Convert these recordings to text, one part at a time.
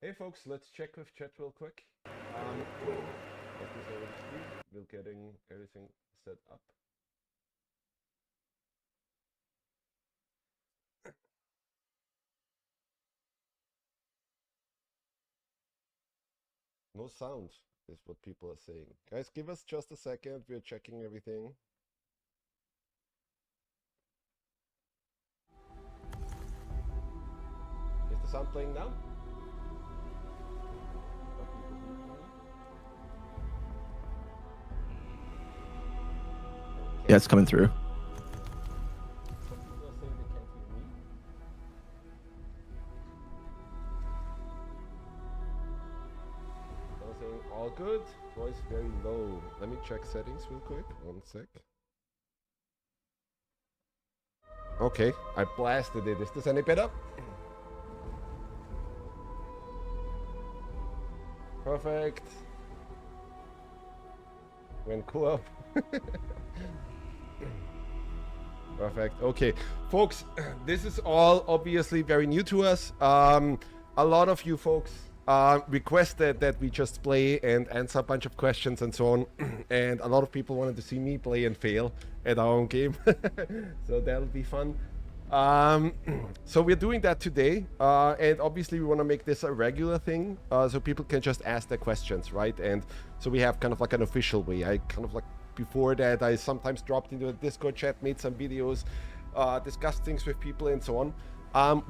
Hey folks, let's check with chat real quick. We're getting everything set up. No sound is what people are saying. Guys, give us just a second. We're checking everything. Is the sound playing now? Yeah, it's coming through. Some people are saying they can't hear me. Some are saying all good. Voice very low. Let me check settings real quick. 1 sec. Okay, I blasted it. Is this any better? Perfect. When co-op. Perfect. Okay, folks, this is all obviously very new to us. A lot of you folks requested that we just play and answer a bunch of questions and so on. And a lot of people wanted to see me play and fail at our own game. So that'll be fun. So we're doing that today. And obviously we want to make this a regular thing so people can just ask their questions, right? And so we have kind of like an official way. I kind of like before that, I sometimes dropped into a Discord chat, made some videos, discussed things with people and so on.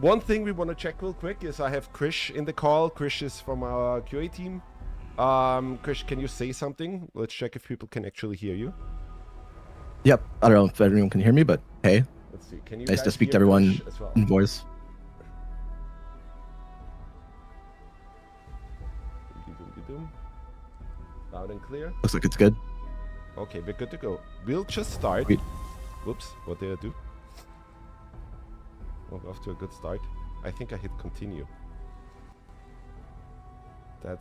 One thing we want to check real quick is I have Krish in the call. Krish is from our QA team. Krish, can you say something? Let's check if people can actually hear you. Yep. I don't know if everyone can hear me, but hey. Let's see. Can you nice guys to speak hear to everyone Krish as well? in voice. Loud and clear. Looks like it's good. Okay, we're good to go. We'll just start. Sweet. Whoops, what did I do? Oh, off to a good start. I think I hit continue. That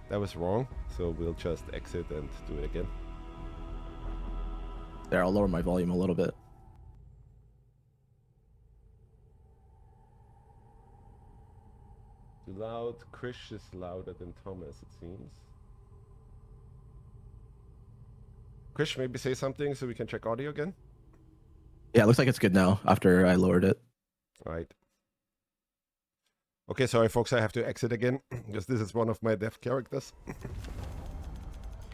was wrong, so we'll just exit and do it again. There, I'll lower my volume a little bit. Too loud. Krish is louder than Thomas, it seems. Krish, maybe say something so we can check audio again? Yeah, it looks like it's good now after I lowered it. All right. Okay, sorry folks, I have to exit again because this is one of my dev characters.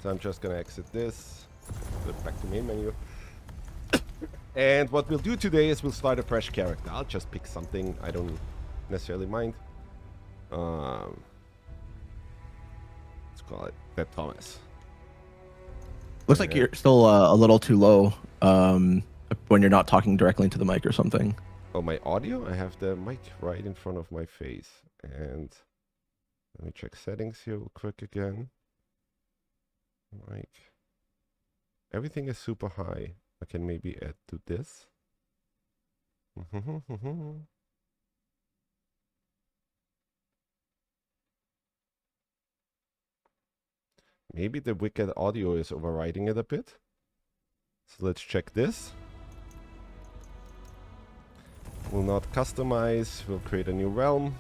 So I'm just gonna exit this, flip back to main menu. And what we'll do today is we'll start a fresh character. I'll just pick something I don't necessarily mind. Let's call it Pep Thomas. Looks like you're still a little too low when you're not talking directly into the mic or something. Oh, my audio? I have the mic right in front of my face. And let me check settings here real quick again. Mic. Everything is super high. I can maybe add to this. Maybe the wicked audio is overriding it a bit. So let's check this. We'll not customize. We'll create a new realm.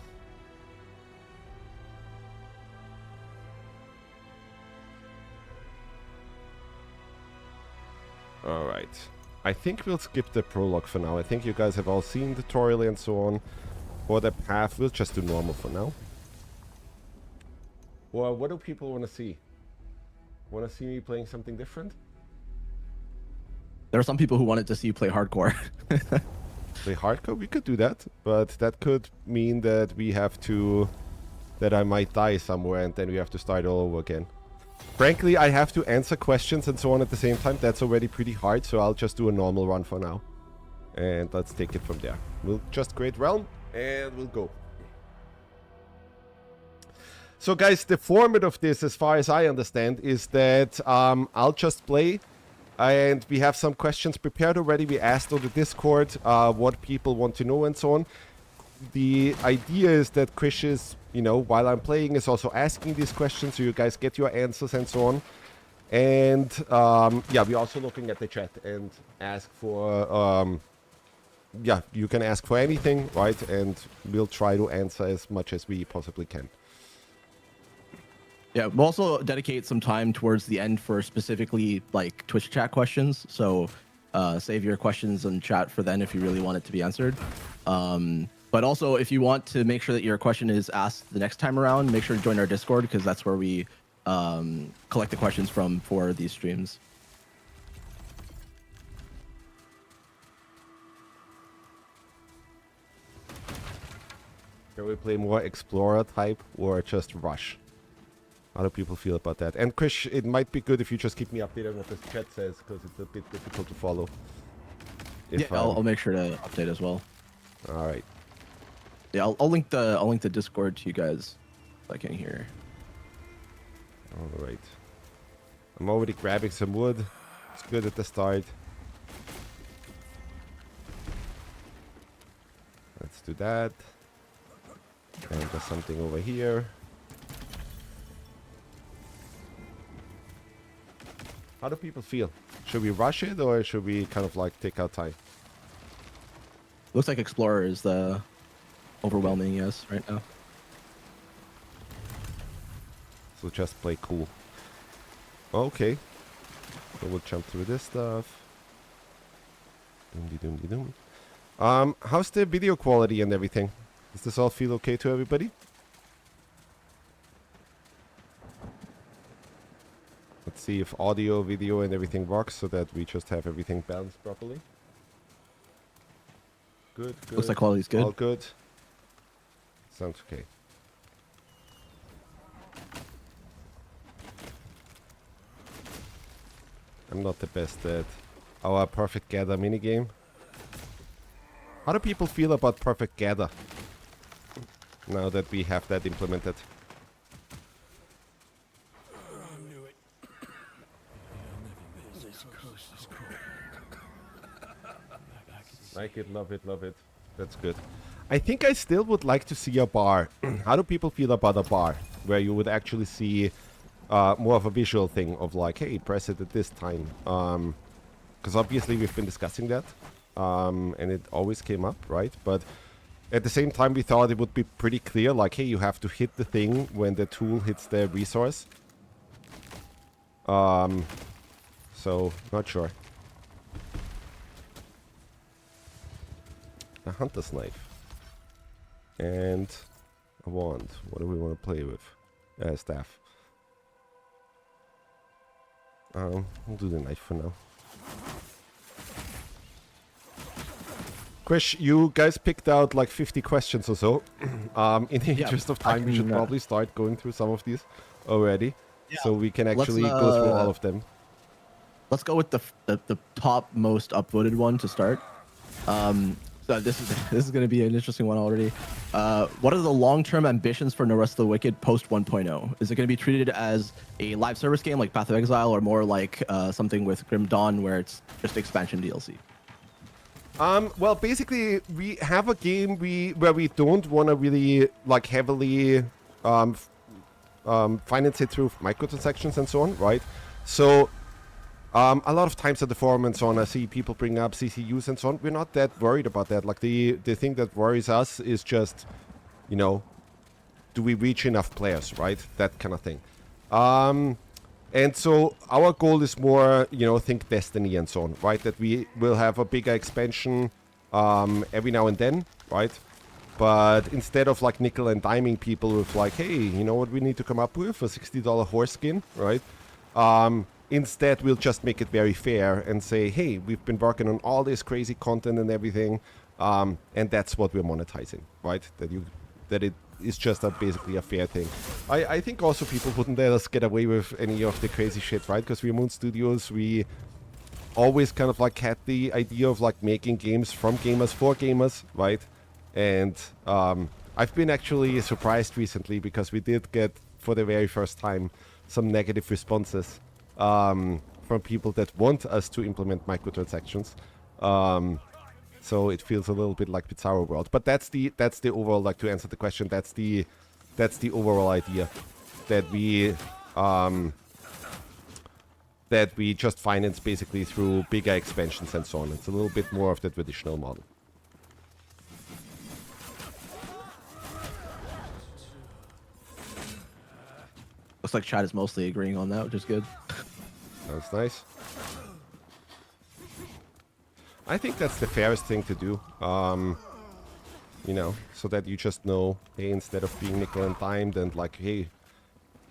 All right. I think we'll skip the prologue for now. I think you guys have all seen the tutorial and so on. For the path, we'll just do normal for now. Or what do people want to see? Want to see me playing something different? There are some people who wanted to see you play hardcore. Play hardcore? We could do that. But that could mean that we have to... that I might die somewhere and then we have to start all over again. Frankly, I have to answer questions and so on at the same time. That's already pretty hard, so I'll just do a normal run for now. And let's take it from there. We'll just create realm and we'll go. So guys, the format of this, as far as I understand, is that I'll just play. And we have some questions prepared already. We asked on the Discord what people want to know and so on. The idea is that Krish is, you know, while I'm playing, is also asking these questions so you guys get your answers and so on. And yeah, we're also looking at the chat and ask for yeah, you can ask for anything, right? And we'll try to answer as much as we possibly can. Yeah, we'll also dedicate some time towards the end for specifically like Twitch chat questions. So save your questions in chat for then if you really want it to be answered. But also, if you want to make sure that your question is asked the next time around, make sure to join our Discord because that's where we collect the questions from for these streams. Can we play more Explorer type or just Rush? How do people feel about that? And Chris, it might be good if you just keep me updated on what the chat says, because it's a bit difficult to follow. Yeah, I'll make sure to update as well. All right. Yeah, I'll link the Discord to you guys if I can hear. All right. I'm already grabbing some wood. It's good at the start. Let's do that. And there's something over here. How do people feel? Should we rush it or should we kind of like take our time? Looks like Explorer is the overwhelming yes right now. So just play cool. Okay. So we'll jump through this stuff. Doom-de-doom-de-doom. How's the video quality and everything? Does this all feel okay to everybody? Let's see if audio, video, and everything works so that we just have everything balanced properly. Good, good. Looks like quality's good. All good. Sounds okay. I'm not the best at our Perfect Gather minigame. How do people feel about Perfect Gather now that we have that implemented? Like it, love it, love it. That's good. I think I still would like to see a bar. How do people feel about a bar? Where you would actually see more of a visual thing of like, hey, press it at this time. Because obviously we've been discussing that. And it always came up, right? But at the same time we thought it would be pretty clear, like, hey, you have to hit the thing when the tool hits the resource. So, not sure. A hunter's knife. And a wand. What do we want to play with? Staff. We'll do the knife for now. Chris, you guys picked out like 50 questions or so. In the interest of time, we should probably start going through some of these already. Yeah. So we can actually go through all of them. Let's go with the top most upvoted one to start. So this is going to be an interesting one already. What are the long-term ambitions for No Rest of the Wicked post 1.0? Is it going to be treated as a live service game like Path of Exile, or more like something with Grim Dawn where it's just expansion DLC? Well, basically, we have a game where we don't want to really like heavily finance it through microtransactions and so on, right? So a lot of times at the forum and so on, I see people bring up CCUs and so on. We're not that worried about that. Like the thing that worries us is just, you know, do we reach enough players, right? That kind of thing. And so our goal is more, you know, think Destiny and so on, right? That we will have a bigger expansion every now and then, right? But instead of like nickel and diming people with like, hey, you know what we need to come up with? A $60 horse skin, right? Instead, we'll just make it very fair and say, hey, we've been working on all this crazy content and everything, and that's what we're monetizing, right? That it is just basically a fair thing. I think also people wouldn't let us get away with any of the crazy shit, right? Because we're Moon Studios, we always kind of like had the idea of like making games from gamers for gamers, right? And I've been actually surprised recently because we did get, for the very first time, some negative responses from people that want us to implement microtransactions. So it feels a little bit like Bizarro World. But that's the overall, like, to answer the question, that's the overall idea, that we just finance basically through bigger expansions and so on. It's a little bit more of the traditional model. Looks like chat is mostly agreeing on that, which is good. That's nice. I think that's the fairest thing to do. You know, so that you just know, hey, instead of being nickel and dimed and like, hey,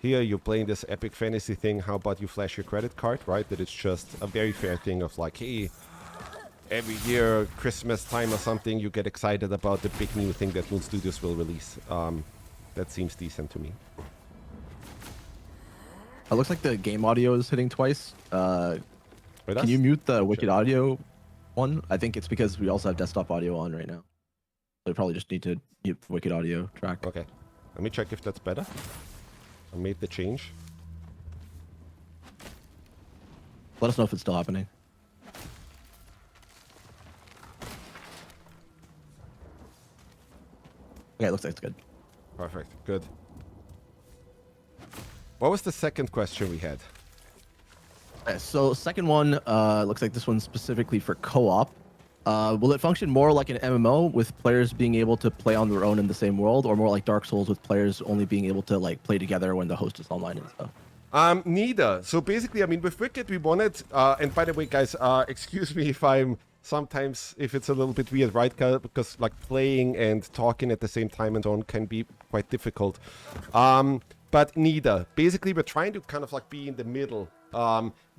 here you're playing this epic fantasy thing, how about you flash your credit card, right? That it's just a very fair thing of like, hey, every year, Christmas time or something, you get excited about the big new thing that Moon Studios will release. That seems decent to me. It looks like the game audio is hitting twice. Can you mute the Wicked audio one? I think it's because we also have desktop audio on right now. So we probably just need to mute the Wicked audio track. Okay. Let me check if that's better. I made the change. Let us know if it's still happening. Okay, it looks like it's good. Perfect. Good. What was the second question we had? So second one, looks like this one's specifically for co-op. Will it function more like an MMO with players being able to play on their own in the same world, or more like Dark Souls with players only being able to like play together when the host is online and stuff? Neither. So basically, I mean, with Wicked, we wanted, and by the way, guys, excuse me if I'm sometimes, if it's a little bit weird, right? Because like playing and talking at the same time and so on can be quite difficult. But neither. Basically, we're trying to kind of like be in the middle.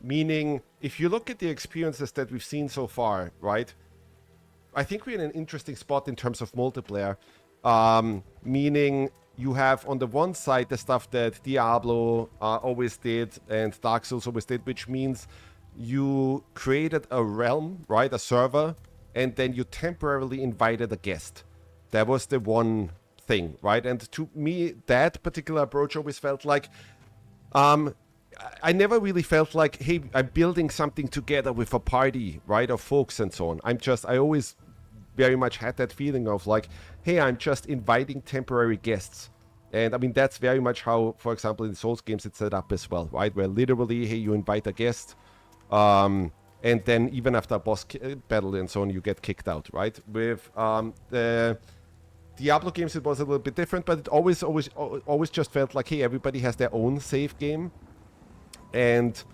Meaning, if you look at the experiences that we've seen so far, right? I think we're in an interesting spot in terms of multiplayer. Meaning, you have on the one side the stuff that Diablo always did and Dark Souls always did, which means you created a realm, right? A server, and then you temporarily invited a guest. That was the one thing, right? And to me, that particular approach always felt like I never really felt like, hey, I'm building something together with a party, right, of folks and so on. I always very much had that feeling of like, hey, I'm just inviting temporary guests. And I mean, that's very much how, for example, in Souls games, it's set up as well, right? Where literally, hey, you invite a guest, and then even after a boss battle and so on, you get kicked out, right? With the Diablo games, it was a little bit different, but it always just felt like, hey, everybody has their own save game. And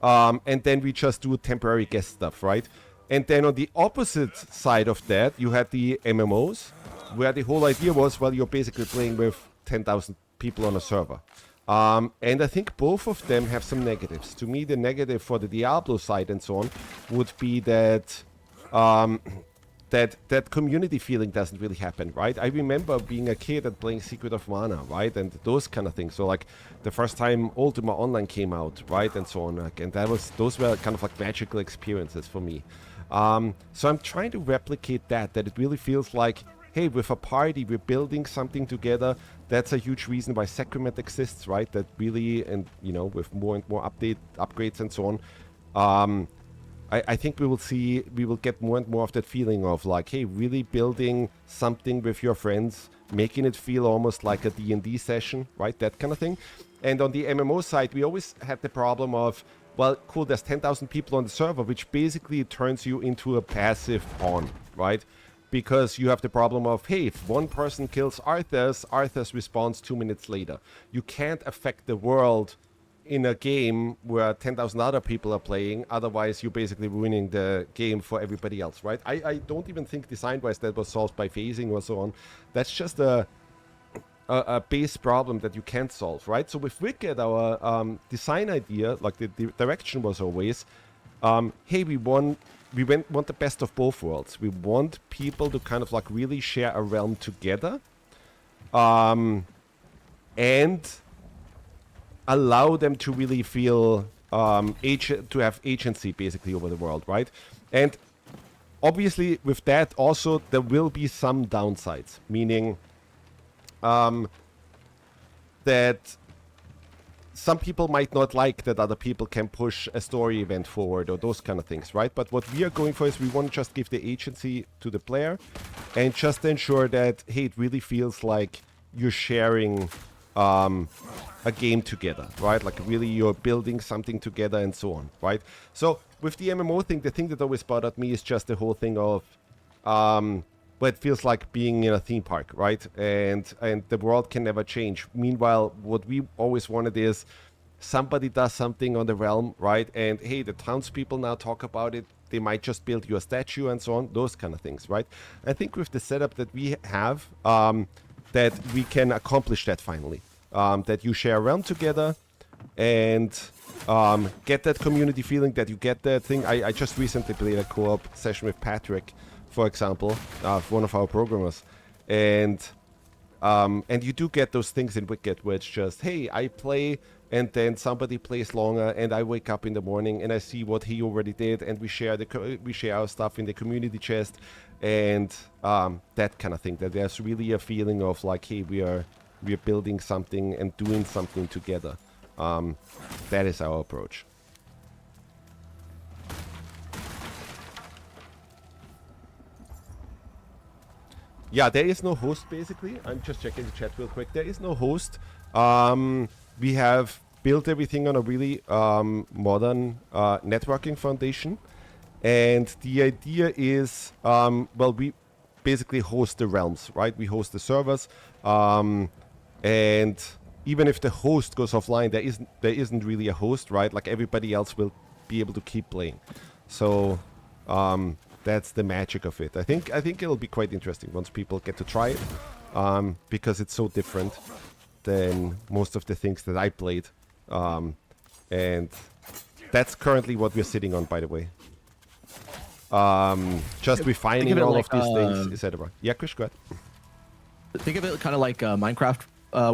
then we just do temporary guest stuff, right? And then on the opposite side of that, you had the MMOs, where the whole idea was, well, you're basically playing with 10,000 people on a server. And I think both of them have some negatives. To me, the negative for the Diablo side and so on would be that that community feeling doesn't really happen, right? I remember being a kid and playing Secret of Mana, right? And those kind of things. So like the first time Ultima Online came out, right? And so on. Like, and those were kind of like magical experiences for me. So I'm trying to replicate that it really feels like, hey, with a party, we're building something together. That's a huge reason why Sacrament exists, right? That really, and you know, with more and more upgrades and so on. I think we will get more and more of that feeling of like, hey, really building something with your friends, making it feel almost like a D&D session, right? That kind of thing. And on the MMO side, we always had the problem of, well, cool, there's 10,000 people on the server, which basically turns you into a passive pawn, right? Because you have the problem of, hey, if one person kills Arthas responds 2 minutes later. You can't affect the world in a game where 10,000 other people are playing, otherwise you're basically ruining the game for everybody else, right? I don't even think design-wise that was solved by phasing or so on. That's just a base problem that you can't solve, right? So with Wicked, our design idea, like the direction was always, hey, we want the best of both worlds. We want people to kind of like really share a realm together, and allow them to really feel to have agency basically over the world, right? And obviously with that also there will be some downsides, meaning that some people might not like that other people can push a story event forward or those kind of things, right? But what we are going for is we want to just give the agency to the player and just ensure that, hey, it really feels like you're sharing a game together, right? Like really you're building something together and so on, right? So with the MMO thing, the thing that always bothered me is just the whole thing of but it feels like being in a theme park, right? And the world can never change. Meanwhile, what we always wanted is somebody does something on the realm, right? And hey, the townspeople now talk about it. They might just build you a statue and so on, those kind of things, right? I think with the setup that we have, that we can accomplish that finally. That you share a realm together and get that community feeling, that you get that thing. I just recently played a co-op session with Patrick, for example, one of our programmers. And you do get those things in Wicked where it's just, hey, I play and then somebody plays longer and I wake up in the morning and I see what he already did and we share our stuff in the community chest and that kind of thing. That there's really a feeling of like, hey, we are building something and doing something together. That is our approach. Yeah, there is no host basically. I'm just checking the chat real quick. There is no host. We have built everything on a really modern networking foundation. And the idea is, well, we basically host the realms, right? We host the servers. And even if the host goes offline, there isn't really a host, right? Like everybody else will be able to keep playing. So that's the magic of it. I think it'll be quite interesting once people get to try it, because it's so different than most of the things that I played. And that's currently what we're sitting on, by the way. Just refining all of these things, etc. Yeah, Chris, go ahead. Think of it kind of like Minecraft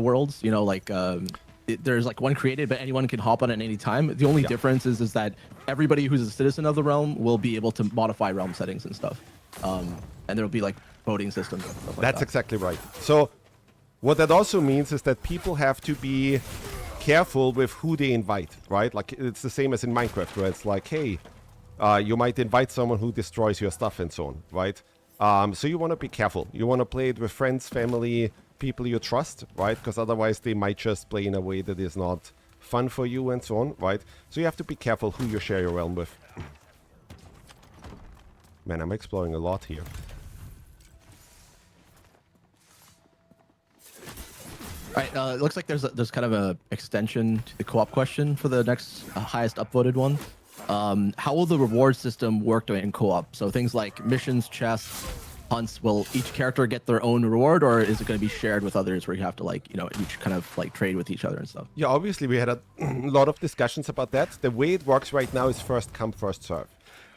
worlds, you know, like there's like one created, but anyone can hop on at any time. The only difference is that everybody who's a citizen of the realm will be able to modify realm settings and stuff. And there'll be like voting systems and stuff like That's exactly right. So what that also means is that people have to be careful with who they invite, right? Like it's the same as in Minecraft, where it's like, hey, you might invite someone who destroys your stuff and so on, right? So you want to be careful. You want to play it with friends, family, people you trust, right? Because otherwise they might just play in a way that is not fun for you and so on, right? So you have to be careful who you share your realm with. Man, I'm exploring a lot here. All right, it looks like there's kind of a extension to the co-op question for the next highest upvoted one. How will the reward system work in co-op? So things like missions, chests, hunts, will each character get their own reward, or is it going to be shared with others where you have to like, you know, each kind of like trade with each other and stuff? Yeah, obviously we had a lot of discussions about that. The way it works right now is first come, first serve.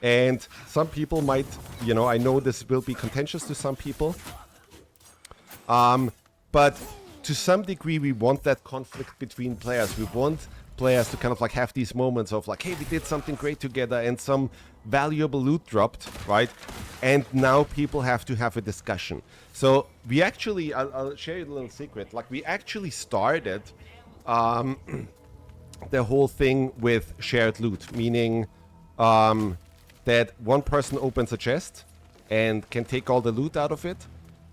And some people might, you know, I know this will be contentious to some people. But to some degree, we want that conflict between players. We want players to kind of like have these moments of like, hey, we did something great together and some valuable loot dropped, right? And now people have to have a discussion. So we actually, I'll share you a little secret. Like we actually started the whole thing with shared loot, meaning that one person opens a chest and can take all the loot out of it.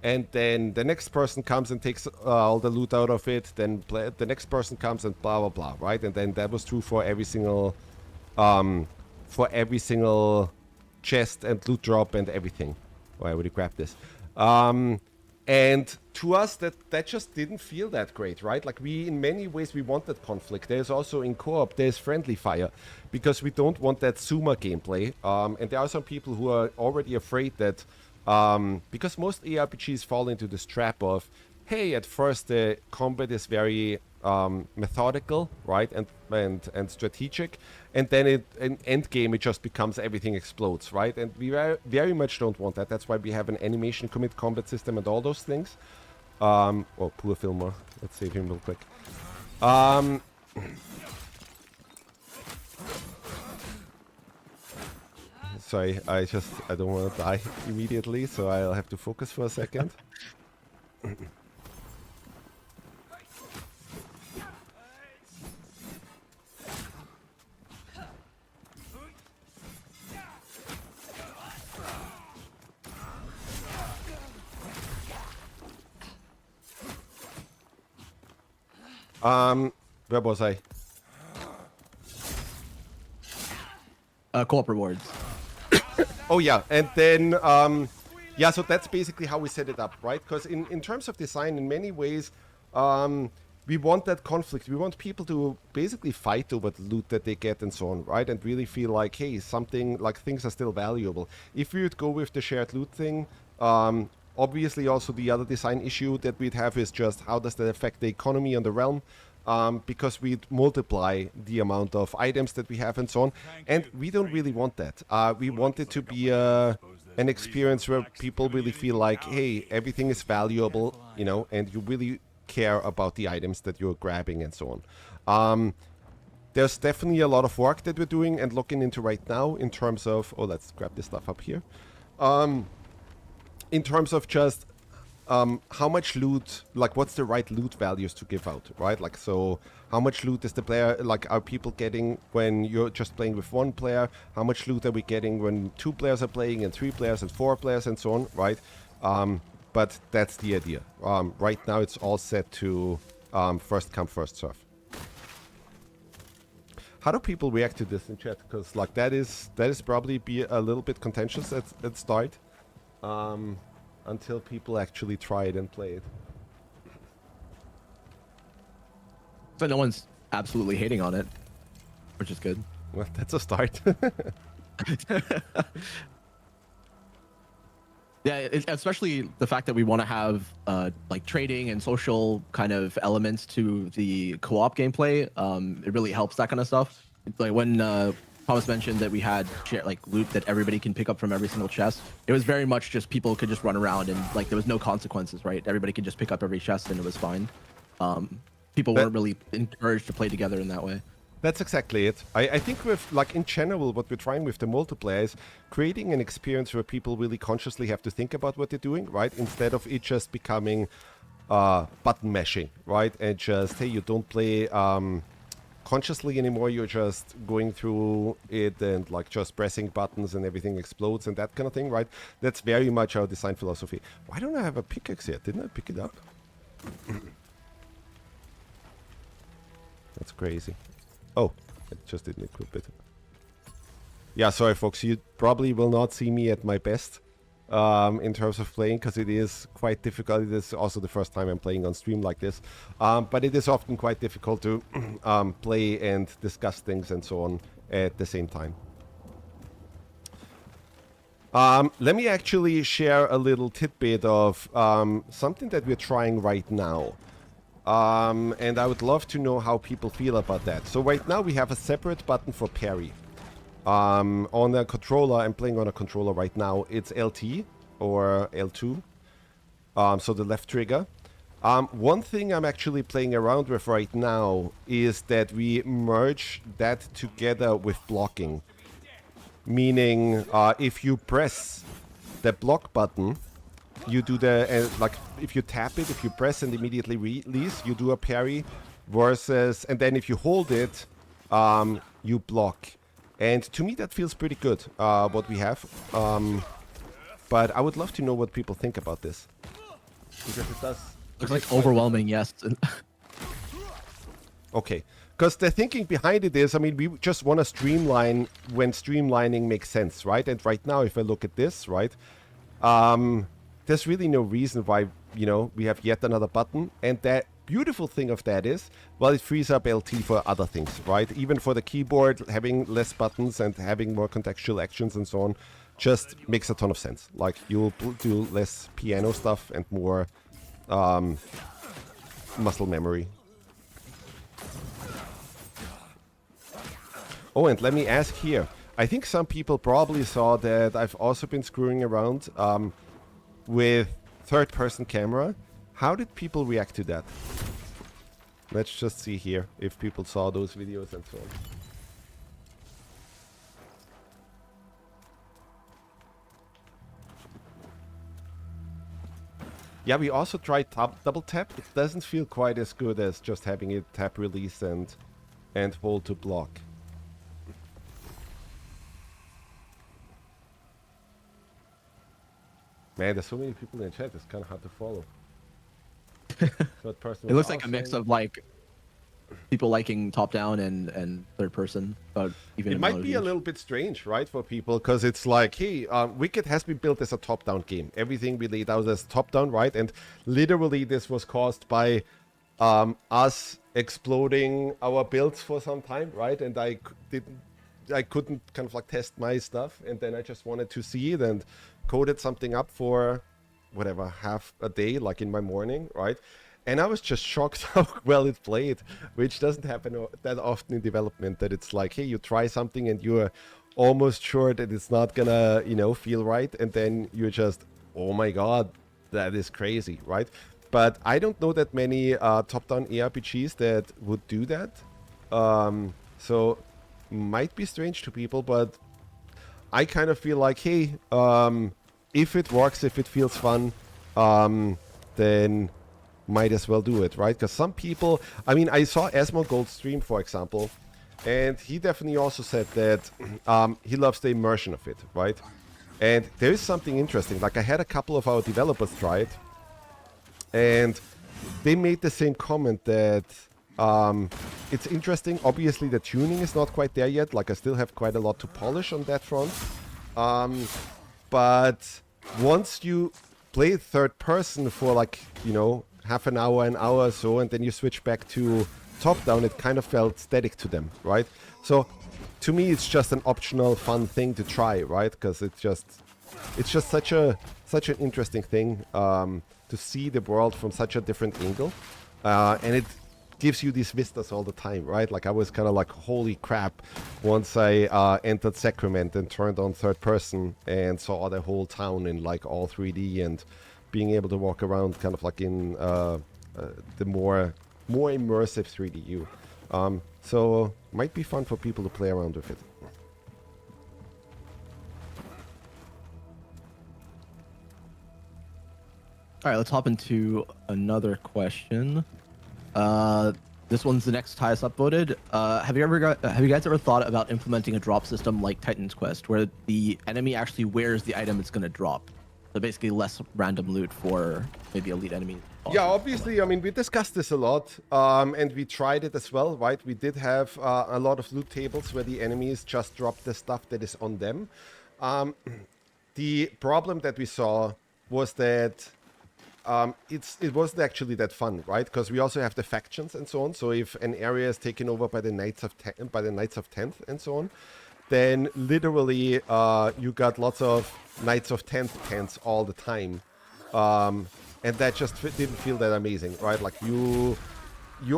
And then the next person comes and takes all the loot out of it. Then the next person comes and blah blah blah, right? And then that was true for every single chest and loot drop and everything. Why would you grab this? And to us, that just didn't feel that great, right? Like we, in many ways, we want that conflict. There's also in co-op, there's friendly fire, because we don't want that Zoomer gameplay. And there are some people who are already afraid that. Because most ARPGs fall into this trap of, hey, at first the combat is very methodical, right, and strategic, and then in endgame it just becomes everything explodes, right? And we very much don't want that. That's why we have an animation commit combat system and all those things. Oh, poor Fillmore. Let's save him real quick. Sorry, I don't want to die immediately, so I'll have to focus for a second. Where was I? Co-op rewards. Oh yeah, and then Yeah, so that's basically how we set it up, right? Because in terms of design, in many ways, we want that conflict. We want people to basically fight over the loot that they get and so on, right? And really feel like, hey, something, like things are still valuable. If we would go with the shared loot thing, obviously also the other design issue that we'd have is just how does that affect the economy on the realm? Because we'd multiply the amount of items that we have and so on. And we don't really want that. We want it to be an experience where people really feel like, hey, everything is valuable, you know, and you really care about the items that you're grabbing and so on. There's definitely a lot of work that we're doing and looking into right now in terms of, oh, let's grab this stuff up here. In terms of just how much loot, like what's the right loot values to give out, right? Like, so how much loot is the player, like are people getting when you're just playing with one player? How much loot are we getting when 2 players are playing and 3 players and 4 players and so on, right? But that's the idea. Right now it's all set to first come, first serve. How do people react to this in chat? Because like that is probably be a little bit contentious at start. Until people actually try it and play it. So no one's absolutely hating on it, which is good. Well, that's a start. Yeah, especially the fact that we want to have like trading and social kind of elements to the co-op gameplay. It really helps that kind of stuff. Like when Thomas mentioned that we had like loot that everybody can pick up from every single chest. It was very much just people could just run around and like there was no consequences, right? Everybody could just pick up every chest and it was fine. People weren't really encouraged to play together in that way. That's exactly it. I think with, like, in general, what we're trying with the multiplayer is creating an experience where people really consciously have to think about what they're doing, right? Instead of it just becoming button mashing, right? And just, hey, you don't play consciously anymore, you're just going through it and like just pressing buttons and everything explodes and that kind of thing, right? That's very much our design philosophy. Why don't I have a pickaxe here? Didn't I pick it up? That's crazy. Oh, I just didn't equip it. Yeah, sorry folks, you probably will not see me at my best in terms of playing, because it is quite difficult. It is also the first time I'm playing on stream like this, but it is often quite difficult to play and discuss things and so on at the same time. Let me actually share a little tidbit of something that we're trying right now. And I would love to know how people feel about that. So right now we have a separate button for parry. On a controller, I'm playing on a controller right now, it's LT or L2, so the left trigger. One thing I'm actually playing around with right now is that we merge that together with blocking. Meaning, if you press the block button, you do the, like, if you tap it, if you press and immediately release, you do a parry, versus, and then if you hold it, you block. And to me, that feels pretty good, what we have. But I would love to know what people think about this. Because it does... Looks like overwhelming, yes. Okay. Because the thinking behind it is, I mean, we just want to streamline when streamlining makes sense, right? And right now, if I look at this, right, there's really no reason why, you know, we have yet another button. And that beautiful thing of that is, well, it frees up LT for other things, right? Even for the keyboard, having less buttons and having more contextual actions and so on just makes a ton of sense. Like, you'll do less piano stuff and more muscle memory. Oh, and let me ask here. I think some people probably saw that I've also been screwing around with third-person camera. How did people react to that? Let's just see here if people saw those videos and so on. Yeah, we also tried double tap. It doesn't feel quite as good as just having it tap release and hold to block. Man, there's so many people in chat, it's kind of hard to follow. It looks like a mix of like people liking top down and third person, but even It might be a little bit strange, right, for people, because it's like, hey, Wicked has been built as a top-down game. Everything we laid out as top-down, right? And literally this was caused by us exploding our builds for some time, right? And I couldn't kind of like test my stuff, and then I just wanted to see it and coded something up for whatever, half a day, like in my morning, right? And I was just shocked how well it played, which doesn't happen that often in development, that it's like, hey, you try something and you're almost sure that it's not gonna, feel right. And then you're just, oh my God, that is crazy, right? But I don't know that many top-down ARPGs that would do that. So might be strange to people, but I kind of feel like, hey, if it works, if it feels fun, then might as well do it, right? Because some people, I saw Asmongold stream, for example, and he definitely also said that he loves the immersion of it, right? And there is something interesting. Like, I had a couple of our developers try it, and they made the same comment that it's interesting. Obviously, the tuning is not quite there yet. Like, I still have quite a lot to polish on that front. But once you play third person for like, half an hour or so, and then you switch back to top down, it kind of felt static to them, right? So to me, it's just an optional fun thing to try, right? Because it's just such an interesting thing to see the world from such a different angle, and it gives you these vistas all the time, right? Like, I was kind of like, holy crap, once I entered Sacrament and turned on third person and saw the whole town in like all 3D, and being able to walk around kind of like in the more immersive 3D view. So might be fun for people to play around with it. All right, let's hop into another question. This one's the next highest upvoted. Have you guys ever thought about implementing a drop system like Titan's Quest, where the enemy actually wears the item it's going to drop? So basically less random loot for maybe elite enemies. Yeah, obviously, we discussed this a lot, and we tried it as well, right? We did have a lot of loot tables where the enemies just drop the stuff that is on them. The problem that we saw was that it wasn't actually that fun, right? Because we also have the factions and so on. So if an area is taken over by the Knights of Tenth and so on, then literally you got lots of Knights of tents all the time, and that just didn't feel that amazing, right? Like, you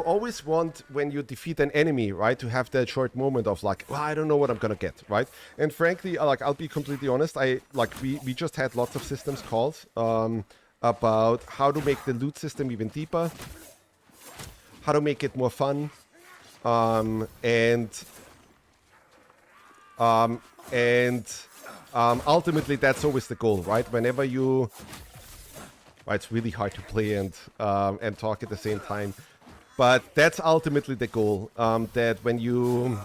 always want, when you defeat an enemy, right, to have that short moment of like, well, I don't know what I'm gonna get, right? And frankly, I'll be completely honest, we just had lots of systems calls about how to make the loot system even deeper, how to make it more fun, and ultimately that's always the goal, right? Whenever you, well, it's really hard to play and talk at the same time, but that's ultimately the goal, that when you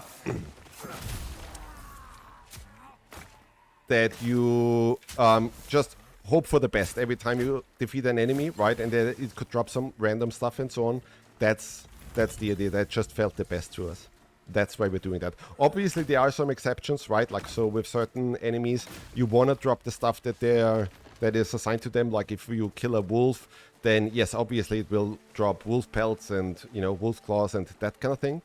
just hope for the best every time you defeat an enemy, right? And then it could drop some random stuff and so on. That's the idea. That just felt the best to us. That's why we're doing that. Obviously, there are some exceptions, right? Like, so with certain enemies, you want to drop the stuff that is assigned to them. Like, if you kill a wolf, then yes, obviously it will drop wolf pelts and, wolf claws and that kind of thing.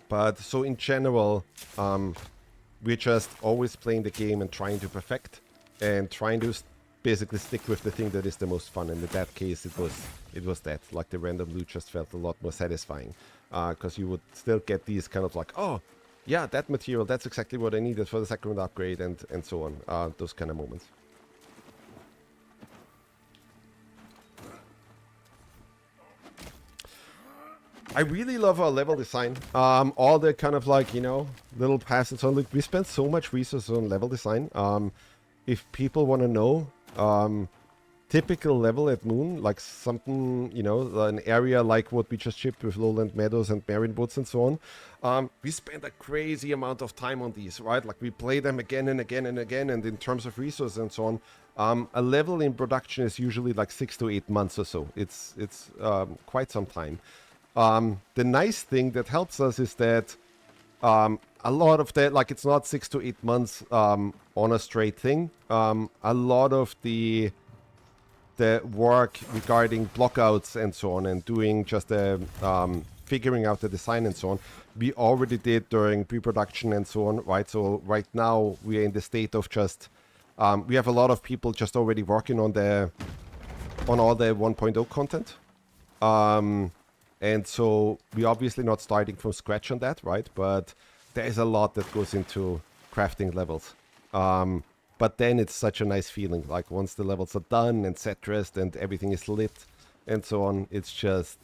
But so in general, we're just always playing the game and trying to perfect, and trying to basically stick with the thing that is the most fun. And in that case, it was that. Like, the random loot just felt a lot more satisfying, because you would still get these kind of like, oh, yeah, that material, that's exactly what I needed for the Sacrament upgrade, and so on. Those kind of moments. I really love our level design. All the kind of like, little paths and so on. Like, we spent so much resources on level design. If people want to know, typical level at Moon, like something, an area like what we just shipped with Lowland Meadows and Marine Woods and so on, we spent a crazy amount of time on these, right? Like, we play them again and again and again, and in terms of resources and so on, a level in production is usually like 6 to 8 months or so. It's quite some time. The nice thing that helps us is that a lot of that, like it's not 6 to 8 months on a straight thing. A lot of the work regarding blockouts and so on, and doing just figuring out the design and so on, we already did during pre-production and so on, right? So right now we are in the state of just we have a lot of people just already working on all the 1.0 content. And so we're obviously not starting from scratch on that, right? But there is a lot that goes into crafting levels. But then it's such a nice feeling. Like once the levels are done and set dressed and everything is lit and so on, it's just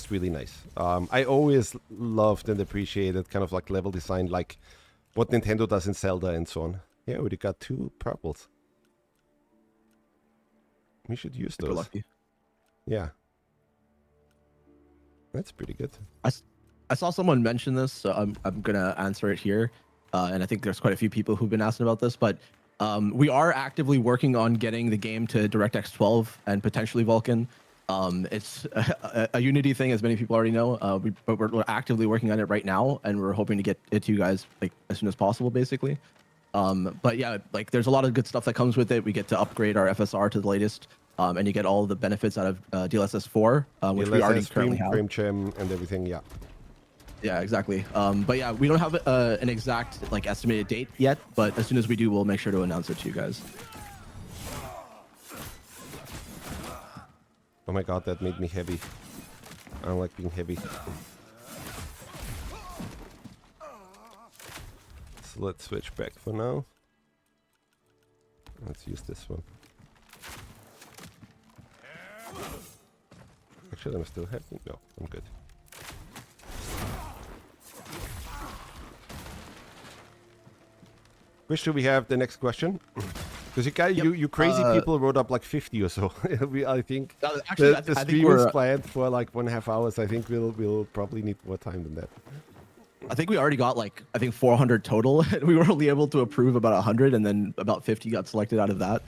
really nice. I always loved and appreciated kind of like level design, like what Nintendo does in Zelda and so on. Yeah, we got 2 purples. We should use those. Lucky. Yeah. That's pretty good. I saw someone mention this, so I'm gonna answer it here. And I think there's quite a few people who've been asking about this, but we are actively working on getting the game to DirectX 12 and potentially Vulkan. It's a Unity thing, as many people already know, but we're actively working on it right now, and we're hoping to get it to you guys like as soon as possible, basically. But yeah, like there's a lot of good stuff that comes with it. We get to upgrade our FSR to the latest, and you get all the benefits out of DLSS 4, which we already currently have. Frame trim and everything, yeah. Yeah, exactly. But yeah, we don't have an exact like estimated date yet, but as soon as we do, we'll make sure to announce it to you guys. Oh my god, that made me heavy. I don't like being heavy. So let's switch back for now. Let's use this one. Actually, I'm still heavy. No, I'm good. Which do we have the next question? Because you crazy people wrote up like 50 or so. I think actually, the stream is planned for like 1.5 hours. I think we'll probably need more time than that. I think we already got like 400 total. We were only able to approve about 100, and then about 50 got selected out of that.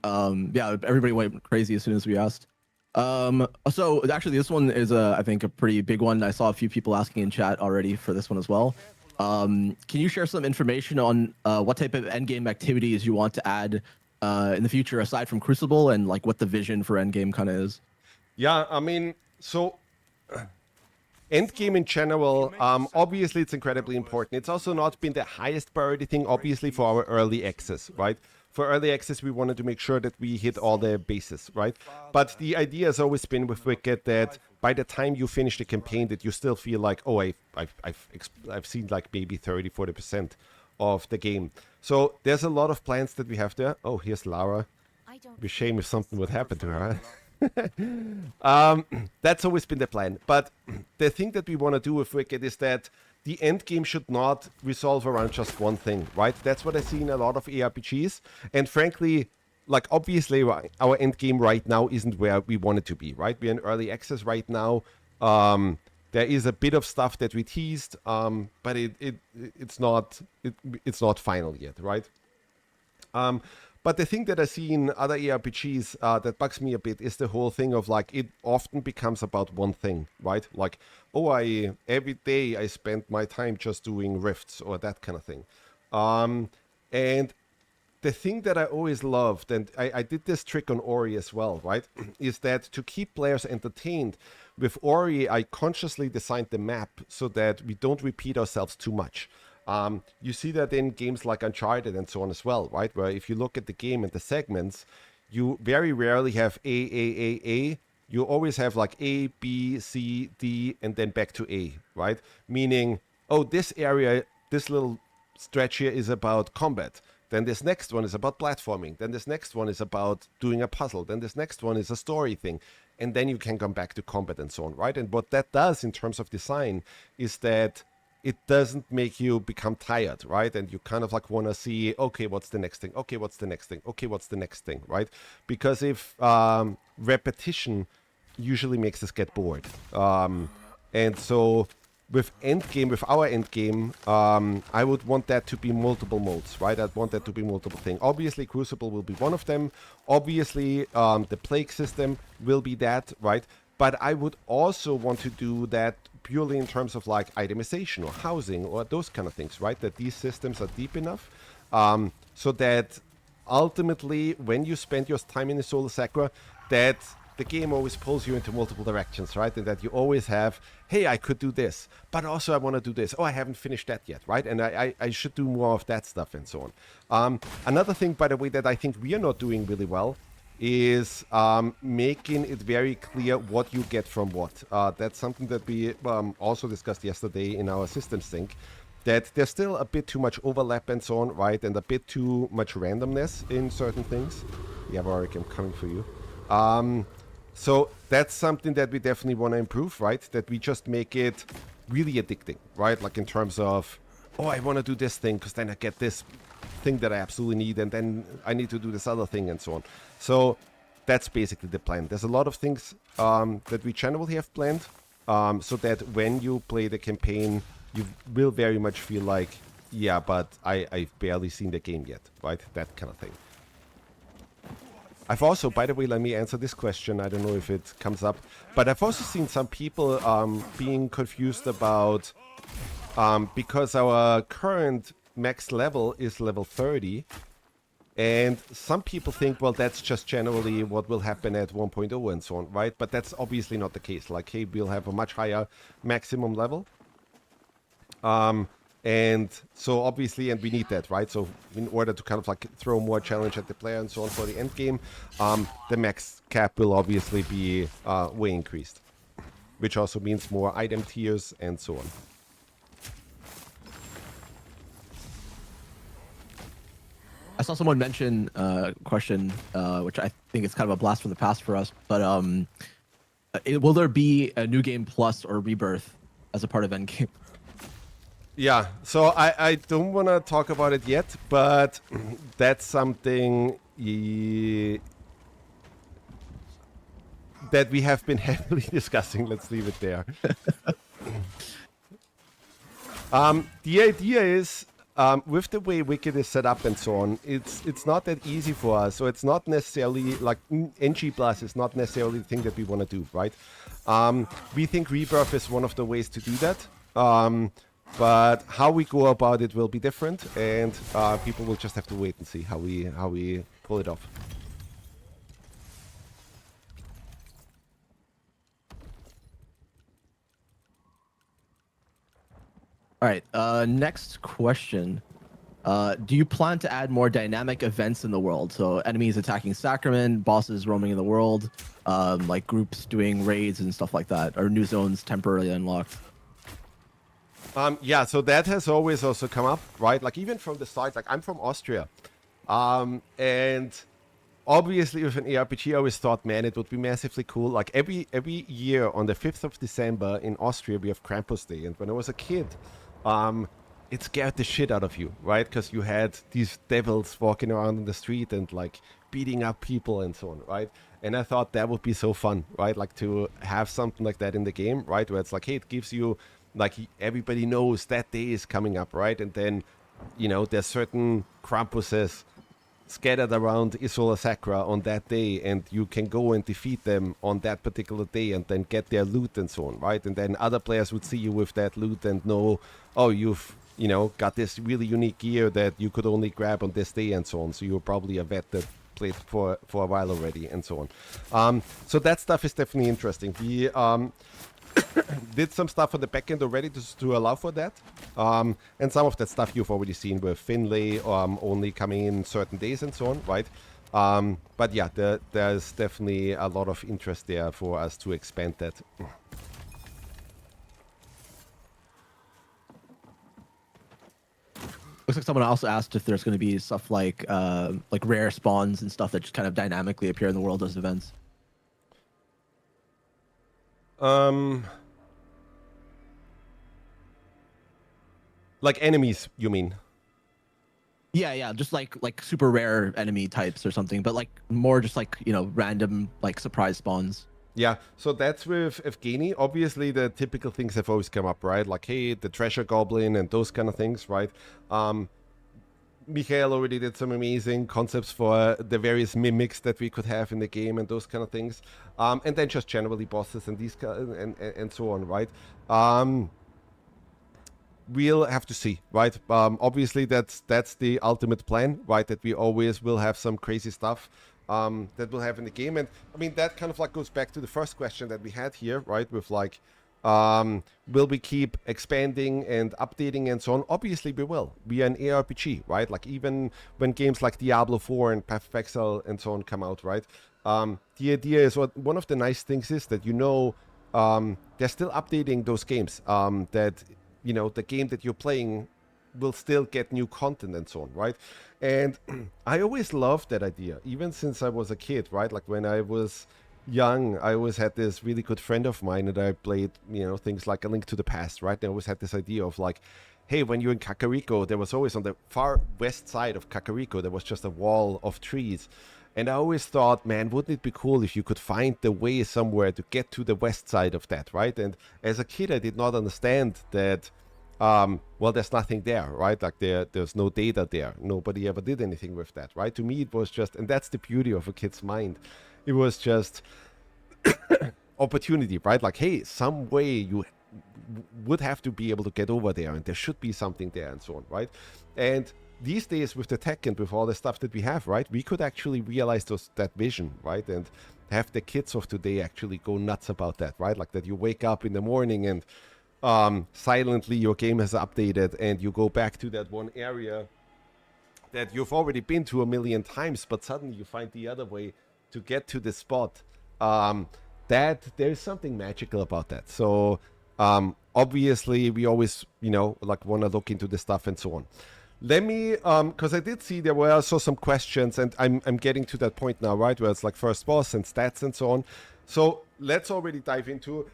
Yeah, everybody went crazy as soon as we asked. So actually, this one is I think a pretty big one. I saw a few people asking in chat already for this one as well. Can you share some information on what type of endgame activities you want to add in the future aside from Crucible, and like what the vision for endgame kind of is? Yeah, I mean, so endgame in general, obviously it's incredibly important. It's also not been the highest priority thing, obviously, for our early access, right? For early access, we wanted to make sure that we hit all the bases, right? But the idea has always been with Wicked that by the time you finish the campaign, that you still feel like, oh, I've seen like maybe 30-40% of the game. So there's a lot of plans that we have there. Oh, here's Lara. It'd be a shame if something would happen to her. That's always been the plan. But the thing that we want to do with Wicked is that the end game should not resolve around just one thing, right? That's what I see in a lot of ARPGs. And frankly, like obviously our end game right now isn't where we want it to be, right? We're in early access right now. There is a bit of stuff that we teased, but it's not final yet, right? But the thing that I see in other ARPGs that bugs me a bit is the whole thing of like, it often becomes about one thing, right? Like, oh, every day I spend my time just doing rifts or that kind of thing. And the thing that I always loved, and I did this trick on Ori as well, right? Is that to keep players entertained, with Ori, I consciously designed the map so that we don't repeat ourselves too much. You see that in games like Uncharted and so on as well, right? Where if you look at the game and the segments, you very rarely have A. You always have like A, B, C, D, and then back to A, right? Meaning, oh, this area, this little stretch here is about combat. Then this next one is about platforming. Then this next one is about doing a puzzle. Then this next one is a story thing. And then you can come back to combat and so on, right? And what that does in terms of design is that it doesn't make you become tired, right? And you kind of like want to see, okay, what's the next thing? Okay, what's the next thing? Okay, what's the next thing, right? Because if repetition usually makes us get bored. And so with endgame, with our endgame, I would want that to be multiple modes, right? I'd want that to be multiple things. Obviously, Crucible will be one of them. Obviously, the plague system will be that, right? but I would also want to do that purely in terms of like itemization or housing or those kind of things, right? That these systems are deep enough so that ultimately when you spend your time in Isola Sacra, that the game always pulls you into multiple directions, right? And that you always have, hey, I could do this, but also I want to do this. Oh, I haven't finished that yet, right? And I should do more of that stuff and so on. Another thing, by the way, that I think we are not doing really well is making it very clear what you get from what. That's something that we also discussed yesterday in our systems sync, that there's still a bit too much overlap and so on, right? And a bit too much randomness in certain things. Yeah, Warwick, I'm coming for you. So that's something that we definitely want to improve, right? That we just make it really addicting, right? Like in terms of, oh, I want to do this thing because then I get this thing that I absolutely need, and then I need to do this other thing and so on. So that's basically the plan. There's a lot of things that we generally have planned so that when you play the campaign, you will very much feel like, yeah, but I've barely seen the game yet, right? That kind of thing. I've also, by the way, let me answer this question. I don't know if it comes up, but I've also seen some people being confused about, because our current max level is level 30, and some people think, well, that's just generally what will happen at 1.0 and so on, right? But that's obviously not the case. Like, hey, we'll have a much higher maximum level. And so obviously, and we need that, right? So in order to kind of like throw more challenge at the player and so on for the end game, the max cap will obviously be way increased, which also means more item tiers and so on. I saw someone mention a question, which I think is kind of a blast from the past for us, but will there be a new game plus or rebirth as a part of endgame? Yeah, so I don't want to talk about it yet, but that's something that we have been heavily discussing. Let's leave it there. The idea is, with the way Wicked is set up and so on, it's not that easy for us. So it's not necessarily like NG Plus is not necessarily the thing that we want to do, right? We think Rebirth is one of the ways to do that. But how we go about it will be different, and people will just have to wait and see how we pull it off. All right. Next question. Do you plan to add more dynamic events in the world? So enemies attacking Sacrament, bosses roaming in the world, like groups doing raids and stuff like that, or new zones temporarily unlocked? Yeah, so that has always also come up, right? Like even from the start, like I'm from Austria. And obviously with an ARPG, I always thought, man, it would be massively cool. Like every year on the 5th of December in Austria, we have Krampus Day. And when I was a kid, it scared the shit out of you, right? Because you had these devils walking around in the street and like beating up people and so on, right? And I thought that would be so fun, right? Like to have something like that in the game, right? Where it's like, hey, it gives you, like everybody knows that day is coming up, right? And then, you know, there's certain Krampuses scattered around Isola Sacra on that day, and you can go and defeat them on that particular day and then get their loot and so on, right? And then other players would see you with that loot and know, oh, you've, you know, got this really unique gear that you could only grab on this day and so on. So you're probably a vet that played for a while already and so on. So that stuff is definitely interesting. We did some stuff on the back end already to allow for that. And some of that stuff you've already seen with Finlay only coming in certain days and so on, right? But yeah, there's definitely a lot of interest there for us to expand that. Looks like someone also asked if there's going to be stuff like rare spawns and stuff that just kind of dynamically appear in the world as events. Like enemies, you mean? Yeah, just like super rare enemy types or something, but like more just like, you know, random like surprise spawns. Yeah, so that's with Evgeny. Obviously, the typical things have always come up, right? Like, hey, the treasure goblin and those kind of things, right? Michael already did some amazing concepts for the various mimics that we could have in the game and those kind of things, and then just generally bosses and these and so on, right? We'll have to see, right? Obviously, that's the ultimate plan, right? That we always will have some crazy stuff that we'll have in the game, and I mean that kind of like goes back to the first question that we had here, right? With like, will we keep expanding and updating and so on? Obviously, we will. We are an ARPG, right? Like even when games like Diablo 4 and Path of Exile and so on come out, right? The idea is one of the nice things is that they're still updating those games. That the game that you're playing will still get new content and so on, right? And I always loved that idea, even since I was a kid, right? Like when I was young, I always had this really good friend of mine and I played, things like A Link to the Past, right? And I always had this idea of like, hey, when you're in Kakariko, there was always on the far west side of Kakariko, there was just a wall of trees. And I always thought, man, wouldn't it be cool if you could find the way somewhere to get to the west side of that, right? And as a kid, I did not understand that, there's nothing there, right? Like there's no data there. Nobody ever did anything with that, right? To me, it was just, and that's the beauty of a kid's mind. It was just opportunity, right? Like, hey, some way you would have to be able to get over there and there should be something there and so on, right? And these days with the tech and with all the stuff that we have, right, we could actually realize that vision, right? And have the kids of today actually go nuts about that, right? Like that you wake up in the morning and silently your game has updated and you go back to that one area that you've already been to a million times, but suddenly you find the other way to get to the spot. That there's something magical about that. So obviously we always, like want to look into this stuff and so on. Let me, because I did see there were also some questions, and I'm getting to that point now, right, where it's like first boss and stats and so on. So let's already dive into,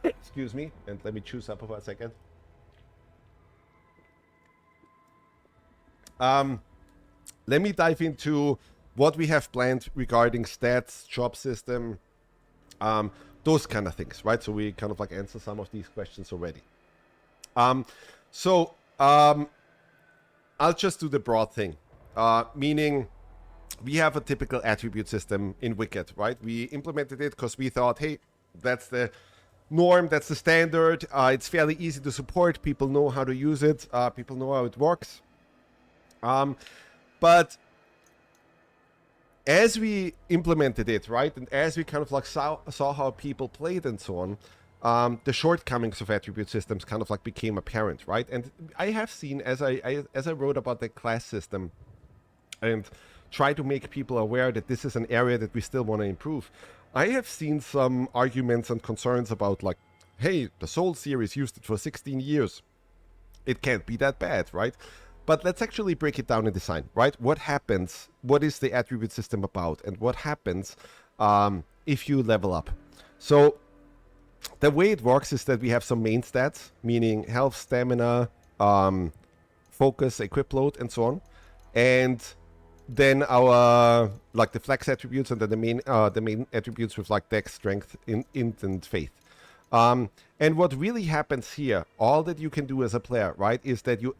excuse me, and let me choose up for a second. Let me dive into what we have planned regarding stats, job system, those kind of things, right? So we kind of like answer some of these questions already. I'll just do the broad thing, meaning we have a typical attribute system in Wicked, right? We implemented it because we thought, hey, that's the norm, that's the standard. It's fairly easy to support. People know how to use it. People know how it works. But as we implemented it, right, and as we kind of like saw how people played and so on, the shortcomings of attribute systems kind of like became apparent, right? And I have seen, as I wrote about the class system and try to make people aware that this is an area that we still want to improve, I have seen some arguments and concerns about like, hey, the Soul series used it for 16 years. It can't be that bad, right? But let's actually break it down in design, right? What happens? What is the attribute system about? And what happens if you level up? So the way it works is that we have some main stats, meaning health, stamina, focus, equip load, and so on. And then our like the flex attributes and then the main attributes with like dex, strength, int, and faith. And what really happens here, all that you can do as a player, right, is that you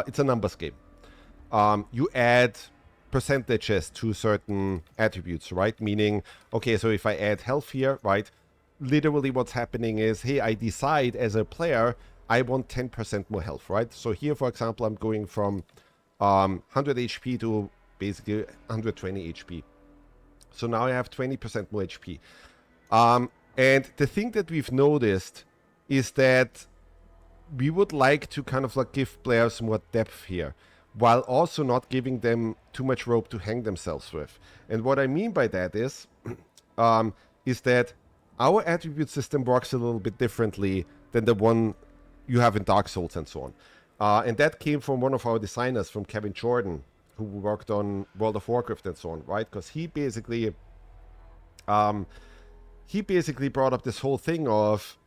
it's a numbers game. You add percentages to certain attributes, right? Meaning, okay, so if I add health here, right, literally what's happening is, hey, I decide as a player, I want 10% more health, right? So here, for example, I'm going from 100 HP to basically 120 HP. So now I have 20% more HP. And the thing that we've noticed is that we would like to kind of like give players more depth here, while also not giving them too much rope to hang themselves with. And what I mean by that is that our attribute system works a little bit differently than the one you have in Dark Souls and so on. And that came from one of our designers, from Kevin Jordan, who worked on World of Warcraft and so on, right? Because he basically brought up this whole thing of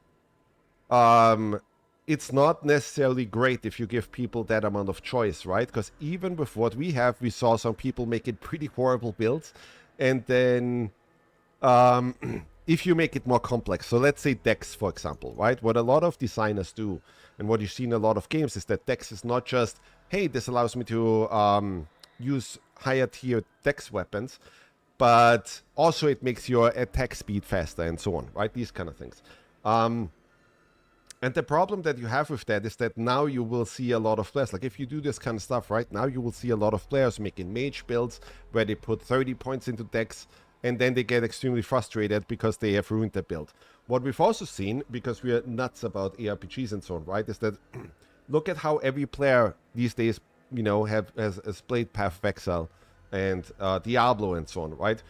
it's not necessarily great if you give people that amount of choice, right? Because even with what we have, we saw some people making pretty horrible builds, and then if you make it more complex. So let's say decks, for example, right? What a lot of designers do, and what you see in a lot of games, is that decks is not just, hey, this allows me to use higher tier dex weapons, but also it makes your attack speed faster and so on, right? These kind of things. And the problem that you have with that is that now you will see a lot of players, like if you do this kind of stuff right now, you will see a lot of players making mage builds where they put 30 points into decks, and then they get extremely frustrated because they have ruined their build. What we've also seen, because we are nuts about ARPGs and so on, right, is that look at how every player these days, you know, has played Path of Exile and Diablo and so on, right?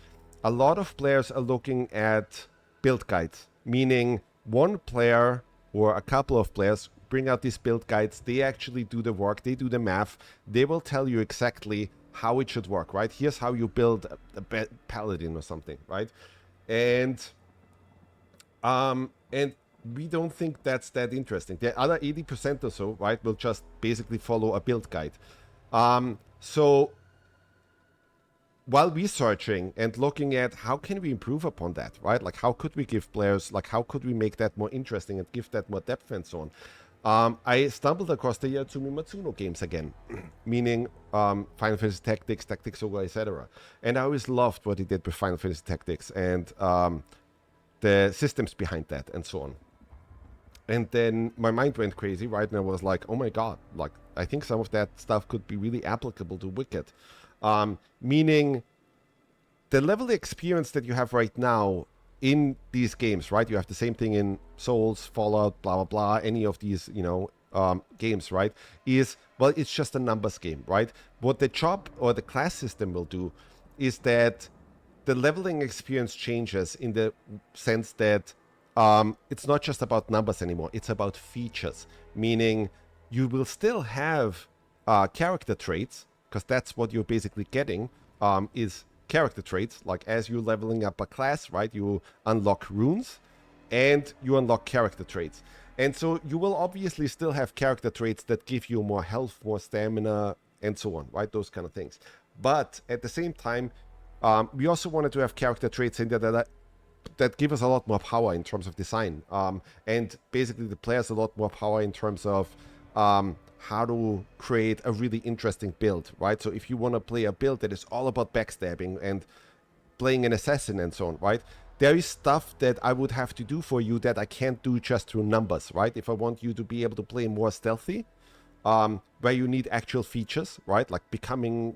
A lot of players are looking at build guides, meaning one player or a couple of players bring out these build guides. They actually do the work, they do the math, they will tell you exactly how it should work, right? Here's how you build a paladin or something, right? And we don't think that's that interesting. The other 80% or so, right, will just basically follow a build guide. So while researching and looking at how can we improve upon that, right? Like how could we give players, like how could we make that more interesting and give that more depth and so on? I stumbled across the Yatsumi Matsuno games again, meaning Final Fantasy Tactics, Tactics Ogre, etc. And I always loved what he did with Final Fantasy Tactics and the systems behind that and so on. And then my mind went crazy, right? And I was like, oh my god, like I think some of that stuff could be really applicable to Wicked. Meaning the level of experience that you have right now in these games, right? You have the same thing in Souls, Fallout, blah, blah, blah, any of these, you know, games, right? Is, well, it's just a numbers game, right? What the job or the class system will do is that the leveling experience changes in the sense that it's not just about numbers anymore. It's about features, meaning you will still have character traits, because that's what you're basically getting, is character traits. Like as you're leveling up a class, right, you unlock runes and you unlock character traits. And so you will obviously still have character traits that give you more health, more stamina, and so on, right? Those kind of things. But at the same time, we also wanted to have character traits in there that give us a lot more power in terms of design. And basically the players a lot more power in terms of how to create a really interesting build, right? So if you want to play a build that is all about backstabbing and playing an assassin and so on, right? There is stuff that I would have to do for you that I can't do just through numbers, right? If I want you to be able to play more stealthy, where you need actual features, right? Like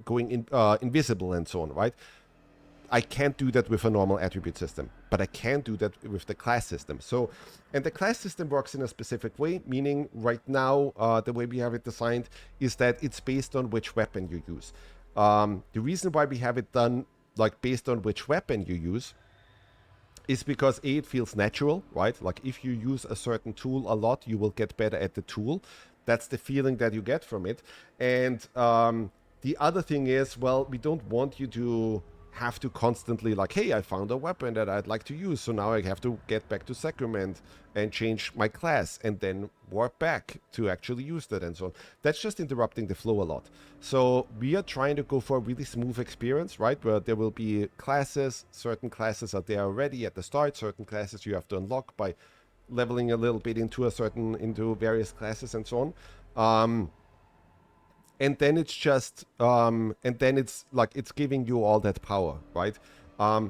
going invisible and so on, right? I can't do that with a normal attribute system, but I can do that with the class system. So, and the class system works in a specific way, meaning right now, the way we have it designed is that it's based on which weapon you use. The reason why we have it done like based on which weapon you use is because it feels natural, right? Like if you use a certain tool a lot, you will get better at the tool. That's the feeling that you get from it. And the other thing is, well, we don't want you to have to constantly like, hey, I found a weapon that I'd like to use, so now I have to get back to Sacrament and change my class and then warp back to actually use that and so on. That's just interrupting the flow a lot. So we are trying to go for a really smooth experience, right? Where there will be classes, certain classes are there already at the start, certain classes you have to unlock by leveling a little bit into various classes and so on. And then it's just, and then it's like, it's giving you all that power, right?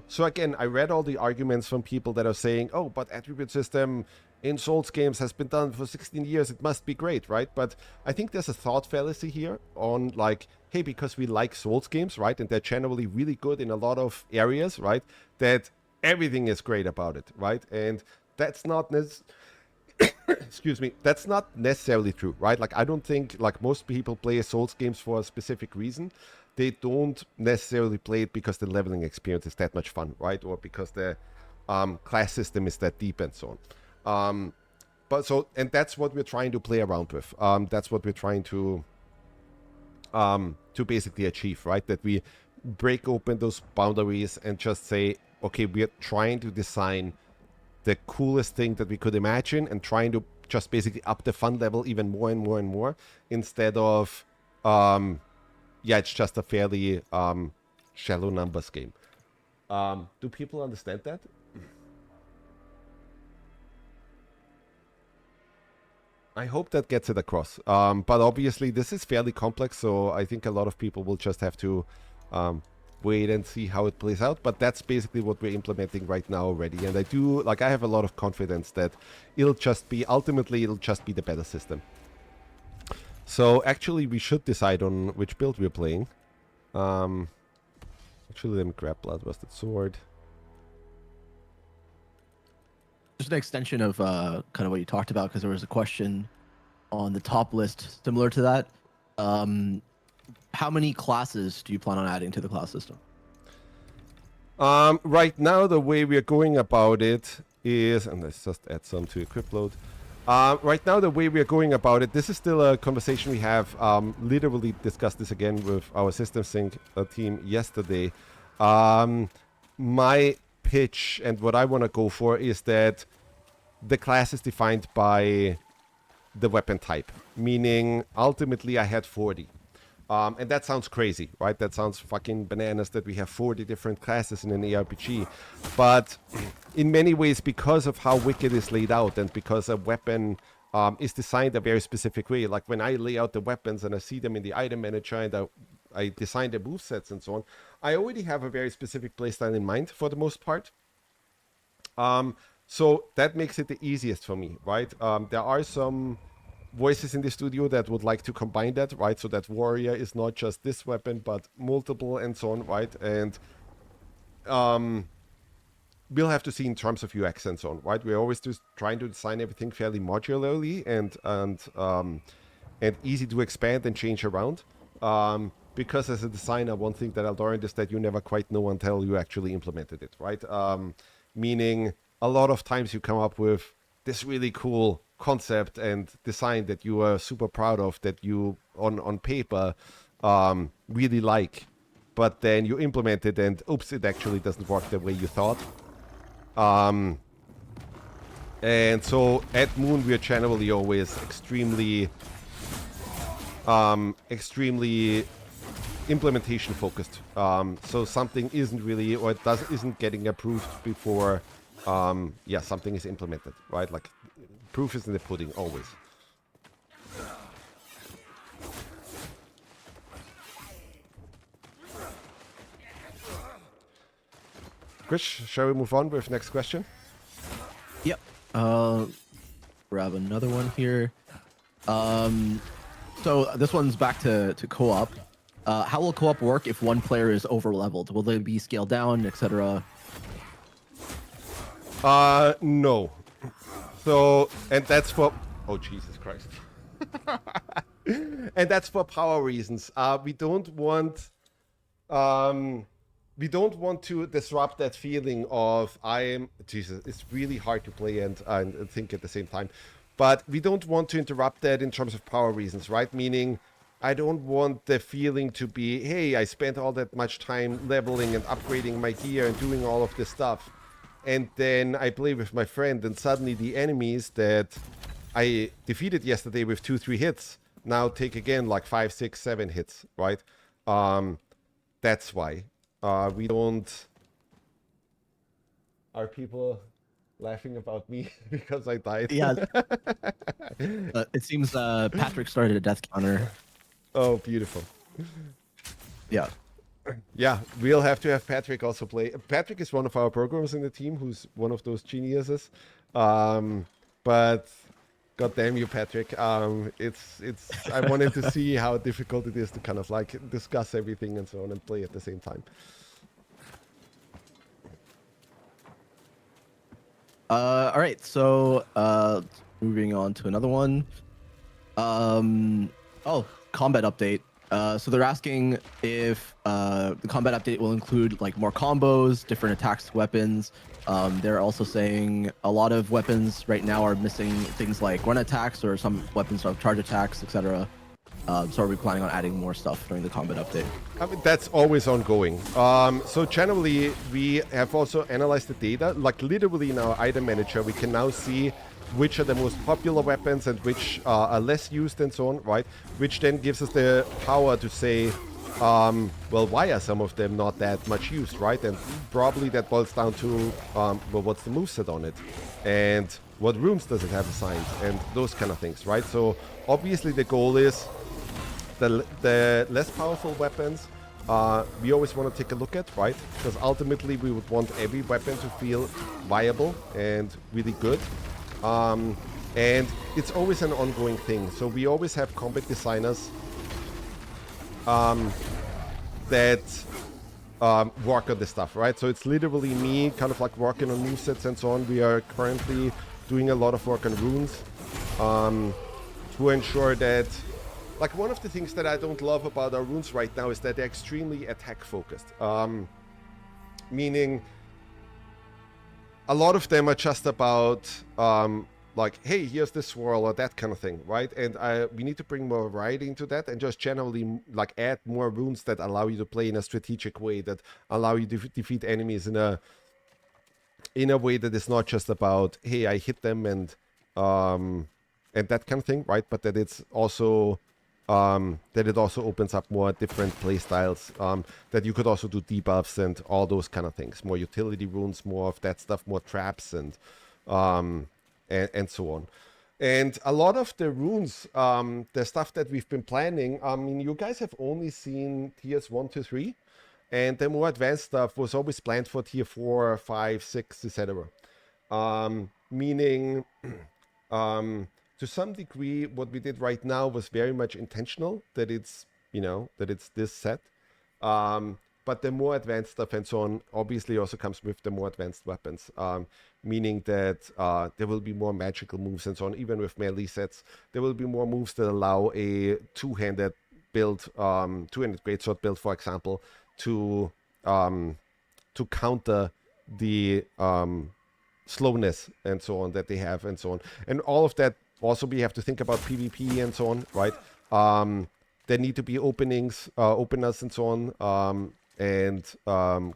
So again, I read all the arguments from people that are saying, oh, but attribute system in Souls games has been done for 16 years. It must be great, right? But I think there's a thought fallacy here on like, hey, because we like Souls games, right? And they're generally really good in a lot of areas, right? That everything is great about it, right? And that's not excuse me, that's not necessarily true, right? Like I don't think like most people play Souls games for a specific reason. They don't necessarily play it because the leveling experience is that much fun, right? Or because the class system is that deep and so on. And that's what we're trying to play around with. That's what we're trying to basically achieve, right? That we break open those boundaries and just say, okay, we're trying to design the coolest thing that we could imagine and trying to just basically up the fun level even more and more and more instead of, it's just a fairly shallow numbers game. Do people understand that? I hope that gets it across. But obviously, this is fairly complex, so I think a lot of people will just have to wait and see how it plays out. But that's basically what we're implementing right now already. And I have a lot of confidence that ultimately, it'll just be the better system. So actually, we should decide on which build we're playing. Actually, let me grab Bloodrusted Sword. Just an extension of kind of what you talked about, because there was a question on the top list similar to that. How many classes do you plan on adding to the class system? Right now, the way we are going about it is, and let's just add some to equip load. Right now, the way we are going about it, this is still a conversation we have. Literally discussed this again with our system sync team yesterday. My pitch and what I want to go for is that the class is defined by the weapon type, meaning ultimately I had 40. And that sounds crazy, right? That sounds fucking bananas that we have 40 different classes in an ARPG. But in many ways, because of how Wicked is laid out and because a weapon is designed a very specific way, like when I lay out the weapons and I see them in the item manager and I design the movesets and so on, I already have a very specific playstyle in mind for the most part. So that makes it the easiest for me, right? There are some voices in the studio that would like to combine that, right? So that warrior is not just this weapon, but multiple and so on, right? And we'll have to see in terms of UX and so on, right? We're always just trying to design everything fairly modularly and easy to expand and change around. Because as a designer, one thing that I learned is that you never quite know until you actually implemented it, right? Meaning a lot of times you come up with this really cool concept and design that you are super proud of, that you on paper really like, but then you implement it and oops, it actually doesn't work the way you thought. And so at Moon we are generally always extremely implementation focused. So something isn't really, or isn't getting approved before something is implemented, right? Like proof is in the pudding always. Chris, shall we move on with next question? Yep. Grab another one here. So this one's back to co-op. How will co-op work if one player is over-leveled? Will they be scaled down, etc.? No. So, and that's for... Oh, Jesus Christ. And that's for power reasons. We don't want to disrupt that feeling of Jesus, it's really hard to play and think at the same time. But we don't want to interrupt that in terms of power reasons, right? Meaning, I don't want the feeling to be, hey, I spent all that much time leveling and upgrading my gear and doing all of this stuff. And then I play with my friend and suddenly the enemies that I defeated yesterday with 2-3 hits now take again like 5, 6, 7 hits, right? That's why. We don't... Are people laughing about me because I died? Yeah. It seems Patrick started a death counter. Oh, beautiful. Yeah. Yeah, we'll have to have Patrick also play. Patrick is one of our programmers in the team who's one of those geniuses. But god damn you, Patrick. I wanted to see how difficult it is to kind of like discuss everything and so on and play at the same time. All right, so moving on to another one. Combat update. So they're asking if the combat update will include like more combos, different attacks, weapons. They're also saying a lot of weapons right now are missing things like run attacks, or some weapons are charge attacks, etc. So are we planning on adding more stuff during the combat update? I mean, that's always ongoing. So generally, we have also analyzed the data. Like literally in our item manager, we can now see which are the most popular weapons and which are less used and so on, right? Which then gives us the power to say, well, why are some of them not that much used, right? And probably that boils down to, well, what's the moveset on it? And what runes does it have assigned? And those kind of things, right? So obviously the goal is the less powerful weapons, we always want to take a look at, right? Because ultimately we would want every weapon to feel viable and really good. And it's always an ongoing thing. So we always have combat designers that work on this stuff, right? So it's literally me kind of like working on movesets and so on. We are currently doing a lot of work on runes to ensure that, like, one of the things that I don't love about our runes right now is that they're extremely attack focused. Meaning a lot of them are just about like, hey, here's this swirl or that kind of thing, right? And we need to bring more variety into that and just generally like add more runes that allow you to play in a strategic way, that allow you to defeat enemies in a way that is not just about, hey, I hit them and that kind of thing, right? But that it's also that it also opens up more different play styles, that you could also do debuffs and all those kind of things, more utility runes, more of that stuff, more traps and so on. And a lot of the runes, the stuff that we've been planning, I mean, you guys have only seen tiers 1 to 3, and the more advanced stuff was always planned for tier 4, 5, 6, etc. Meaning, to some degree, what we did right now was very much intentional, that it's, you know, that it's this set. But the more advanced stuff and so on obviously also comes with the more advanced weapons, meaning that there will be more magical moves and so on. Even with melee sets, there will be more moves that allow a two-handed build, two-handed greatsword build, for example, to counter the slowness and so on that they have and so on. And all of that, also we have to think about PvP and so on, right? There need to be openings, openers and so on, and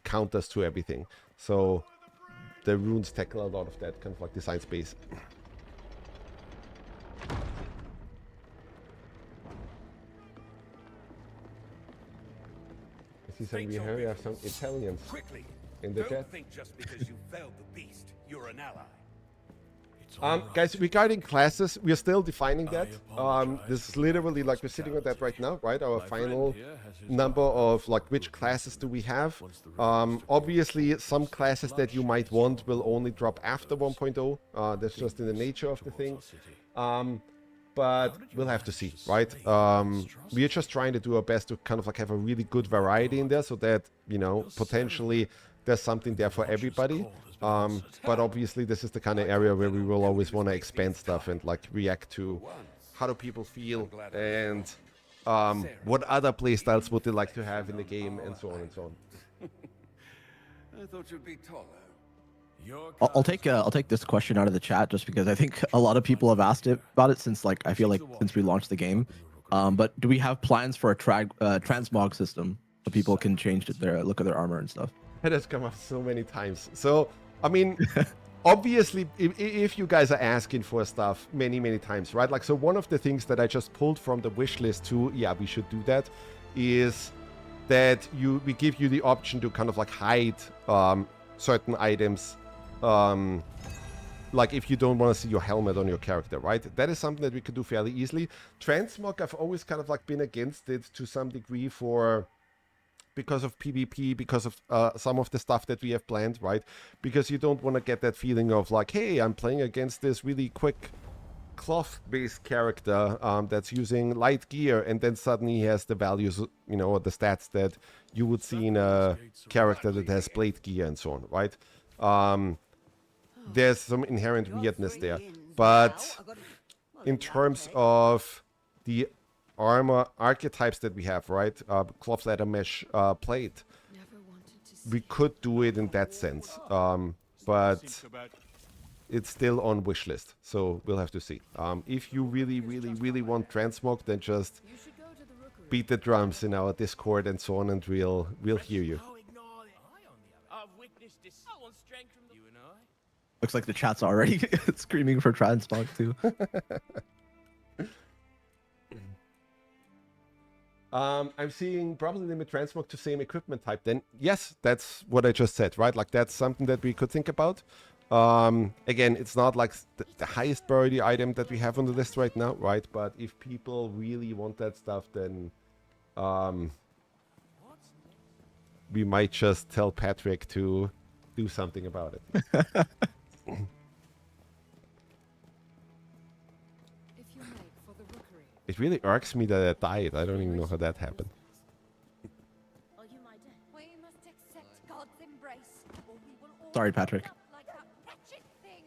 counters to everything. So the runes tackle a lot of that kind of like design space. I see some here. We have some Italians in the chat. Don't think just because you felled the beast, you're an ally. Guys, regarding classes, we are still defining that. This is literally like we're sitting on that right now, right? Our final number of like which classes do we have. Obviously, some classes that you might want will only drop after 1.0. That's just in the nature of the thing. But we'll have to see, right? We are just trying to do our best to kind of like have a really good variety in there so that, you know, potentially there's something there for everybody. But obviously this is the kind of area where we will always want to expand stuff and like react to how do people feel and what other playstyles would they like to have in the game and so on and so on. I thought you'd be taller. I'll take this question out of the chat just because I think a lot of people have asked about it since like I feel like since we launched the game. But do we have plans for a transmog system so people can change their look at their armor and stuff? That has come up so many times. So I mean, obviously, if you guys are asking for stuff many times, right? Like, so one of the things that I just pulled from the wish list to, yeah, we should do that, is that we give you the option to kind of like hide certain items, like if you don't want to see your helmet on your character, right? That is something that we could do fairly easily. Transmog, I've always kind of like been against it to some degree because of PvP, because of some of the stuff that we have planned, right? Because you don't want to get that feeling of like, hey, I'm playing against this really quick cloth-based character that's using light gear, and then suddenly he has the values, you know, or the stats that you would see in a character that has blade gear and so on, right? There's some inherent weirdness there. But in terms of the armor archetypes that we have, right? Cloth, leather, mesh, plate. We could do it in that sense, but it's still on wish list, so we'll have to see. If you really want transmog, then just beat the drums in our Discord and so on, and we'll hear you. Looks like the chat's already screaming for transmog too. I'm seeing probably limit transmog to same equipment type. Then yes, that's what I just said, right? Like that's something that we could think about. Again, it's not like the highest priority item that we have on the list right now, right? But if people really want that stuff, then we might just tell Patrick to do something about it. If you make for the rookery, It really irks me that I died. I don't even know how that happened. We must accept God's embrace, or we will all Sorry, Patrick. end up like that wretched thing.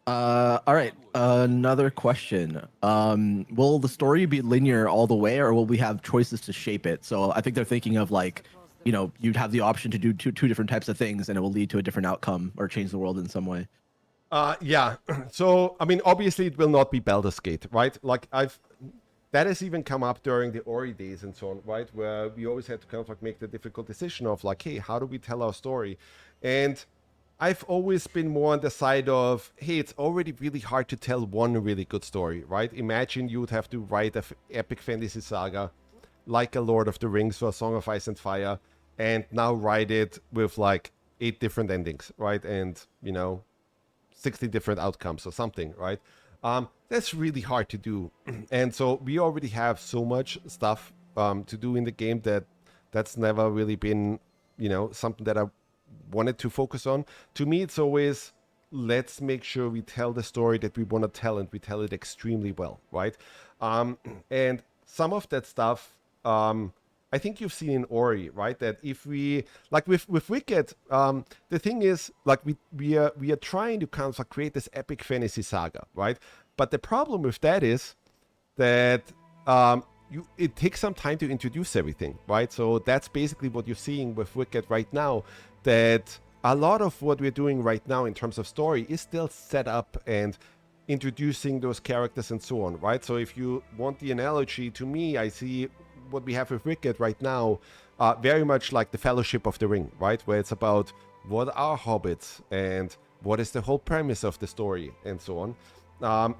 All right. Another question. Will the story be linear all the way, or will we have choices to shape it? So I think they're thinking of like, you know, you'd have the option to do two different types of things, and it will lead to a different outcome or change the world in some way. Yeah. So, I mean, obviously it will not be Baldur's Gate, right? Like that has even come up during the Ori days and so on, right? Where we always had to kind of like make the difficult decision of like, hey, how do we tell our story? And I've always been more on the side of, hey, it's already really hard to tell one really good story, right? Imagine you would have to write an epic fantasy saga like a Lord of the Rings or a Song of Ice and Fire, and now write it with like 8 different endings, right? And, you know, 60 different outcomes or something, right? That's really hard to do. And so we already have so much stuff to do in the game that's never really been, you know, something that I wanted to focus on. To me, it's always, let's make sure we tell the story that we want to tell, and we tell it extremely well, right? And some of that stuff, I think you've seen in Ori, right? That if we, like with Wicked, the thing is, like we are trying to kind of like create this epic fantasy saga, right? But the problem with that is that it takes some time to introduce everything, right? So that's basically what you're seeing with Wicked right now, that a lot of what we're doing right now in terms of story is still set up and introducing those characters and so on, right? So if you want the analogy, to me, I see what we have with Wicked right now very much like the Fellowship of the Ring, right? Where it's about what are hobbits and what is the whole premise of the story and so on.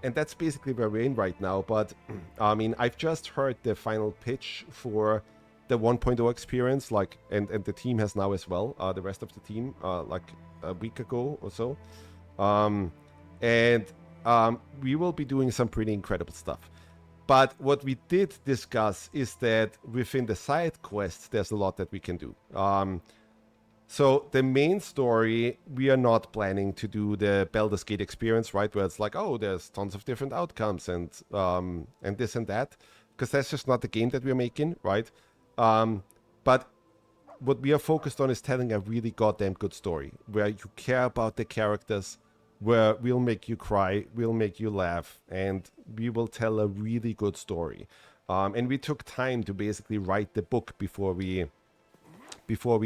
And that's basically where we're in right now. But I mean, I've just heard the final pitch for the 1.0 experience, like, and the team has now as well, the rest of the team, like a week ago or so. And we will be doing some pretty incredible stuff. But what we did discuss is that within the side quests, there's a lot that we can do. So the main story, we are not planning to do the Baldur's Gate experience, right? Where it's like, oh, there's tons of different outcomes and this and that, because that's just not the game that we're making, right? But what we are focused on is telling a really goddamn good story where you care about the characters, where we'll make you cry, we'll make you laugh, and we will tell a really good story. And we took time to basically write the book before we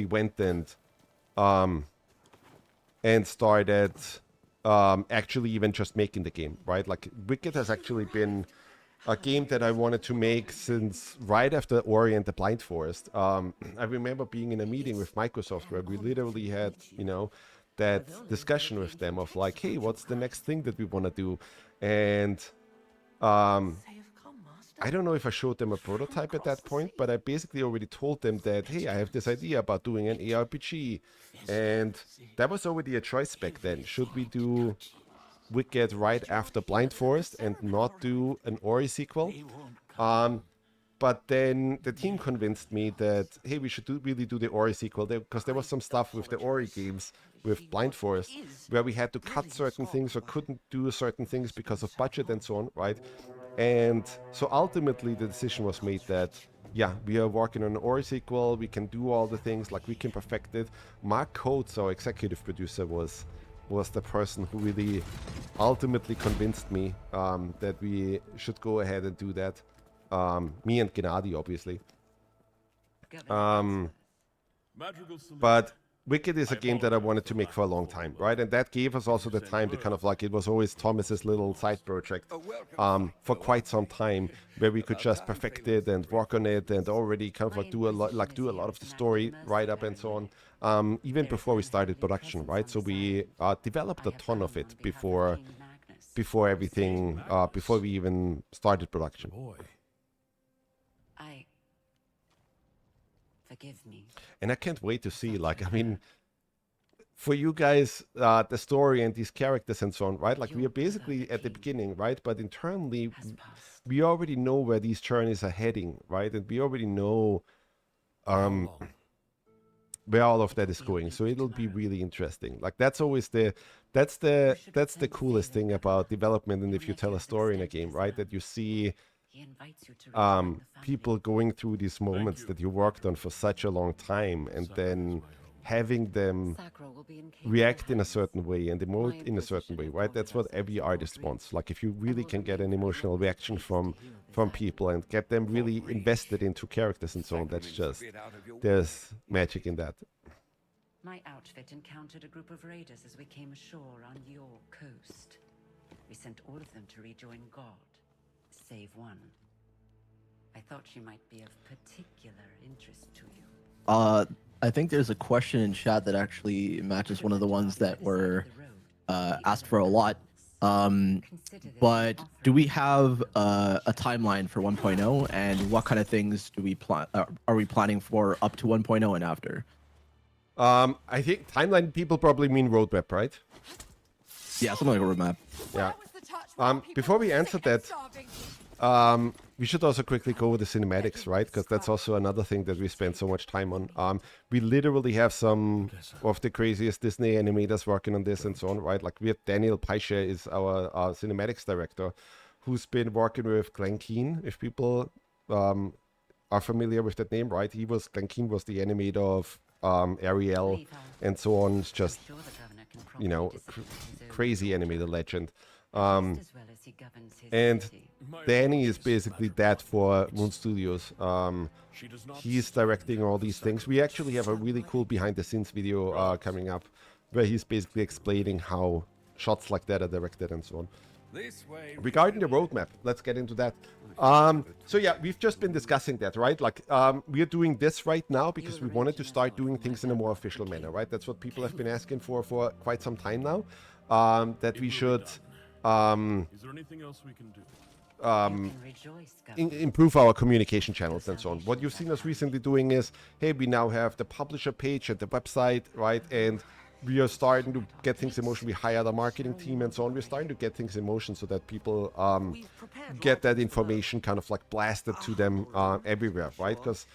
went and started actually even just making the game, right? Like Wicked has actually been a game that I wanted to make since right after Ori and the Blind Forest. I remember being in a meeting with Microsoft where we literally had, you know, that discussion with them of like, hey, what's the next thing that we want to do? And I don't know if I showed them a prototype at that point, but I basically already told them that, hey, I have this idea about doing an ARPG. And that was already a choice back then. Should we do Wicked right after Blind Forest and not do an Ori sequel? But then the team convinced me that, hey, we should really do the Ori sequel, because there was some stuff with the Ori games with Blind Forest where we had to cut certain things or couldn't do certain things because of budget and so on, right? And so ultimately the decision was made that, yeah, we are working on an Ori sequel, we can do all the things, like we can perfect it. Mark Coates, our executive producer, was the person who really ultimately convinced me that we should go ahead and do that. Me and Gennady, obviously. But Wicked is a game that I wanted to make for a long time, right? And that gave us also the time to kind of like, it was always Thomas's little side project for quite some time, where we could just perfect it and work on it and already kind of like do a lot of the story write up and so on, even before we started production, right? So we developed a ton of it before everything, before we even started production. Forgive me. And I can't wait to see, like, I mean, for you guys, the story and these characters and so on, right? Like, we are basically at the beginning, right? But internally, Has passed. we already know where these journeys are heading, right? And we already know where all of that is going. So it'll be really interesting. Like, that's always that's the coolest thing about development. And if you tell a story in a game, right, that you see He invites you to rejoin the family. people going through these moments that you worked on for such a long time, and then having them Sacra will be in capable react in a hands. certain way and emote in a certain way, right? That's what every artist wants. Like, if you really can get an emotional reaction from people and get them really invested into characters and so on, that's just, there's magic in that. My outfit encountered a group of raiders as we came ashore on your coast. We sent all of them to rejoin God, save one. I thought she might be of particular interest to you. I think there's a question in chat that actually matches one of the ones that were asked for a lot. But do we have a timeline for 1.0, and what kind of things do we plan? Are we planning for up to 1.0 and after? I think timeline people probably mean roadmap, right? Yeah, something like a roadmap. Yeah. Where was the touch while people Before we were answer sick and that, starving? we should also quickly go over the cinematics, right? Because that's also another thing that we spend so much time on. We literally have some of the craziest Disney animators working on this and so on, right? Like, we have Daniel Paische is our cinematics director, who's been working with Glen Keane, if people are familiar with that name, right? Glen Keane was the animator of Ariel and so on. It's just, Sure the governor can you know, properly discipline his own crazy animator legend. just as well as he governs his And city. Danny is basically that for Moon Studios. He's directing all these things. We actually have a really cool behind-the-scenes video coming up, where he's basically explaining how shots like that are directed and so on. This way. Regarding the roadmap, let's get into that. So yeah, we've just been discussing that, right? Like, we are doing this right now because we wanted to start doing things in a more official manner, right? That's what people have been asking for quite some time now. That we should Is there anything else we can do? You can rejoice, governor. improve our communication channels and so on. What you've seen us recently doing is, hey, we now have the publisher page and the website, right? And we are starting to get things in motion. We hired a marketing team and so on. We're starting to get things in motion so that people get that information kind of like blasted to them everywhere, right? Because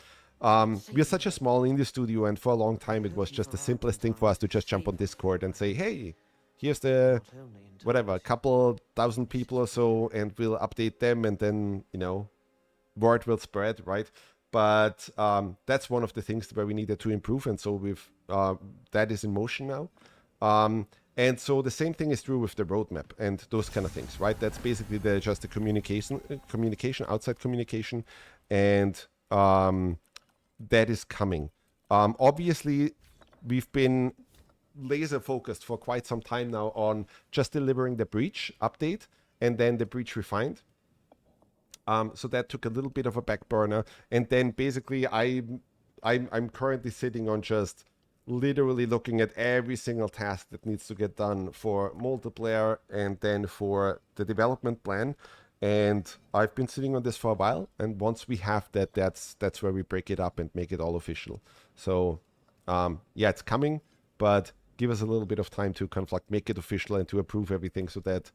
we're such a small indie studio, and for a long time it was just the simplest thing for us to just jump on Discord and say, hey, here's the whatever, a couple thousand people or so, and we'll update them, and then, you know, word will spread, right? But that's one of the things where we needed to improve, and so we've that is in motion now. And so the same thing is true with the roadmap and those kind of things, right? That's basically just the communication, outside communication, and that is coming. Obviously, we've been laser focused for quite some time now on just delivering the breach update and then the breach refined. So that took a little bit of a back burner, and then basically I'm currently sitting on just literally looking at every single task that needs to get done for multiplayer and then for the development plan. And I've been sitting on this for a while, and once we have that, that's where we break it up and make it all official. So yeah, it's coming, but give us a little bit of time to kind of like make it official and to approve everything so that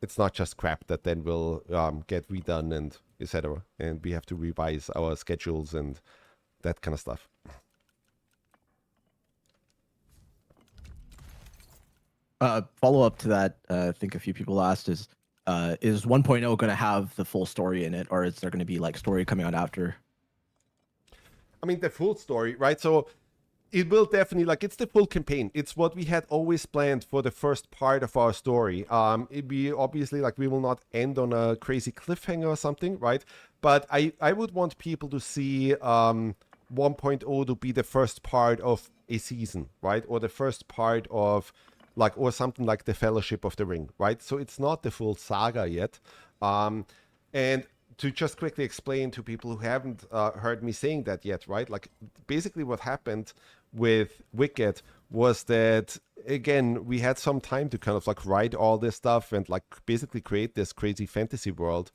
it's not just crap that then will get redone and etc. And we have to revise our schedules and that kind of stuff. Follow up to that, I think a few people asked is 1.0 going to have the full story in it, or is there going to be like story coming out after? I mean, the full story, right? So it will definitely, like, it's the full campaign. It's what we had always planned for the first part of our story. We obviously, like, we will not end on a crazy cliffhanger or something, right? But I would want people to see 1.0 to be the first part of a season, right? Or the first part of, like, or something like the Fellowship of the Ring, right? So it's not the full saga yet. And to just quickly explain to people who haven't heard me saying that yet, right? Like, basically what happened with Wicked was that, again, we had some time to kind of like write all this stuff and like basically create this crazy fantasy world.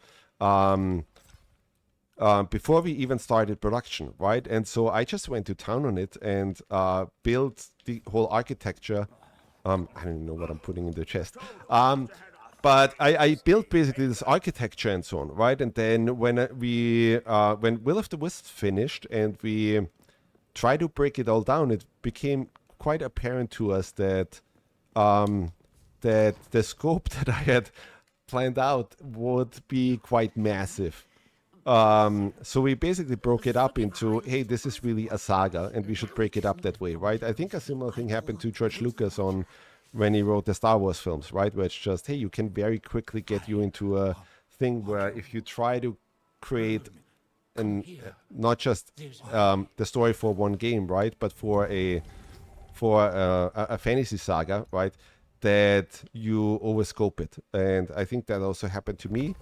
before we even started production, right? And so I just went to town on it and built the whole architecture. I don't even know what I'm putting in the chest. But I built basically this architecture and so on, right? And then when when Will of the Wisps finished and we tried to break it all down, it became quite apparent to us that that the scope that I had planned out would be quite massive. So we basically broke it up into, hey, this is really a saga, and we should break it up that way, right? I think a similar thing happened to George Lucas when he wrote the Star Wars films, right? Where it's just, hey, you can very quickly get you into a thing where if you try to create not just the story for one game, right, but for a fantasy saga, right, that you overscope it. And I think that also happened to me.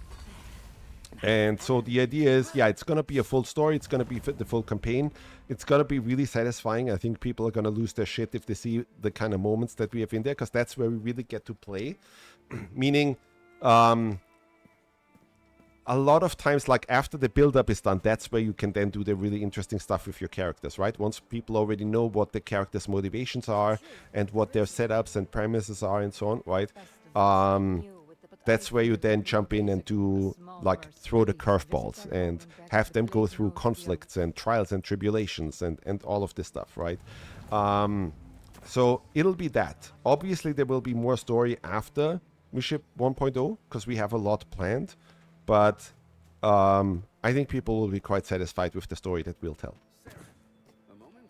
And so the idea is, yeah, it's going to be a full story. It's going to be the full campaign. It's going to be really satisfying. I think people are going to lose their shit if they see the kind of moments that we have in there, because that's where we really get to play. Meaning, a lot of times, like after the build-up is done, that's where you can then do the really interesting stuff with your characters, right? Once people already know what the characters' motivations are and what their setups and premises are and so on, right? That's where you then jump in and do, like, throw the curveballs and have them go through conflicts and trials and tribulations and all of this stuff, right? So it'll be that. Obviously, there will be more story after we ship 1.0 because we have a lot planned. But I think people will be quite satisfied with the story that we'll tell. A moment.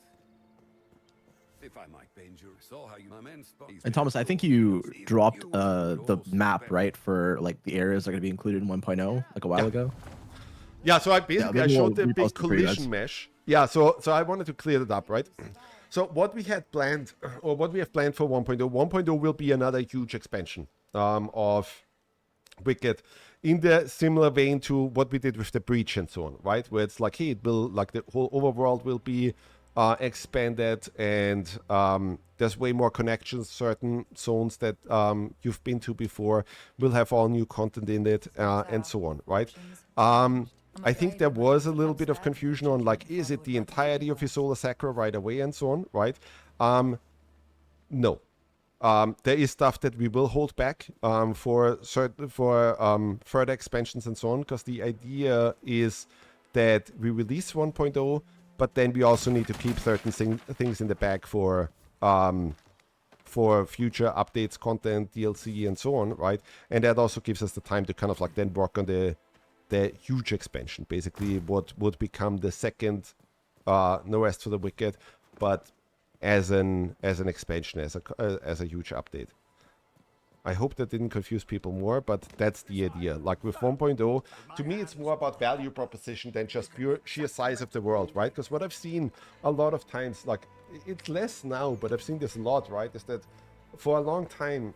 If I might bend your saw how you my men spot. And Thomas, I think you dropped the map, right, for like the areas that are going to be included in 1.0 like a while ago. Yeah, so I basically I showed the big repost it for you guys. collision mesh. Yeah, so I wanted to clear that up, right? So what we had planned, or what we have planned for 1.0, 1.0 will be another huge expansion of Wicked, in the similar vein to what we did with the Breach and so on, right? Where it's like, hey, it will, like, the whole overworld will be expanded, and there's way more connections. Certain zones that you've been to before will have all new content in it, and so on, right? I think there was a little bit of confusion on, like, is it the entirety of Isola Sacra right away and so on, right? No. There is stuff that we will hold back for further expansions and so on, because the idea is that we release 1.0, but then we also need to keep certain things in the bag for future updates, content, DLC, and so on, right? And that also gives us the time to kind of like then work on the huge expansion, basically what would become the second No Rest for the Wicked, but as an expansion, as a huge update. I hope that didn't confuse people more, but that's the idea. Like with 1.0, to me, it's more about value proposition than just pure sheer size of the world, right? Because what I've seen a lot of times, like it's less now, but I've seen this a lot, right? Is that for a long time,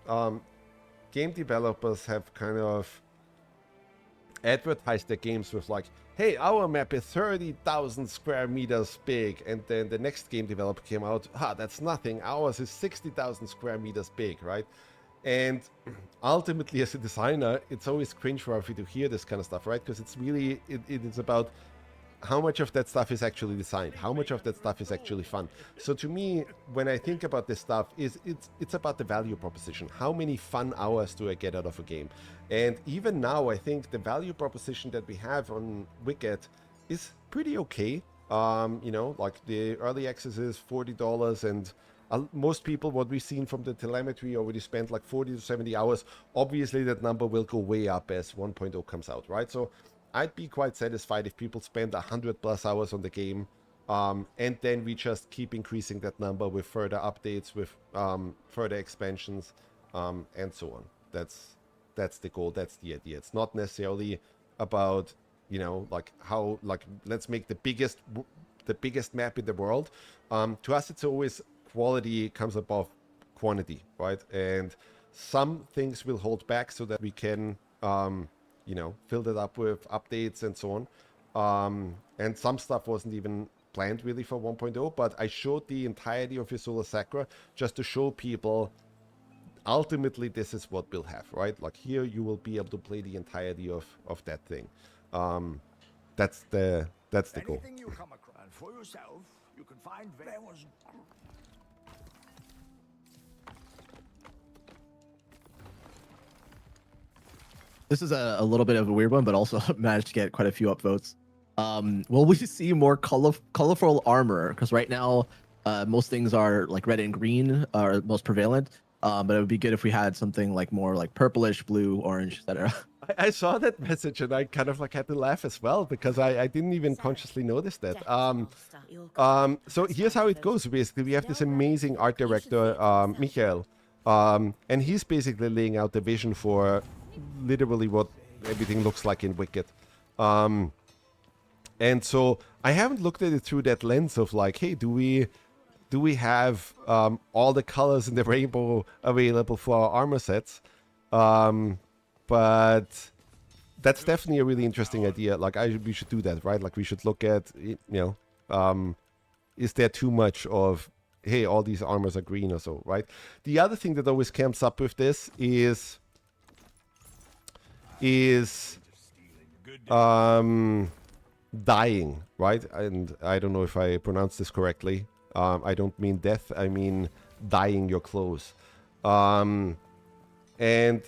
game developers have kind of advertised their games with like, hey, our map is 30,000 square meters big, and then the next game developer came out, that's nothing, ours is 60,000 square meters big, right? And ultimately, as a designer, it's always cringeworthy to hear this kind of stuff, right? Because it's really, it is about how much of that stuff is actually designed, how much of that stuff is actually fun. So to me, when I think about this stuff, it's about the value proposition. How many fun hours do I get out of a game? And even now, I think the value proposition that we have on Wicked is pretty okay. You know, like the early access is $40, and most people, what we've seen from the telemetry, already spent like 40 to 70 hours. Obviously, that number will go way up as 1.0 comes out, right? So I'd be quite satisfied if people spend 100+ hours on the game, and then we just keep increasing that number with further updates, with further expansions, and so on. That's the goal. That's the idea. It's not necessarily about, you know, like how, like, let's make the biggest map in the world. To us, it's always quality comes above quantity, right? And some things will hold back so that we can, you know, fill that up with updates and so on. And some stuff wasn't even planned really for 1.0, but I showed the entirety of Isola Sacra just to show people ultimately this is what we'll have, right? Like here you will be able to play the entirety of that thing. That's the goal. Anything you come across, and for yourself, you can find there was. This is a little bit of a weird one, but also managed to get quite a few upvotes. Will we see more colorful armor? Because right now, most things are like red and green are most prevalent. But it would be good if we had something like more like purplish, blue, orange, etc. I saw that message and I kind of like had to laugh as well because I didn't even consciously notice that. So here's how it goes. Basically, we have this amazing art director, Michael, and he's basically laying out the vision for literally what everything looks like in Wicked. And so I haven't looked at it through that lens of like, hey, do we have all the colors in the rainbow available for our armor sets? But that's definitely a really interesting idea. Like we should do that, right? Like we should look at, is there too much of, hey, all these armors are green or so, right? The other thing that always comes up with this is dying, right? And I don't know if I pronounced this correctly. I don't mean death, I mean dyeing your clothes. And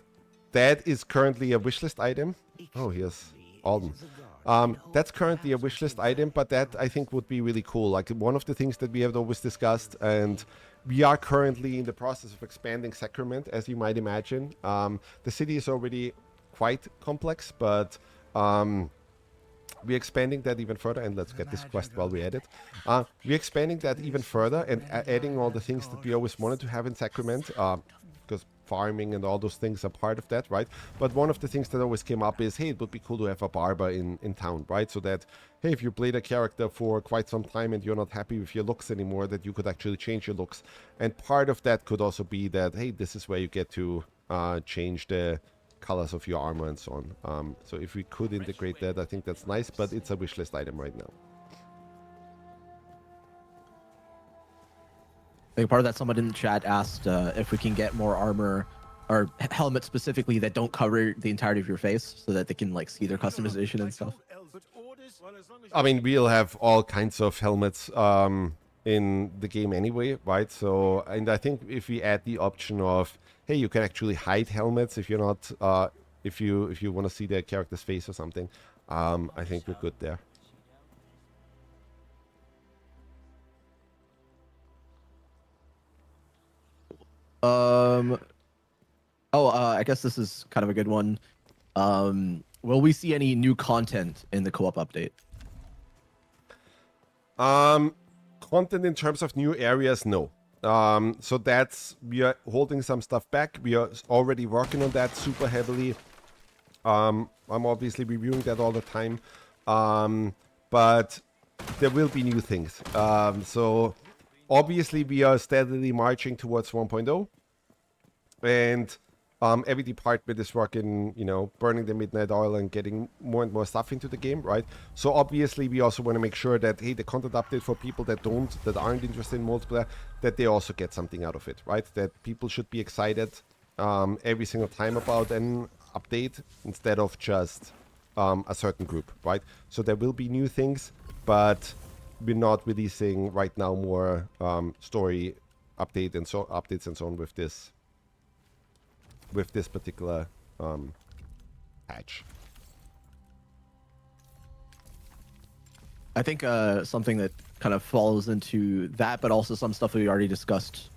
that is currently a wishlist item. Oh, here's Alden. That's currently a wishlist item, but that I think would be really cool. Like one of the things that we have always discussed, and we are currently in the process of expanding Sacrament, as you might imagine. The city is already quite complex, but we're expanding that even further, and let's get this quest while we're at it. We're expanding that even further and adding all the things that we always wanted to have in Sacrament, because farming and all those things are part of that, right? But one of the things that always came up is, hey, it would be cool to have a barber in town, right? So that, hey, if you played a character for quite some time and you're not happy with your looks anymore, that you could actually change your looks. And part of that could also be that, hey, this is where you get to change the colors of your armor and so on. So if we could integrate that, I think that's nice, but it's a wishlist item right now. I think part of that, someone in the chat asked if we can get more armor or helmets specifically that don't cover the entirety of your face so that they can like see their customization and stuff. I mean, we'll have all kinds of helmets in the game anyway, right? So, and I think if we add the option of, hey, you can actually hide helmets if you're not, if you want to see the character's face or something, I think we're good there. I guess this is kind of a good one. Will we see any new content in the co-op update? Content in terms of new areas, no. So that's, we are holding some stuff back. We are already working on that super heavily. I'm obviously reviewing that all the time. But there will be new things. So obviously we are steadily marching towards 1.0. And every department is working, burning the midnight oil and getting more and more stuff into the game, right? So obviously we also want to make sure that, hey, the content update for people that aren't interested in multiplayer, that they also get something out of it, right? That people should be excited every single time about an update instead of just a certain group, right? So there will be new things, but we're not releasing right now more story updates and so on with this particular patch. I think something that kind of falls into that, but also some stuff we already discussed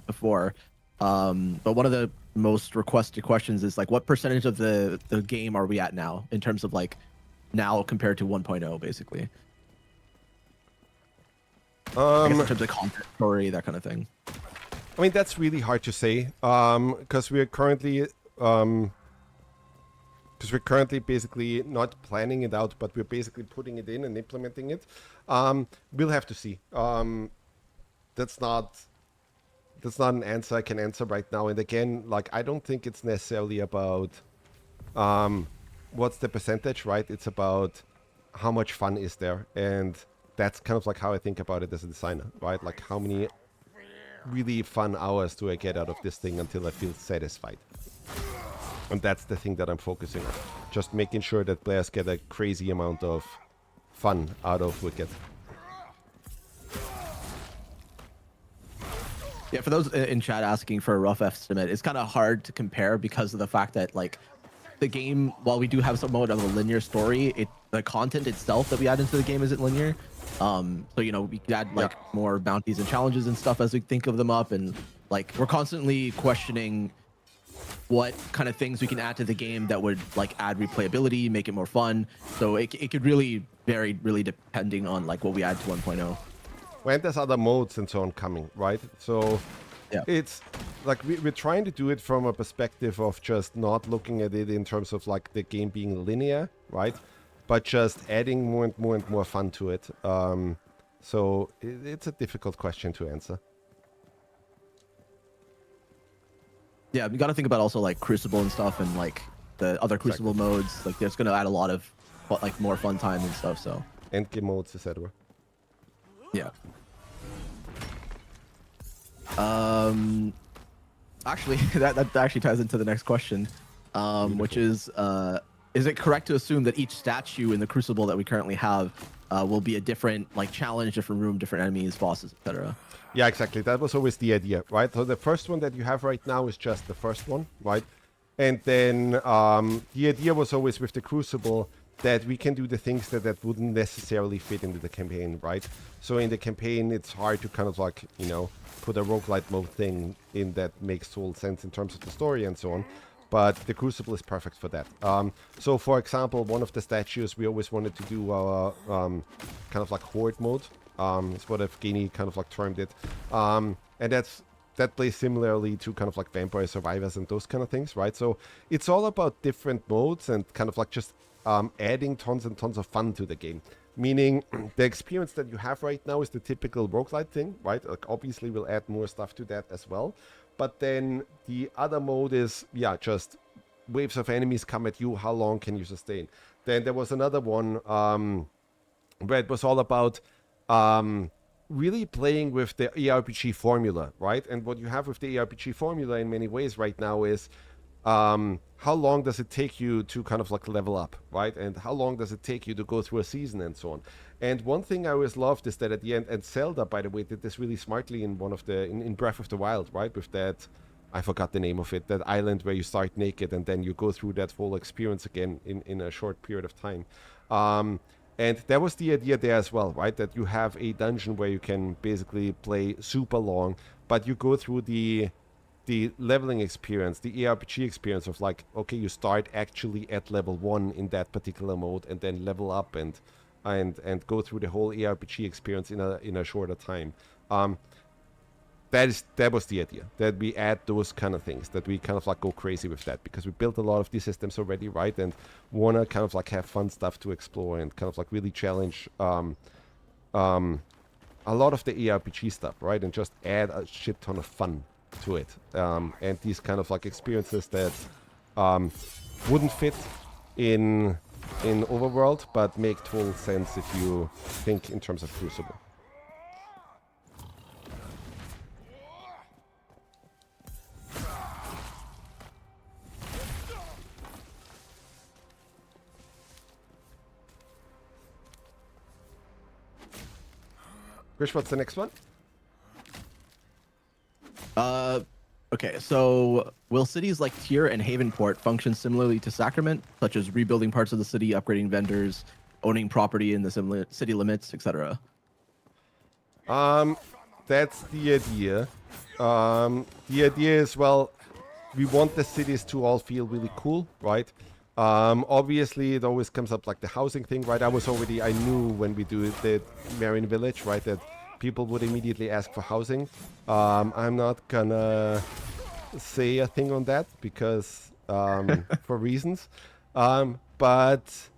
before. But one of the most requested questions is like, what percentage of the game are we at now in terms of like now compared to 1.0, basically? I guess in terms of content, story, that kind of thing. I mean, that's really hard to say, because we're currently basically not planning it out, but we're basically putting it in and implementing it. We'll have to see. That's not an answer I can answer right now. And again, like, I don't think it's necessarily about what's the percentage, right? It's about how much fun is there, and that's kind of like how I think about it as a designer, right? Like, how many really fun hours do I get out of this thing until I feel satisfied? And that's the thing that I'm focusing on. Just making sure that players get a crazy amount of fun out of Wicked. Yeah, for those in chat asking for a rough estimate, it's kind of hard to compare because of the fact that like the game, while we do have somewhat of a linear story, the content itself that we add into the game isn't linear. So you know, we could add like more bounties and challenges and stuff as we think of them up, and like we're constantly questioning what kind of things we can add to the game that would like add replayability, make it more fun. So it could really vary, really depending on like what we add to 1.0. When there's other modes and so on coming, right? So it's like we're trying to do it from a perspective of just not looking at it in terms of like the game being linear, right? But just adding more and more and more fun to it. So it's a difficult question to answer. Yeah, we got to think about also like Crucible and stuff, and like the other Crucible modes. Like, there's going to add a lot of like more fun time and stuff. So endgame modes, etc. Yeah. Actually, that actually ties into the next question, which is it correct to assume that each statue in the Crucible that we currently have will be a different like challenge, different room, different enemies, bosses, etc.? Yeah, exactly. That was always the idea, right? So the first one that you have right now is just the first one, right? And then the idea was always with the Crucible that we can do the things that wouldn't necessarily fit into the campaign, right? So in the campaign, it's hard to kind of like, you know, put a roguelite mode thing in that makes total sense in terms of the story and so on. But the Crucible is perfect for that. So for example, one of the statues we always wanted to do kind of like horde mode. It's what Evgeny kind of like termed it. And that plays similarly to kind of like Vampire Survivors and those kind of things, right? So it's all about different modes and kind of like just adding tons and tons of fun to the game. Meaning the experience that you have right now is the typical roguelite thing, right? Like obviously we'll add more stuff to that as well. But then the other mode is, yeah, just waves of enemies come at you. How long can you sustain? Then there was another one where it was all about really playing with the ARPG formula, right? And what you have with the ARPG formula in many ways right now is how long does it take you to kind of like level up, right? And how long does it take you to go through a season and so on? And one thing I always loved is that at the end, and Zelda, by the way, did this really smartly in one of the, in Breath of the Wild, right? With that, I forgot the name of it, that island where you start naked and then you go through that whole experience again in a short period of time. And that was the idea there as well, right? That you have a dungeon where you can basically play super long, but you go through the leveling experience, the ARPG experience of like, okay, you start actually at level 1 in that particular mode and then level up and go through the whole ARPG experience in a shorter time. That was the idea, that we add those kind of things, that we kind of like go crazy with that, because we built a lot of these systems already, right? And want to kind of like have fun stuff to explore and kind of like really challenge a lot of the ARPG stuff, right? And just add a shit ton of fun to it. And these kind of like experiences that wouldn't fit in Overworld, but make total sense if you think in terms of Crucible. Krish, what's the next one? Okay, so will cities like Tyr and Havenport function similarly to Sacrament, such as rebuilding parts of the city, upgrading vendors, owning property in the city limits, etc.? That's the idea. The idea is, well, we want the cities to all feel really cool, right? Obviously, it always comes up like the housing thing, right? I knew when we do the Marion Village, right, that people would immediately ask for housing. I'm not gonna say a thing on that because for reasons. But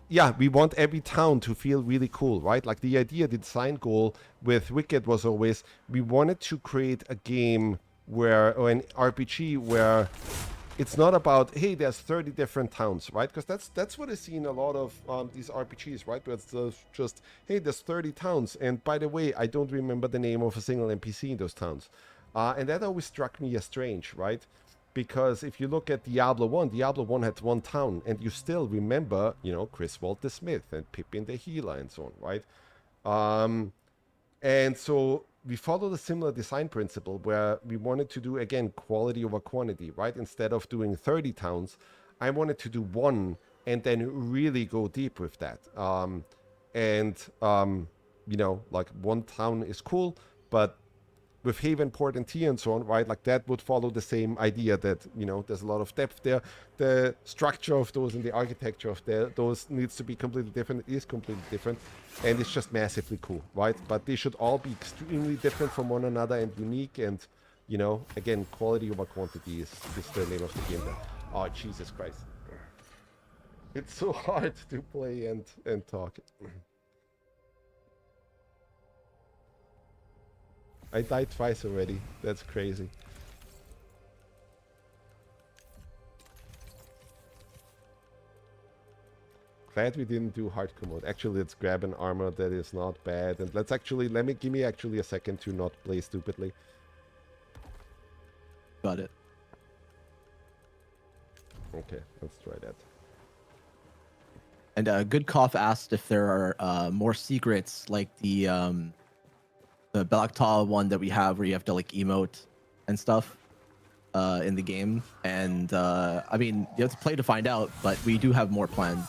yeah, we want every town to feel really cool, right? Like the idea, the design goal with Wicked was always we wanted to create a game or an RPG where it's not about, hey, there's 30 different towns, right? Because that's what I see in a lot of these RPGs, right? Where it's just, hey, there's 30 towns. And by the way, I don't remember the name of a single NPC in those towns. And that always struck me as strange, right? because if you look at Diablo 1 had one town, and you still remember, you know, Griswold the Smith and Pippin the Healer and so on, right? And so we followed a similar design principle where we wanted to do, again, quality over quantity, right? Instead of doing 30 towns, I wanted to do one and then really go deep with that. You know, like one town is cool, but with Havenport and Tyr and so on, right? Like that would follow the same idea that, you know, there's a lot of depth there. The structure of those and the architecture of those needs to be completely different. It is completely different. And it's just massively cool, right? But they should all be extremely different from one another and unique. And, you know, again, quality over quantity is the name of the game there. Oh, Jesus Christ. It's so hard to play and talk. I died twice already. That's crazy. Glad we didn't do hardcore mode. Actually, let's grab an armor that is not bad, and let's actually give me actually a second to not play stupidly. Got it. Okay, let's try that. And Good Cough asked if there are more secrets like the Balakta one that we have where you have to like emote and stuff in the game. And I mean, you have to play to find out, but we do have more plans,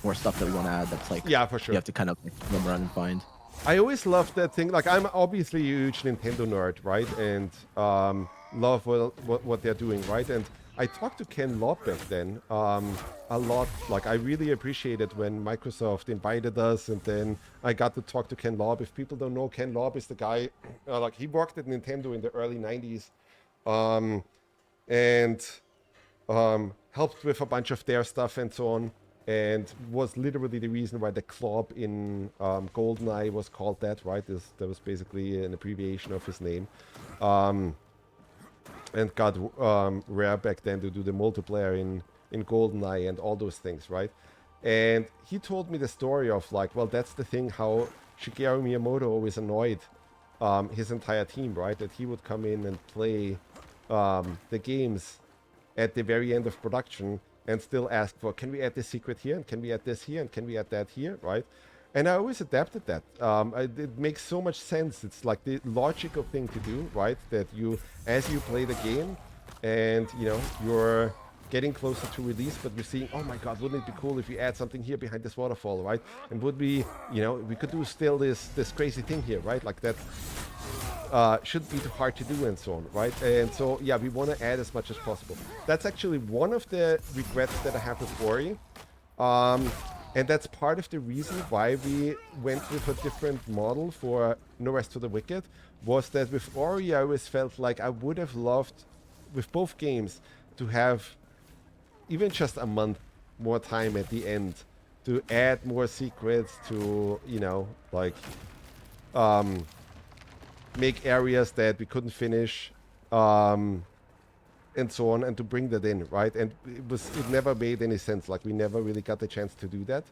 more stuff that we want to add. That's like, yeah, for sure. You have to kind of like, run around and find. I always loved that thing. Like, I'm obviously a huge Nintendo nerd, right? And love what they're doing, right? And I talked to Ken Lobb back then a lot. Like, I really appreciated when Microsoft invited us, and then I got to talk to Ken Lobb. If people don't know, Ken Lobb is the guy, like, he worked at Nintendo in the early 90s and helped with a bunch of their stuff and so on, and was literally the reason why the club in GoldenEye was called that, right? That was basically an abbreviation of his name. And got Rare back then to do the multiplayer in GoldenEye and all those things, right? And he told me the story of like, well, that's the thing how Shigeru Miyamoto always annoyed his entire team, right? That he would come in and play the games at the very end of production and still ask for, can we add this secret here? And can we add this here? And can we add that here, right? And I always adapted that. It makes so much sense. It's like the logical thing to do, right? That you, as you play the game and, you know, you're getting closer to release, but you're seeing, oh my God, wouldn't it be cool if you add something here behind this waterfall, right? And would we, you know, we could do still this crazy thing here, right? Like that shouldn't be too hard to do and so on, right? And so, yeah, we want to add as much as possible. That's actually one of the regrets that I have with Ori. And that's part of the reason why we went with a different model for No Rest for the Wicked, was that with Ori, I always felt like I would have loved, with both games, to have even just a month more time at the end to add more secrets, to, you know, like, make areas that we couldn't finish, and so on, and to bring that in, right? And it never made any sense. Like, we never really got the chance to do that.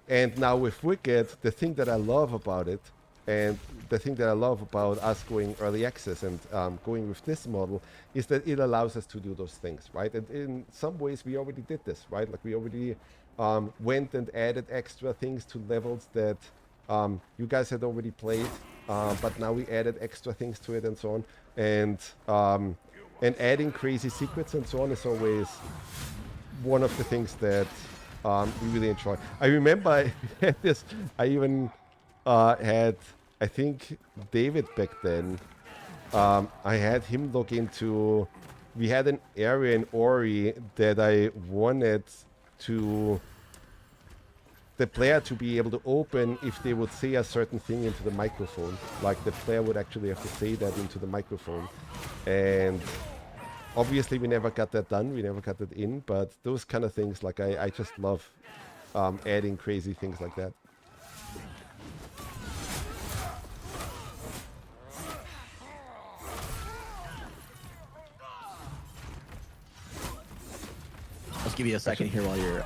And now with Wicked, the thing that I love about it, and the thing that I love about us going early access and going with this model, is that it allows us to do those things, right? And in some ways, we already did this, right? Like, we already went and added extra things to levels that you guys had already played, but now we added extra things to it and so on. And adding crazy secrets and so on is always one of the things that we really enjoy. I remember I had this, I even had, I think, David back then. I had him look into, we had an area in Ori that I wanted the player to be able to open if they would say a certain thing into the microphone. Like, the player would actually have to say that into the microphone. And obviously we never got that done, we never got that in, but those kind of things, like, I just love adding crazy things like that. Let's give you a second here while you're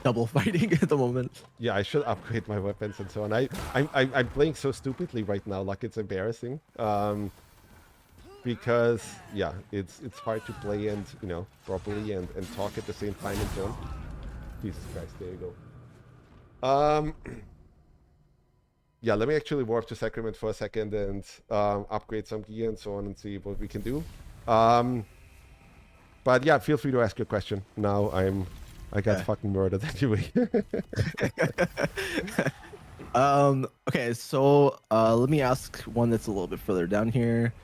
double fighting at the moment. Yeah, I should upgrade my weapons and so on. I'm playing so stupidly right now, like, it's embarrassing. because yeah, it's hard to play and properly and talk at the same time and so on. Jesus Christ, there you go. Yeah, let me actually warp to Sacrament for a second and upgrade some gear and so on and see what we can do. But yeah, feel free to ask your question. Now I got fucking murdered anyway. Okay, so let me ask one that's a little bit further down here.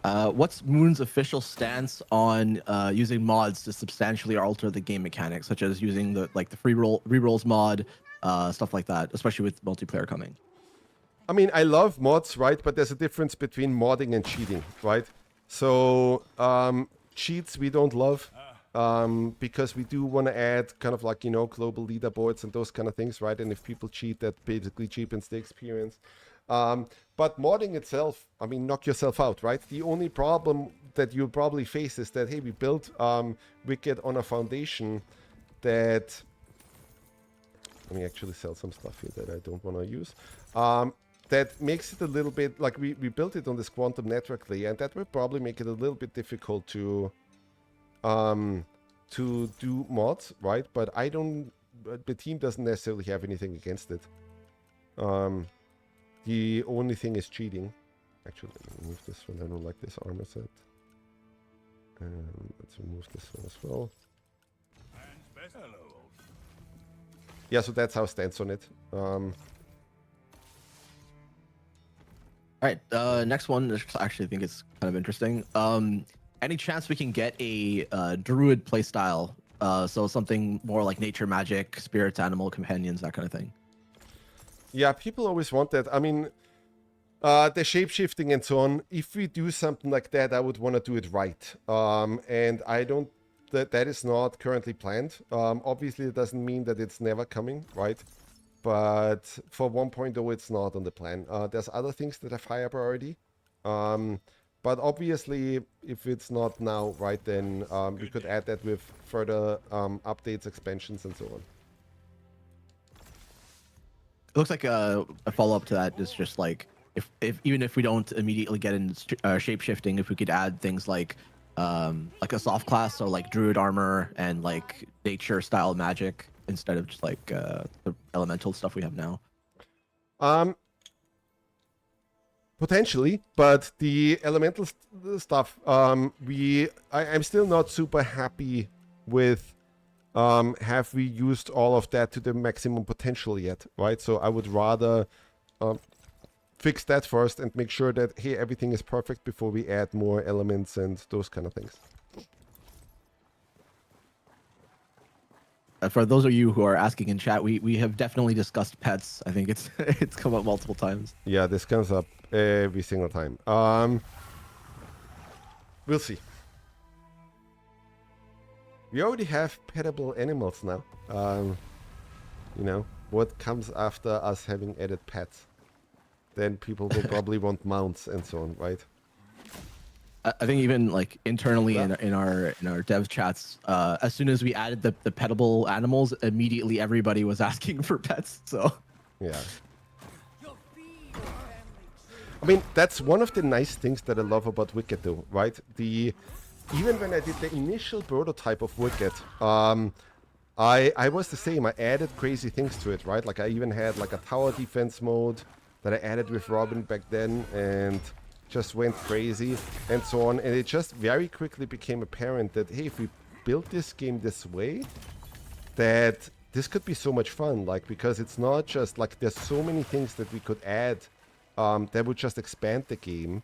What's Moon's official stance on using mods to substantially alter the game mechanics, such as using the free rerolls mod, stuff like that, especially with multiplayer coming? I mean, I love mods, right? But there's a difference between modding and cheating, right? So cheats we don't love because we do want to add kind of like global leaderboards and those kind of things, right? And if people cheat, that basically cheapens the experience. But modding itself, I mean, knock yourself out, right? The only problem that you'll probably face is that, hey, we built Wicked on a foundation that... Let me actually sell some stuff here that I don't want to use. That makes it a little bit... Like, we built it on this quantum network layer, and that will probably make it a little bit difficult to do mods, right? But I don't... The team doesn't necessarily have anything against it. The only thing is cheating. Actually, let me remove this one. I don't like this armor set. And let's remove this one as well. Yeah, so that's our stance on it. All right, next one. I actually think it's kind of interesting. Any chance we can get a druid playstyle? So something more like nature magic, spirits, animal companions, that kind of thing. Yeah, people always want that. I mean, the shape-shifting and so on. If we do something like that, I would want to do it right. And I don't... That is not currently planned. Obviously, it doesn't mean that it's never coming, right? But for 1.0, it's not on the plan. There's other things that have higher priority. But obviously, if it's not now, right, then we could add that with further updates, expansions, and so on. It looks like a follow-up to that is just like even if we don't immediately get into shape-shifting, if we could add things like a soft class, so like druid armor and like nature style magic instead of just like the elemental stuff we have now. Potentially, but the elemental stuff, I'm still not super happy with. Have we used all of that to the maximum potential yet, right? So I would rather fix that first and make sure that, hey, everything is perfect before we add more elements and those kind of things. For those of you who are asking in chat, we have definitely discussed pets. I think it's come up multiple times. Yeah, this comes up every single time. We'll see. We already have petable animals now. What comes after us having added pets? Then people will probably want mounts and so on, right? I think even like internally in our dev chats, as soon as we added the petable animals, immediately everybody was asking for pets. So yeah. I mean, that's one of the nice things that I love about Wicked, though, right? Even when I did the initial prototype of Wicked, I was the same. I added crazy things to it, right? Like I even had like a tower defense mode that I added with Robin back then and just went crazy and so on. And it just very quickly became apparent that, hey, if we build this game this way, that this could be so much fun. Like, because it's not just like there's so many things that we could add that would just expand the game.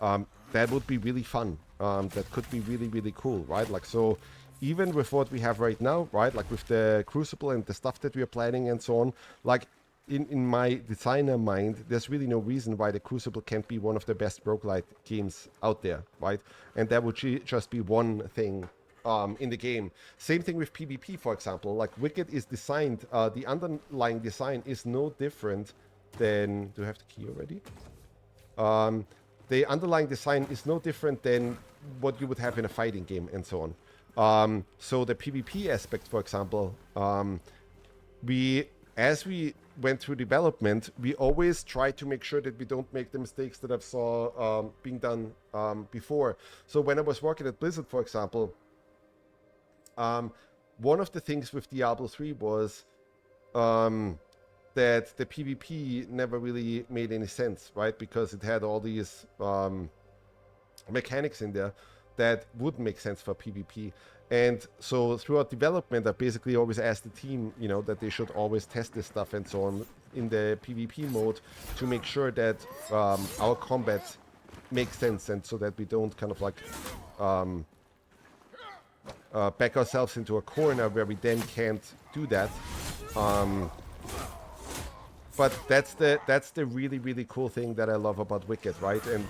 That would be really fun. That could be really, really cool, right? Like, so even with what we have right now, right? Like with the Crucible and the stuff that we are planning and so on, like in my designer mind, there's really no reason why the Crucible can't be one of the best roguelite games out there, right? And that would just be one thing in the game. Same thing with PvP, for example. Like Wicked is designed, the underlying design is no different than... Do I have the key already? The underlying design is no different than what you would have in a fighting game and so on. So the PvP aspect, for example, we as we went through development, we always try to make sure that we don't make the mistakes that I saw being done before. So when I was working at Blizzard, for example, one of the things with Diablo 3 was that the PvP never really made any sense, right? Because it had all these mechanics in there that would make sense for PvP. And so throughout development, I basically always asked the team, you know, that they should always test this stuff and so on in the PvP mode to make sure that our combat makes sense, and so that we don't kind of like back ourselves into a corner where we then can't do that. But that's the really, really cool thing that I love about Wicked, right? And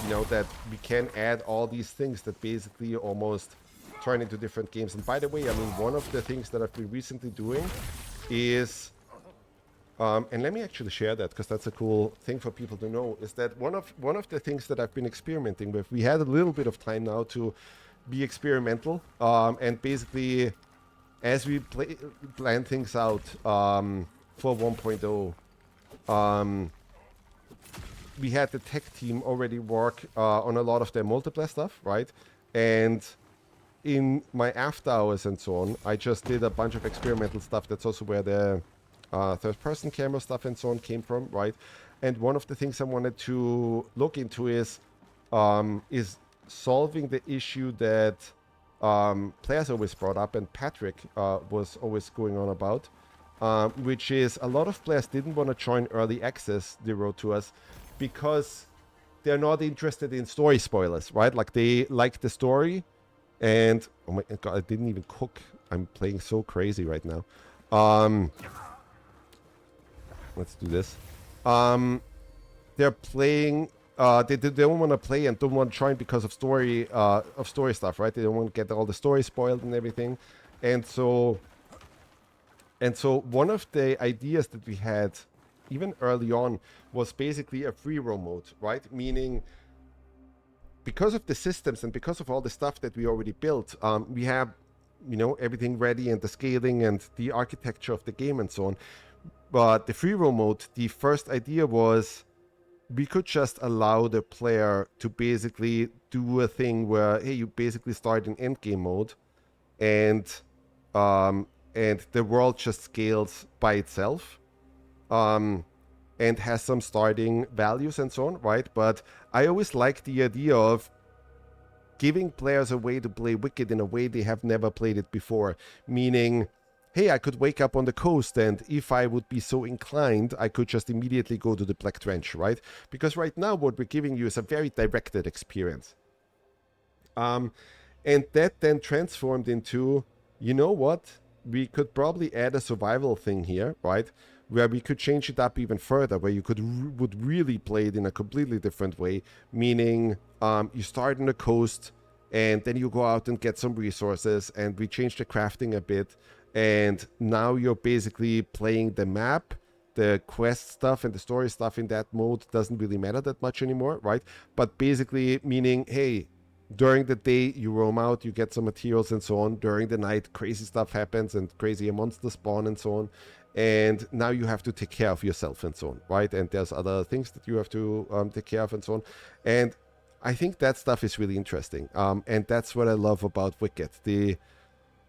you know, that we can add all these things that basically almost turn into different games. And by the way, I mean, one of the things that I've been recently doing is, and let me actually share that because that's a cool thing for people to know, is that one of the things that I've been experimenting with, we had a little bit of time now to be experimental, and basically as we plan things out for 1.0, we had the tech team already work on a lot of their multiplayer stuff, right? And in my after hours and so on, I just did a bunch of experimental stuff. That's also where the third-person camera stuff and so on came from, right? And one of the things I wanted to look into is solving the issue that players always brought up, and Patrick was always going on about, which is a lot of players didn't want to join early access, they wrote to us, because they're not interested in story spoilers, right? Like they like the story, and oh my god, I didn't even cook. I'm playing so crazy right now. Let's do this. They're playing. They don't want to play and don't want to join because of story stuff, right? They don't want to get all the story spoiled and everything, and so one of the ideas that we had, even early on, was basically a free roam mode, right? Meaning, because of the systems and because of all the stuff that we already built, we have, you know, everything ready and the scaling and the architecture of the game and so on. But the free roam mode, the first idea was we could just allow the player to basically do a thing where, hey, you basically start in endgame mode, and the world just scales by itself. And has some starting values and so on, right? But I always like the idea of giving players a way to play Wicked in a way they have never played it before. Meaning, hey, I could wake up on the coast, and if I would be so inclined, I could just immediately go to the Black Trench, right? Because right now what we're giving you is a very directed experience. And that then transformed into, you know what? We could probably add a survival thing here, right? Where we could change it up even further, where you would really play it in a completely different way. Meaning, you start on the coast, and then you go out and get some resources, and we change the crafting a bit, and now you're basically playing the map. The quest stuff and the story stuff in that mode doesn't really matter that much anymore, right? But basically meaning, hey, during the day you roam out, you get some materials and so on. During the night, crazy stuff happens and crazy monsters spawn and so on. And now you have to take care of yourself and so on, right? And there's other things that you have to take care of and so on. And I think that stuff is really interesting. And that's what I love about Wicked. The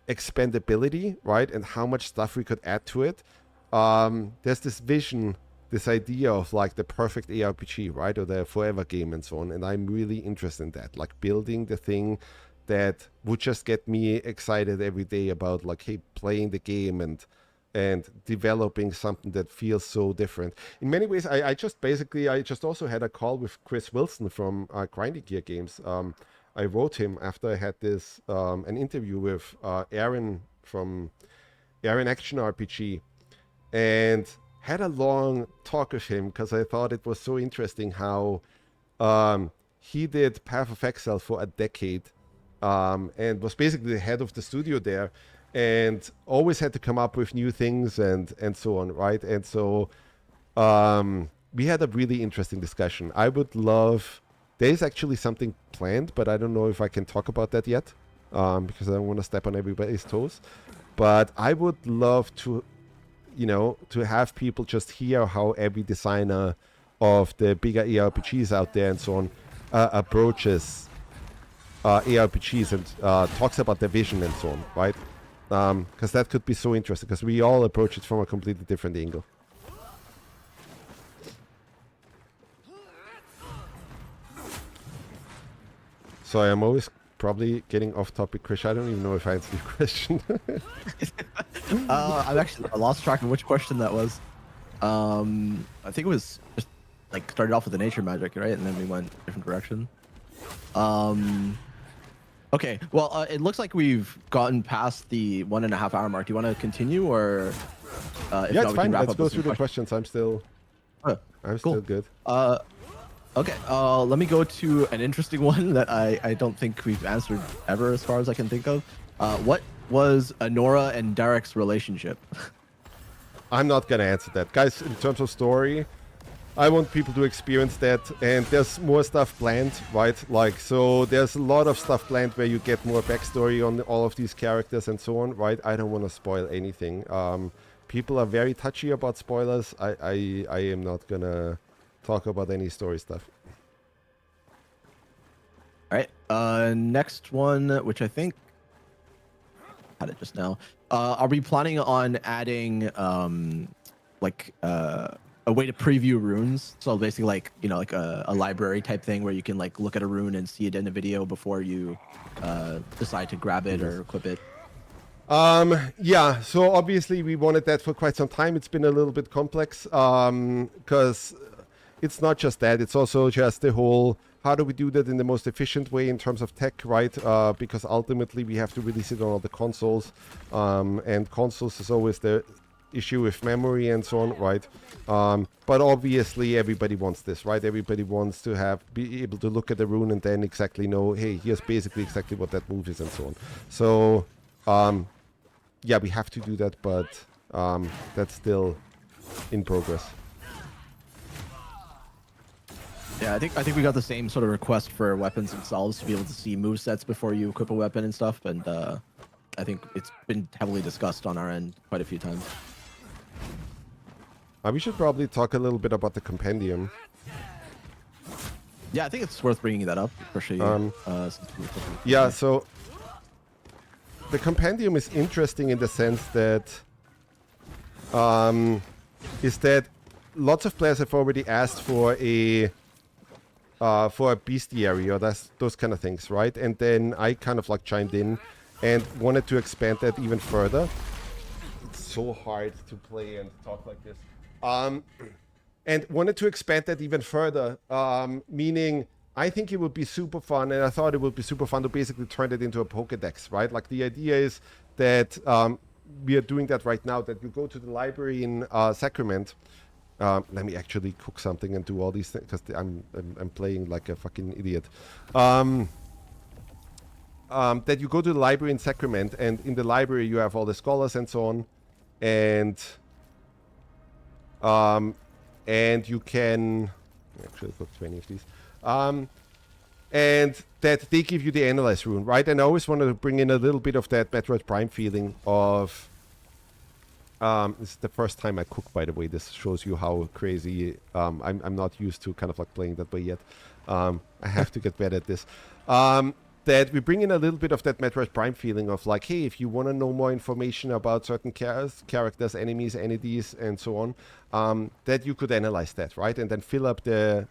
expandability, right? And how much stuff we could add to it. There's this vision, this idea of like the perfect ARPG, right? Or the forever game and so on. And I'm really interested in that. Like building the thing that would just get me excited every day about like, hey, playing the game and developing something that feels so different. In many ways, I just also had a call with Chris Wilson from Grinding Gear Games. I wrote him after I had this an interview with Aaron from Aaron Action RPG, and had a long talk with him because I thought it was so interesting how he did Path of Exile for a decade and was basically the head of the studio there, and always had to come up with new things and so on, right? And so we had a really interesting discussion. I would love... There's actually something planned, but I don't know if I can talk about that yet because I don't want to step on everybody's toes. But I would love to you know, to have people just hear how every designer of the bigger ARPGs out there and so on approaches ARPGs and talks about their vision and so on, right? Because that could be so interesting, because we all approach it from a completely different angle. Sorry, I'm always probably getting off topic, Krish. I don't even know if I answered your question. I lost track of which question that was. I think it was just like started off with the nature magic, right? And then we went a different direction. Okay, well, it looks like we've gotten past the 1.5 hour mark. Do you want to continue, or if Yeah, not, it's we can fine. wrap Let's up go with through some the questions. I'm still cool. still good. Okay, let me go to an interesting one that I don't think we've answered ever, as far as I can think of. What was Annora and Darak's relationship? I'm not gonna answer that, guys. In terms of story, I want people to experience that, and there's more stuff planned, right? Like, so there's a lot of stuff planned where you get more backstory on all of these characters and so on, right? I don't want to spoil anything. People are very touchy about spoilers. I am not gonna talk about any story stuff. All right, next one, which I think had it just now. Are we planning on adding a way to preview runes? So basically, like, you know, like a library type thing where you can like look at a rune and see it in a video before you decide to grab it or equip it. Yeah, so obviously we wanted that for quite some time. It's been a little bit complex because it's not just that, it's also just the whole, how do we do that in the most efficient way in terms of tech, right? Because ultimately we have to release it on all the consoles, and consoles is always the issue with memory and so on, right? But obviously everybody wants this, right? Everybody wants to be able to look at the rune and then exactly know, hey, here's basically exactly what that move is and so on. So yeah, we have to do that, but that's still in progress. Yeah, I think we got the same sort of request for weapons themselves, to be able to see movesets before you equip a weapon and stuff, and I think it's been heavily discussed on our end quite a few times. We should probably talk a little bit about the compendium. Yeah, I think it's worth bringing that up, especially yeah, so the compendium is interesting in the sense that lots of players have already asked for a bestiary or those kind of things, right? And then I kind of like chimed in and wanted to expand that even further. It's so hard to play and talk like this. And wanted to expand that even further, meaning I think it would be super fun, and I thought it would be super fun to basically turn it into a Pokédex, right? Like, the idea is that we are doing that right now, that you go to the library in Sacrament. Let me actually cook something and do all these things, because I'm playing like a fucking idiot. That you go to the library in Sacrament, and in the library you have all the scholars and so on, and you can actually put 20 of these, and that they give you the analyze rune, right? And I always wanted to bring in a little bit of that Metroid Prime feeling of. This is the first time I cook, by the way. This shows you how crazy I'm not used to kind of like playing that way yet. I have to get better at this. That we bring in a little bit of that Metroid Prime feeling of like, hey, if you want to know more information about certain characters, enemies, entities, and so on, that you could analyze that, right? And then fill up the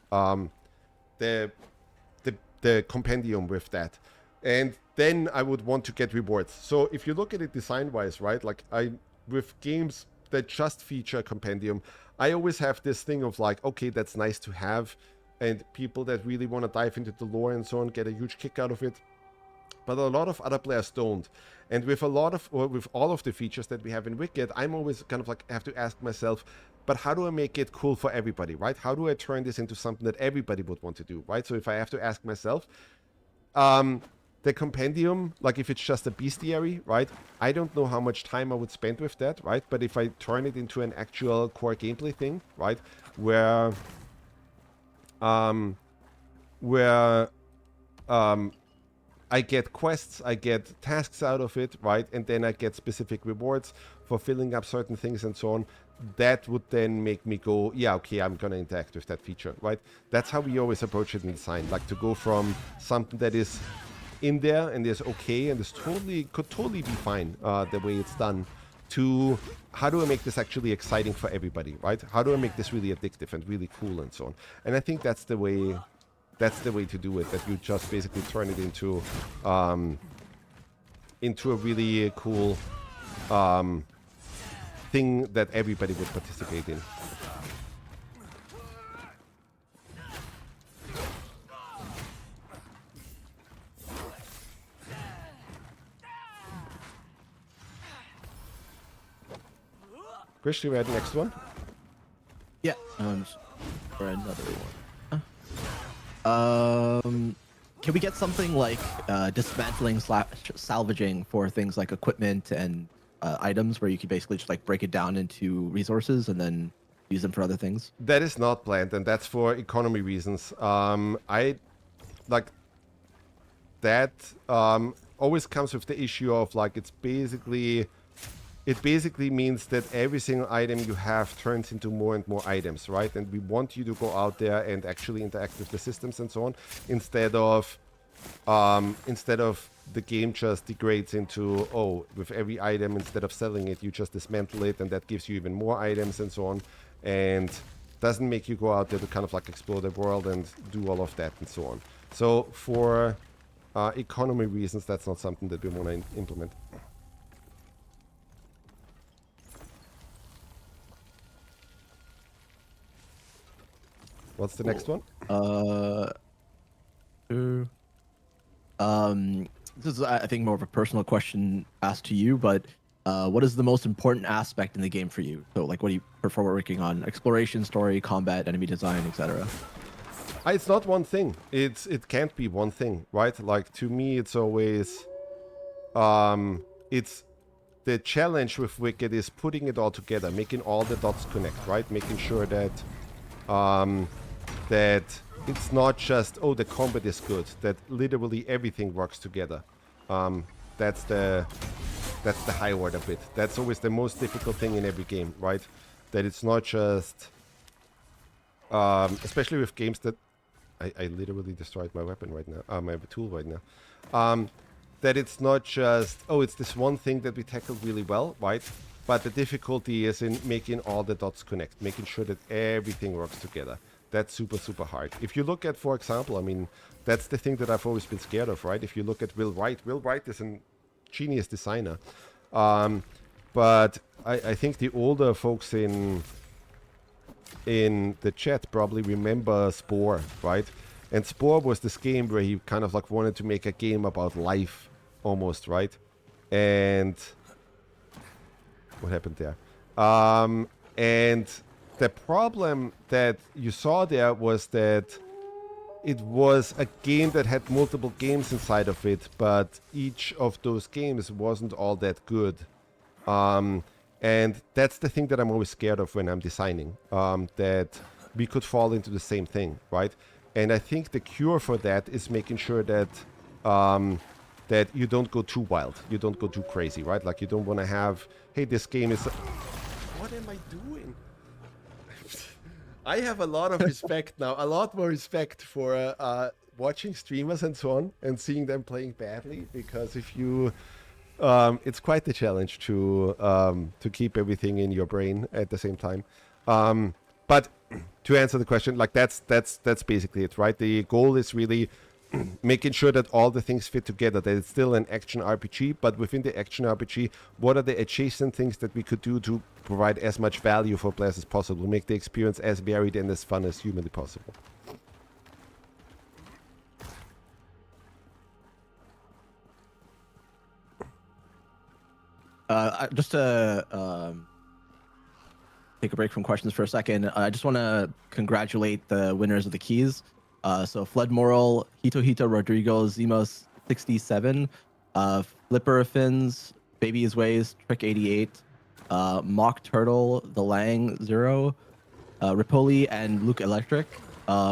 compendium with that. And then I would want to get rewards. So if you look at it design-wise, right, like with games that just feature a compendium, I always have this thing of like, okay, that's nice to have, and people that really want to dive into the lore and so on get a huge kick out of it. But a lot of other players don't. And with with all of the features that we have in Wicked, I'm always kind of like have to ask myself, but how do I make it cool for everybody, right? How do I turn this into something that everybody would want to do, right? So if I have to ask myself, the compendium, like if it's just a bestiary, right? I don't know how much time I would spend with that, right? But if I turn it into an actual core gameplay thing, right? Where I get quests, I get tasks out of it, right? And then I get specific rewards. for filling up certain things and so on, that would then make me go, yeah, okay, I'm gonna interact with that feature, right? That's how we always approach it in design, like to go from something that is in there and is okay and is could totally be fine the way it's done, to how do I make this actually exciting for everybody, right? How do I make this really addictive and really cool and so on? And I think that's the way to do it, that you just basically turn it into a really cool thing that everybody would participate in. Chris, you read the next one? Yeah. For another one. Can we get something like dismantling / salvaging for things like equipment and items, where you can basically just like break it down into resources and then use them for other things? That is not planned, and that's for economy reasons. I like that always comes with the issue of like it basically means that every single item you have turns into more and more items, right? And we want you to go out there and actually interact with the systems and so on, instead of the game just degrades into, oh, with every item, instead of selling it, you just dismantle it, and that gives you even more items and so on, and doesn't make you go out there to kind of like explore the world and do all of that and so on. So for economy reasons, that's not something that we want to implement. What's the next one? This is, I think, more of a personal question asked to you, but what is the most important aspect in the game for you? So, like, what do you prefer working on? Exploration, story, combat, enemy design, etc. It's not one thing. It can't be one thing, right? Like, to me, it's always it's the challenge with Wicked is putting it all together, making all the dots connect, right? Making sure that that it's not just, oh, the combat is good, that literally everything works together. That's the high order bit. That's always the most difficult thing in every game, right? That it's not just, especially with games that, I literally destroyed my weapon right now, my tool right now. That it's not just, oh, it's this one thing that we tackled really well, right? But the difficulty is in making all the dots connect, making sure that everything works together. That's super, super hard. If you look at, for example, I mean, that's the thing that I've always been scared of, right? If you look at Will Wright is a genius designer. But I think the older folks in the chat probably remember Spore, right? And Spore was this game where he kind of like wanted to make a game about life, almost, right? And what happened there? And the problem that you saw there was that it was a game that had multiple games inside of it, but each of those games wasn't all that good. And that's the thing that I'm always scared of when I'm designing, that we could fall into the same thing, right? And I think the cure for that is making sure that that you don't go too wild, you don't go too crazy, right? Like, you don't want to have, hey, this game is... What am I doing? I have a lot of respect now, a lot more respect for watching streamers and so on, and seeing them playing badly, because if you... it's quite the challenge to keep everything in your brain at the same time. But to answer the question, like, that's basically it, right? The goal is really making sure that all the things fit together, that it's still an action RPG, but within the action RPG, what are the adjacent things that we could do to provide as much value for players as possible, make the experience as varied and as fun as humanly possible. Just to take a break from questions for a second, I just want to congratulate the winners of the keys. So Flood Moral, Hito Rodrigo, Zemos 67, Flipper Fins, Baby His Ways, Trick 88, Mock Turtle, The Lang 0, Ripoli, and Luke Electric.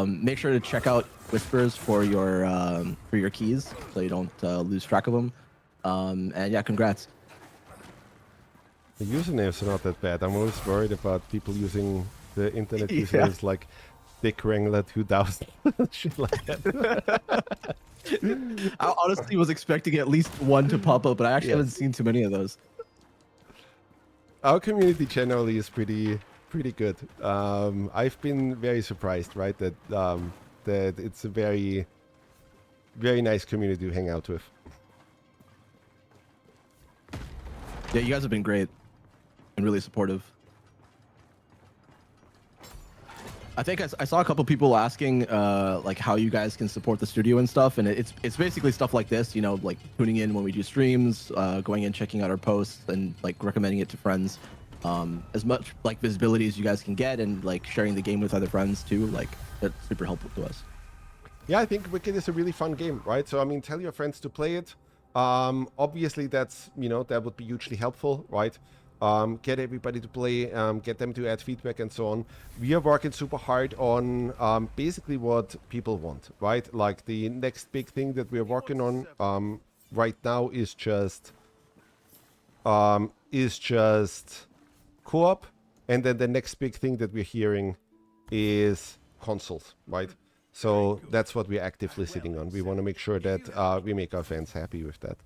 Make sure to check out Whispers for your keys so you don't lose track of them. And yeah, congrats. The usernames are not that bad. I'm always worried about people using the internet Yeah. usernames like Dick Wrangler 2000, shit like that. I honestly was expecting at least one to pop up, but I actually Yes. haven't seen too many of those. Our community generally is pretty good. I've been very surprised, right, that that it's a very nice community to hang out with. Yeah, you guys have been great and really supportive. I think I saw a couple people asking like how you guys can support the studio and stuff, and it's basically stuff like this, you know, like tuning in when we do streams, going in, checking out our posts, and like recommending it to friends. As much like visibility as you guys can get, and like sharing the game with other friends too, like that's super helpful to us. Yeah, I think Wicked is a really fun game, right? So I mean, tell your friends to play it. Obviously, that's, you know, that would be hugely helpful, right? Get everybody to play, get them to add feedback and so on. We are working super hard on basically what people want, right? Like the next big thing that we are working on right now is just co-op, and then the next big thing that we're hearing is consoles, right? So that's what we're actively sitting on. We want to make sure that we make our fans happy with that.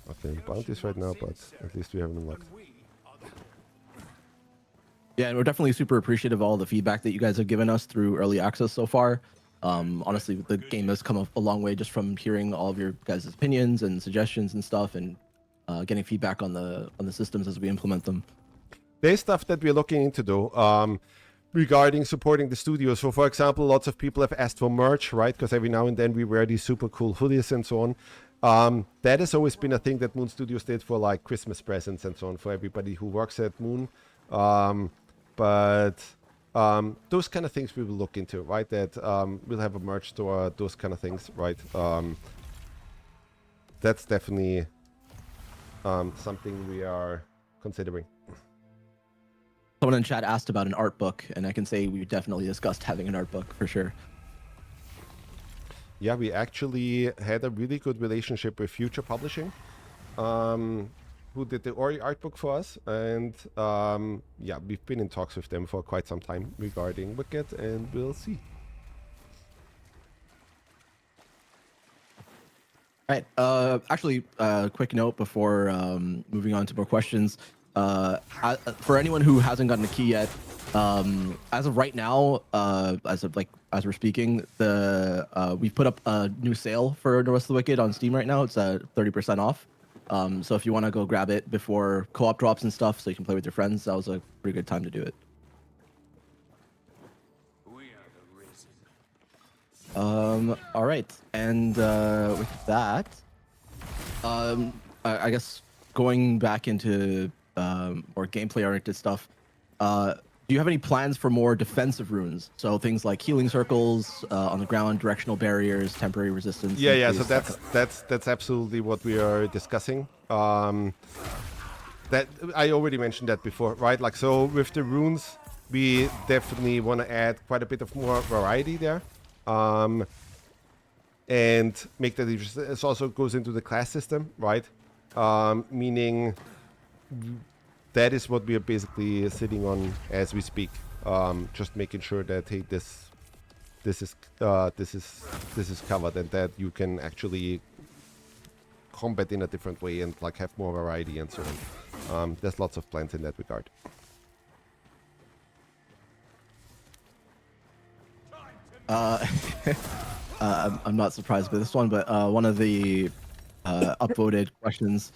Okay, bounties right now, but at least we have them unlocked. Yeah, and we're definitely super appreciative of all the feedback that you guys have given us through early access so far. Honestly, the game has come a long way just from hearing all of your guys' opinions and suggestions and stuff, and getting feedback on the systems as we implement them. There's stuff that we're looking into though, regarding supporting the studio. So for example, lots of people have asked for merch, right? Because every now and then we wear these super cool hoodies and so on. That has always been a thing that Moon Studios did for like Christmas presents and so on for everybody who works at Moon. But those kind of things we will look into, right? That we'll have a merch store, those kind of things, right? That's definitely something we are considering. Someone in chat asked about an art book, and I can say we definitely discussed having an art book for sure. Yeah, we actually had a really good relationship with Future Publishing, who did the Ori art book for us. And yeah, we've been in talks with them for quite some time regarding Wicked, and we'll see. All right. Actually, quick note before moving on to more questions. For anyone who hasn't gotten a key yet, as of right now, as we're speaking, we've put up a new sale for The Rest of the Wicked on Steam right now. It's 30% off. So if you want to go grab it before co-op drops and stuff, so you can play with your friends, that was a pretty good time to do it. All right, and with that, I guess going back into more gameplay-oriented stuff, do you have any plans for more defensive runes? So things like healing circles on the ground, directional barriers, temporary resistance. Yeah. So that's absolutely what we are discussing. That I already mentioned that before, right? Like, so with the runes, we definitely want to add quite a bit of more variety there. And make that it also goes into the class system, right? Meaning that is what we are basically sitting on as we speak. Just making sure that, hey, this is covered, and that you can actually combat in a different way and like have more variety and so on. There's lots of plans in that regard. I'm not surprised by this one, but one of the upvoted questions.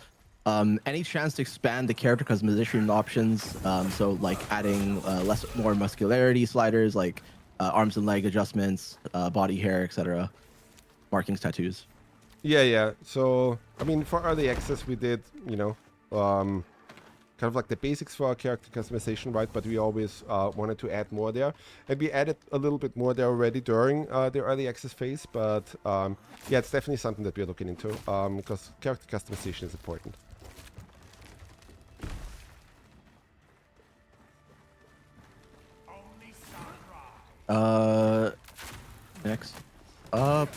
Any chance to expand the character customization options? So like adding more muscularity sliders, like arms and leg adjustments, body hair, etc. Markings, tattoos. Yeah. So, I mean, for early access, we did, you know, kind of like the basics for our character customization, right? But we always wanted to add more there. And we added a little bit more there already during the early access phase. But yeah, it's definitely something that we're looking into because character customization is important. Next up,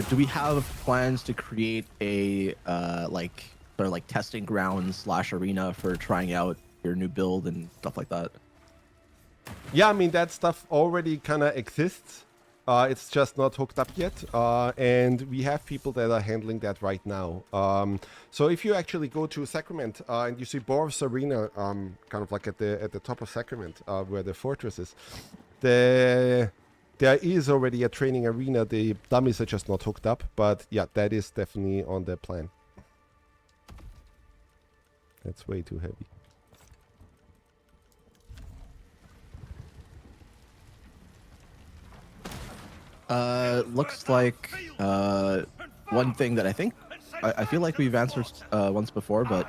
do we have plans to create a like sort of like testing grounds / arena for trying out your new build and stuff like that? Yeah, I mean, that stuff already kind of exists. It's just not hooked up yet. And we have people that are handling that right now. So if you actually go to Sacrament and you see Borov's Arena, kind of like at the top of Sacrament, where the fortress is, there is already a training arena. The dummies are just not hooked up. But yeah, that is definitely on the plan. That's way too heavy. Looks like one thing that I feel like we've answered once before, but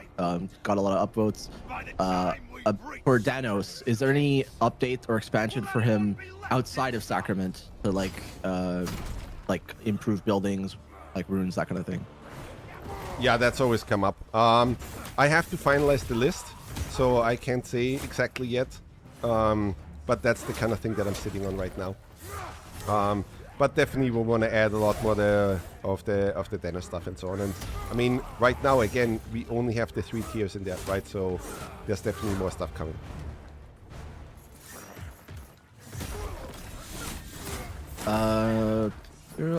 got a lot of upvotes. For Danos, is there any update or expansion for him outside of Sacrament to like improve buildings, like runes, that kind of thing? Yeah, that's always come up. I have to finalize the list, so I can't say exactly yet. But that's the kind of thing that I'm sitting on right now. But definitely we want to add a lot more of the Danos stuff and so on. And I mean, right now again, we only have the 3 tiers in there, right? So there's definitely more stuff coming.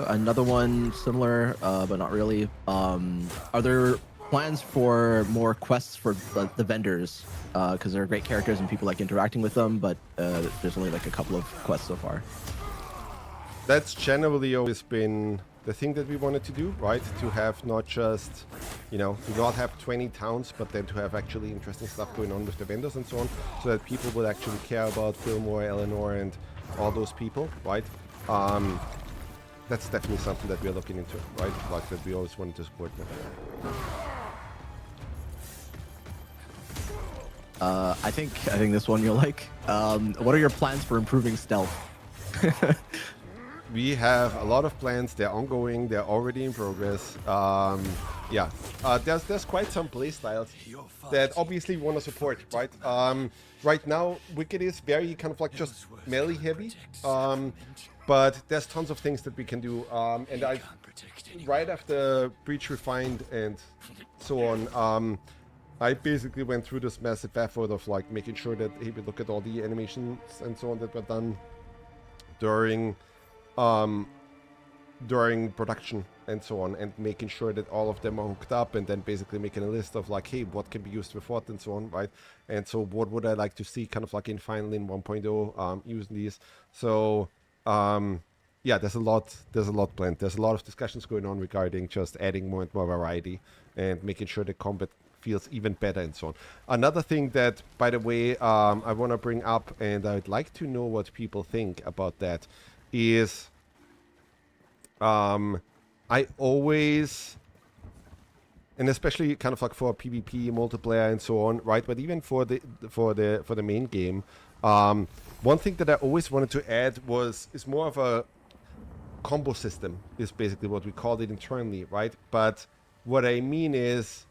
Another one similar, but not really. Are there plans for more quests for the vendors? Because they're great characters and people like interacting with them, but there's only like a couple of quests so far. That's generally always been the thing that we wanted to do, right? To have not just, to not have 20 towns, but then to have actually interesting stuff going on with the vendors and so on, so that people would actually care about Fillmore, Eleanor, and all those people, right? That's definitely something that we are looking into, right? Like that we always wanted to support them. I think this one you'll like. What are your plans for improving stealth? We have a lot of plans. They're ongoing. They're already in progress. Yeah, there's quite some playstyles that obviously we want to support, right? Right now, Wicked is very kind of like just melee heavy, but there's tons of things that we can do. And right after Breach Refined and so on, I basically went through this massive effort of like making sure that he would look at all the animations and so on that were done during production and so on, and making sure that all of them are hooked up, and then basically making a list of like, hey, what can be used with what and so on, right? And so what would I like to see kind of like in Final in 1.0 using these. So yeah, there's a lot planned. There's a lot of discussions going on regarding just adding more and more variety and making sure the combat feels even better and so on. Another thing that, by the way, I want to bring up, and I'd like to know what people think about that, is I always, and especially kind of like for PvP multiplayer and so on, right? But even for the main game, one thing that I always wanted to add is more of a combo system, is basically what we called it internally, right? But what I mean is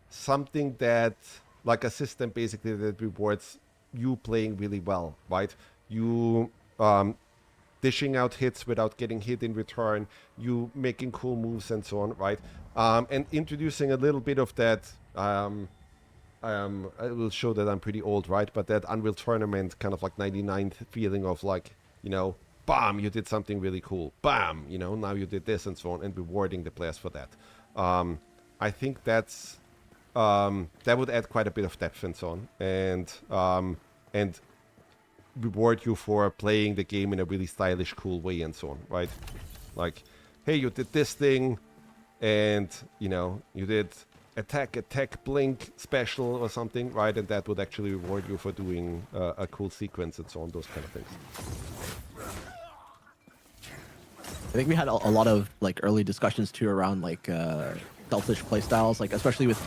something that, like a system basically that rewards you playing really well, right? You dishing out hits without getting hit in return, you making cool moves and so on, right? And introducing a little bit of that, I will show that I'm pretty old, right? But that Unreal Tournament kind of like 99th feeling of like, bam, you did something really cool. Bam, now you did this and so on, and rewarding the players for that. I think that would add quite a bit of depth and so on, and reward you for playing the game in a really stylish, cool way and so on, right? Like, hey, you did this thing, and you did attack, blink, special or something, right? And that would actually reward you for doing a cool sequence and so on, those kind of things. I think we had a lot of like early discussions too around like selfish playstyles, like especially with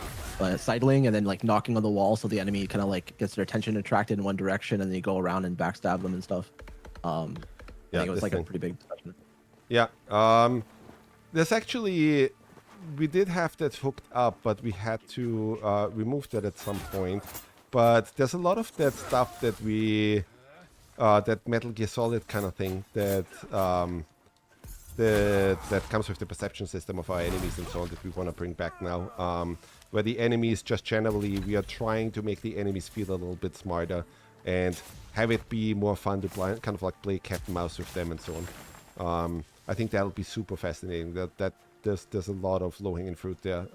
sidling and then like knocking on the wall so the enemy kind of like gets their attention attracted in one direction and then you go around and backstab them and stuff. I think it was like a pretty big discussion. Yeah. There's actually, we did have that hooked up, but we had to remove that at some point. But there's a lot of that stuff that we, that Metal Gear Solid kind of thing that that comes with the perception system of our enemies and so on that we want to bring back now. Where the enemies just generally, we are trying to make the enemies feel a little bit smarter and have it be more fun to kind of like play cat and mouse with them and so on. I think that'll be super fascinating. That there's a lot of low-hanging fruit there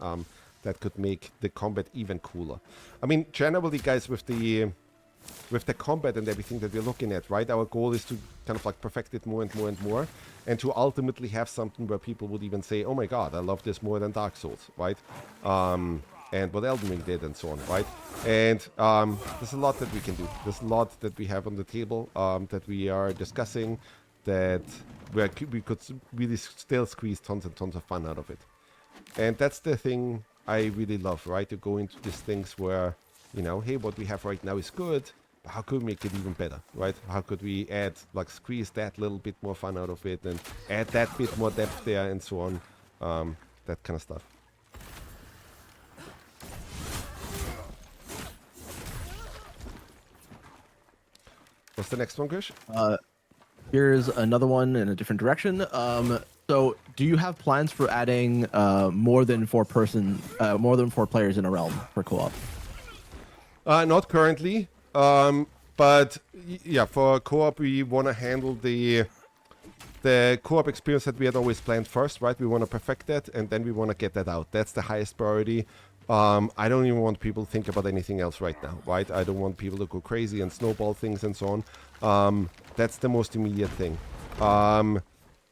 that could make the combat even cooler. I mean, generally, guys, with the combat and everything that we're looking at, right? Our goal is to kind of like perfect it more and more and more, and to ultimately have something where people would even say, "Oh my God, I love this more than Dark Souls," right? And what Elden Ring did, and so on, right? And there's a lot that we can do. There's a lot that we have on the table that we are discussing, that we could really still squeeze tons and tons of fun out of it. And that's the thing I really love, right? To go into these things where, you know, hey, what we have right now is good, but how could we make it even better, right? How could we add, like, squeeze that little bit more fun out of it and add that bit more depth there and so on, that kind of stuff. What's the next one, Krish? Here's another one in a different direction. So do you have plans for adding more than four players in a realm for co-op? Not currently, but yeah, for co-op we want to handle the co-op experience that we had always planned first, right? We want to perfect that, and then we want to get that out. That's the highest priority. I don't even want people to think about anything else right now, right? I don't want people to go crazy and snowball things and so on. That's the most immediate thing.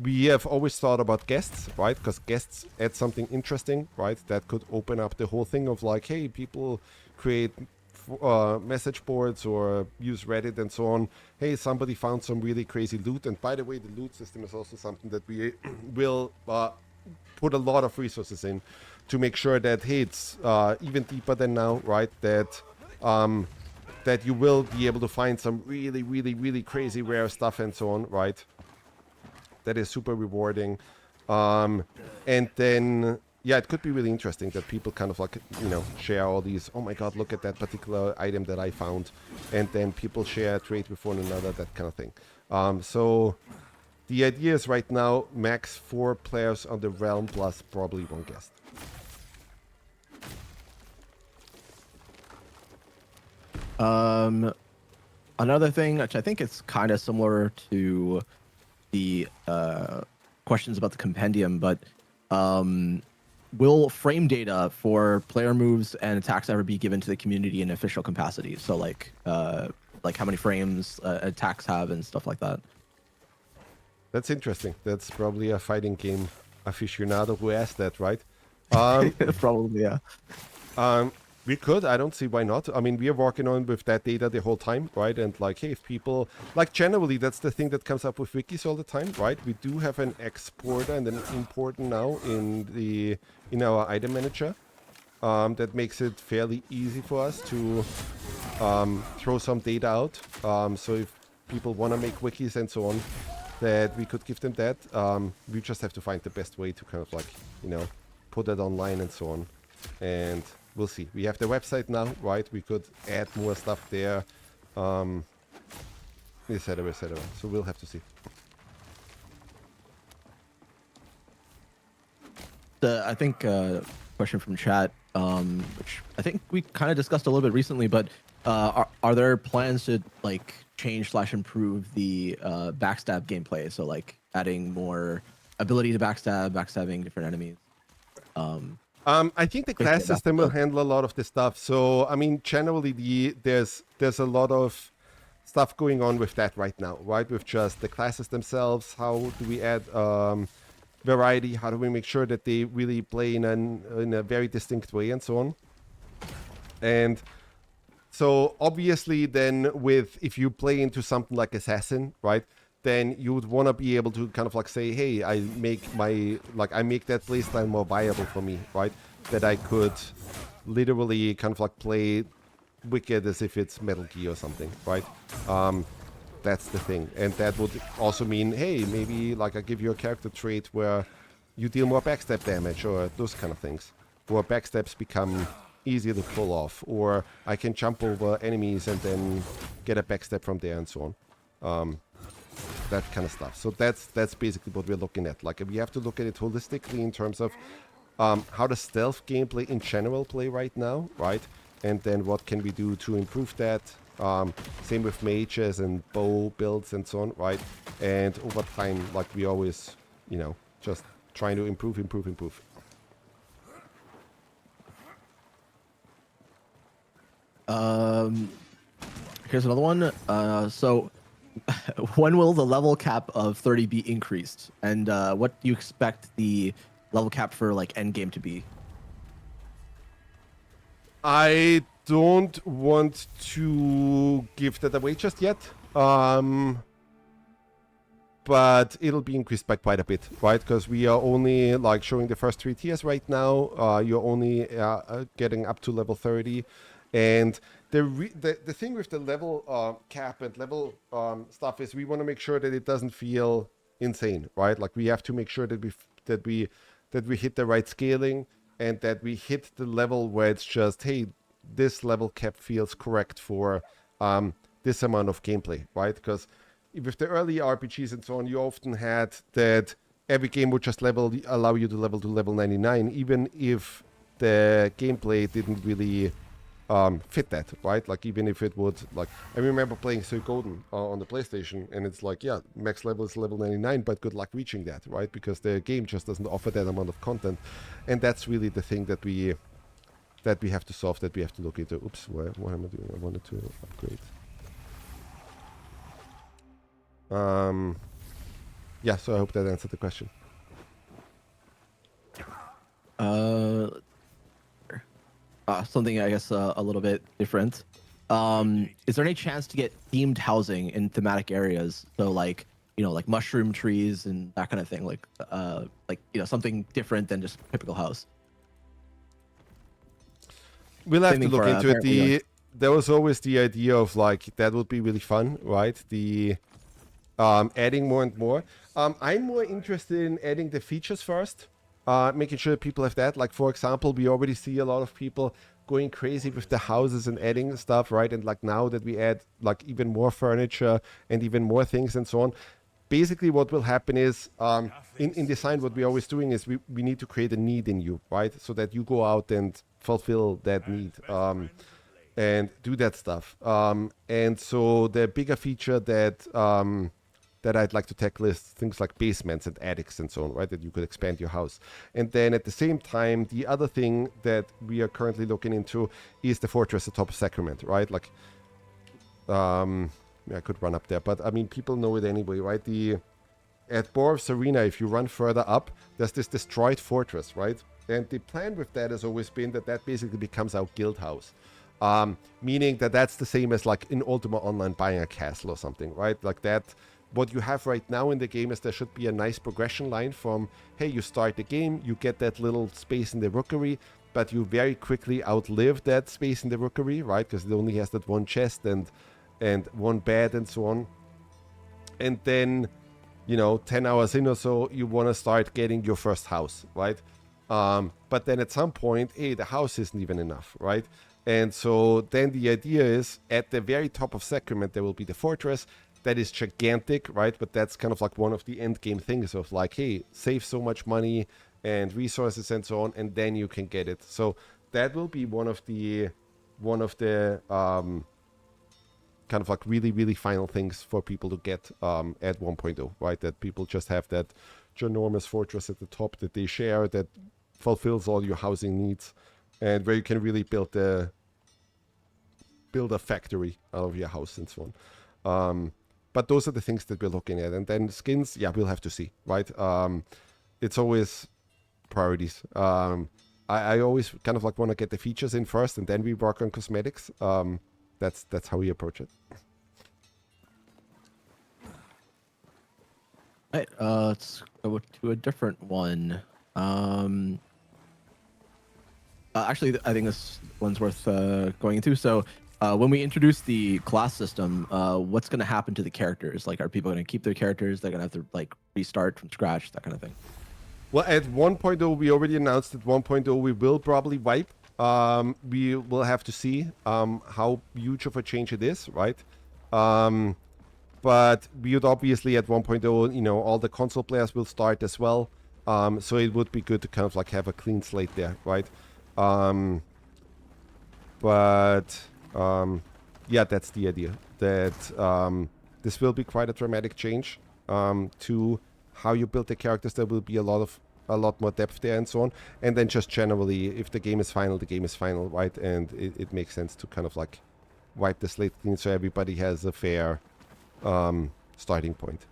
We have always thought about guests, right? Because guests add something interesting, right? That could open up the whole thing of like, hey, people create message boards or use Reddit and so on. Hey, somebody found some really crazy loot. And by the way, the loot system is also something that we will put a lot of resources in to make sure that, hey, it's even deeper than now, right? That that you will be able to find some really, really, really crazy rare stuff and so on, right? That is super rewarding. And then, yeah, it could be really interesting that people kind of like, you know, share all these, oh my God, look at that particular item that I found. And then people share, trade with one another, that kind of thing. So the idea is right now, max 4 players on the realm plus probably 1 guest. Another thing, which I think is kind of similar to the questions about the compendium, but will frame data for player moves and attacks ever be given to the community in official capacity? So like how many frames attacks have and stuff like that. That's interesting. That's probably a fighting game aficionado who asked that, right? Probably, yeah. We could. I don't see why not. I mean, we are working on with that data the whole time, right? And like, hey, if people, like, generally, that's the thing that comes up with wikis all the time, right? We do have an exporter and an importer now in our item manager. That makes it fairly easy for us to throw some data out. So if people want to make wikis and so on, that we could give them that. We just have to find the best way to kind of like, you know, put that online and so on. And we'll see. We have the website now, right? We could add more stuff there, etc., etc. So we'll have to see. I think question from chat, which I think we kind of discussed a little bit recently, but are there plans to like change/improve the backstab gameplay? So like adding more ability to backstabbing different enemies. I think the class system will handle a lot of this stuff. So, I mean, generally, there's a lot of stuff going on with that right now, right? With just the classes themselves. How do we add variety? How do we make sure that they really play in a very distinct way and so on? And so, obviously, then if you play into something like Assassin, right? Then you would want to be able to kind of like say, hey, I make that playstyle more viable for me, right? That I could literally kind of like play Wicked as if it's Metal Gear or something, right? That's the thing. And that would also mean, hey, maybe like I give you a character trait where you deal more backstab damage or those kind of things. Or backstabs become easier to pull off. Or I can jump over enemies and then get a backstab from there and so on. that kind of stuff. So that's basically what we're looking at. Like we have to look at it holistically in terms of how does stealth gameplay in general play right now, right? And then what can we do to improve that? Same with mages and bow builds and so on, right? And over time, like we always, you know, just trying to improve. Here's another one. So when will the level cap of 30 be increased? And what do you expect the level cap for like endgame to be? I don't want to give that away just yet. But it'll be increased by quite a bit, right? Because we are only like showing the first 3 tiers right now. You're only getting up to level 30. And the thing with the level cap and level stuff is we want to make sure that it doesn't feel insane, right? Like we have to make sure that we hit the right scaling and that we hit the level where it's just, hey, this level cap feels correct for this amount of gameplay, right? Because with the early RPGs and so on, you often had that every game would just allow you to level to level 99, even if the gameplay didn't really fit that, right? Like even if it would, like I remember playing Suikoden on the PlayStation, and it's like, yeah, max level is level 99, but good luck reaching that, right? Because the game just doesn't offer that amount of content, and that's really the thing that we have to solve, that we have to look into. Oops, what am I doing? I wanted to upgrade. Yeah, so I hope that answered the question. Something I guess a little bit different. Is there any chance to get themed housing in thematic areas? So like, you know, like mushroom trees and that kind of thing, like you know, something different than just typical house. We'll have Same to thing look for, into apparently, it. There was always the idea of like that would be really fun, right? Adding more and more. I'm more interested in adding the features first, making sure that people have that. Like for example, we already see a lot of people going crazy with the houses and adding stuff, right? And like now that we add like even more furniture and even more things and so on. Basically what will happen is in design, what we're always doing is we need to create a need in you, right? So that you go out and fulfill that need and do that stuff. And so the bigger feature that I'd like to tackle is things like basements and attics and so on, right? That you could expand your house. And then at the same time, the other thing that we are currently looking into is the fortress atop Sacrament, right? Like, I could run up there, but I mean, people know it anyway, right? At Borov's Arena, if you run further up, there's this destroyed fortress, right? And the plan with that has always been that basically becomes our guild house. Meaning that's the same as like in Ultima Online buying a castle or something, right? Like that. What you have right now in the game is there should be a nice progression line from, hey, you start the game, you get that little space in the rookery, but you very quickly outlive that space in the rookery, right? Because it only has that one chest and one bed and so on. And then, 10 hours in or so, you want to start getting your first house, right? But then at some point, hey, the house isn't even enough, right? And so then the idea is at the very top of Sacrament, there will be the fortress. That is gigantic, right? But that's kind of like one of the end game things of like, hey, save so much money and resources and so on, and then you can get it. So that will be one of the kind of like really, really final things for people to get at 1.0, right? That people just have that ginormous fortress at the top that they share that fulfills all your housing needs, and where you can really build a factory out of your house and so on. But those are the things that we're looking at. And then skins, yeah, we'll have to see, right? It's always priorities. I always kind of like want to get the features in first, and then we work on cosmetics. That's how we approach it. All right, let's go to a different one. Actually, I think this one's worth going into. So when we introduce the class system, what's going to happen to the characters? Like, are people going to keep their characters? They're going to have to like restart from scratch, that kind of thing. Well, at 1.0, we already announced at 1.0 we will probably wipe. We will have to see how huge of a change it is, right? but we would obviously at 1.0, you know, all the console players will start as well. So it would be good to kind of like have a clean slate there, right? Yeah, that's the idea. That this will be quite a dramatic change to how you build the characters. There will be a lot more depth there and so on. And then just generally, if the game is final, the game is final, right? And it makes sense to kind of like wipe the slate clean so everybody has a fair starting point.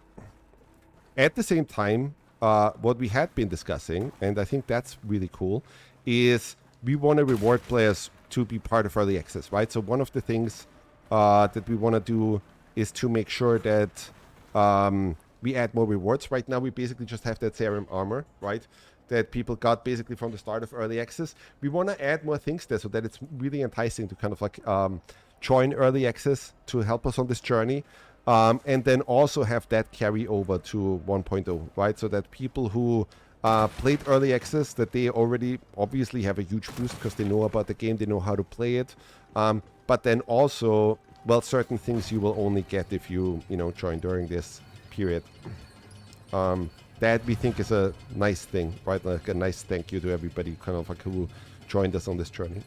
At the same time, what we had been discussing, and I think that's really cool, is we want to reward players to be part of early access, right? So one of the things that we want to do is to make sure that we add more rewards. Right now, we basically just have that serum armor, right? That people got basically from the start of early access. We want to add more things there so that it's really enticing to kind of like join early access to help us on this journey. And then also have that carry over to 1.0, right? So that people who played early access, that they already obviously have a huge boost because they know about the game, they know how to play it. But then also, well, certain things you will only get if you join during this period. That we think is a nice thing, right? Like a nice thank you to everybody kind of like who joined us on this journey.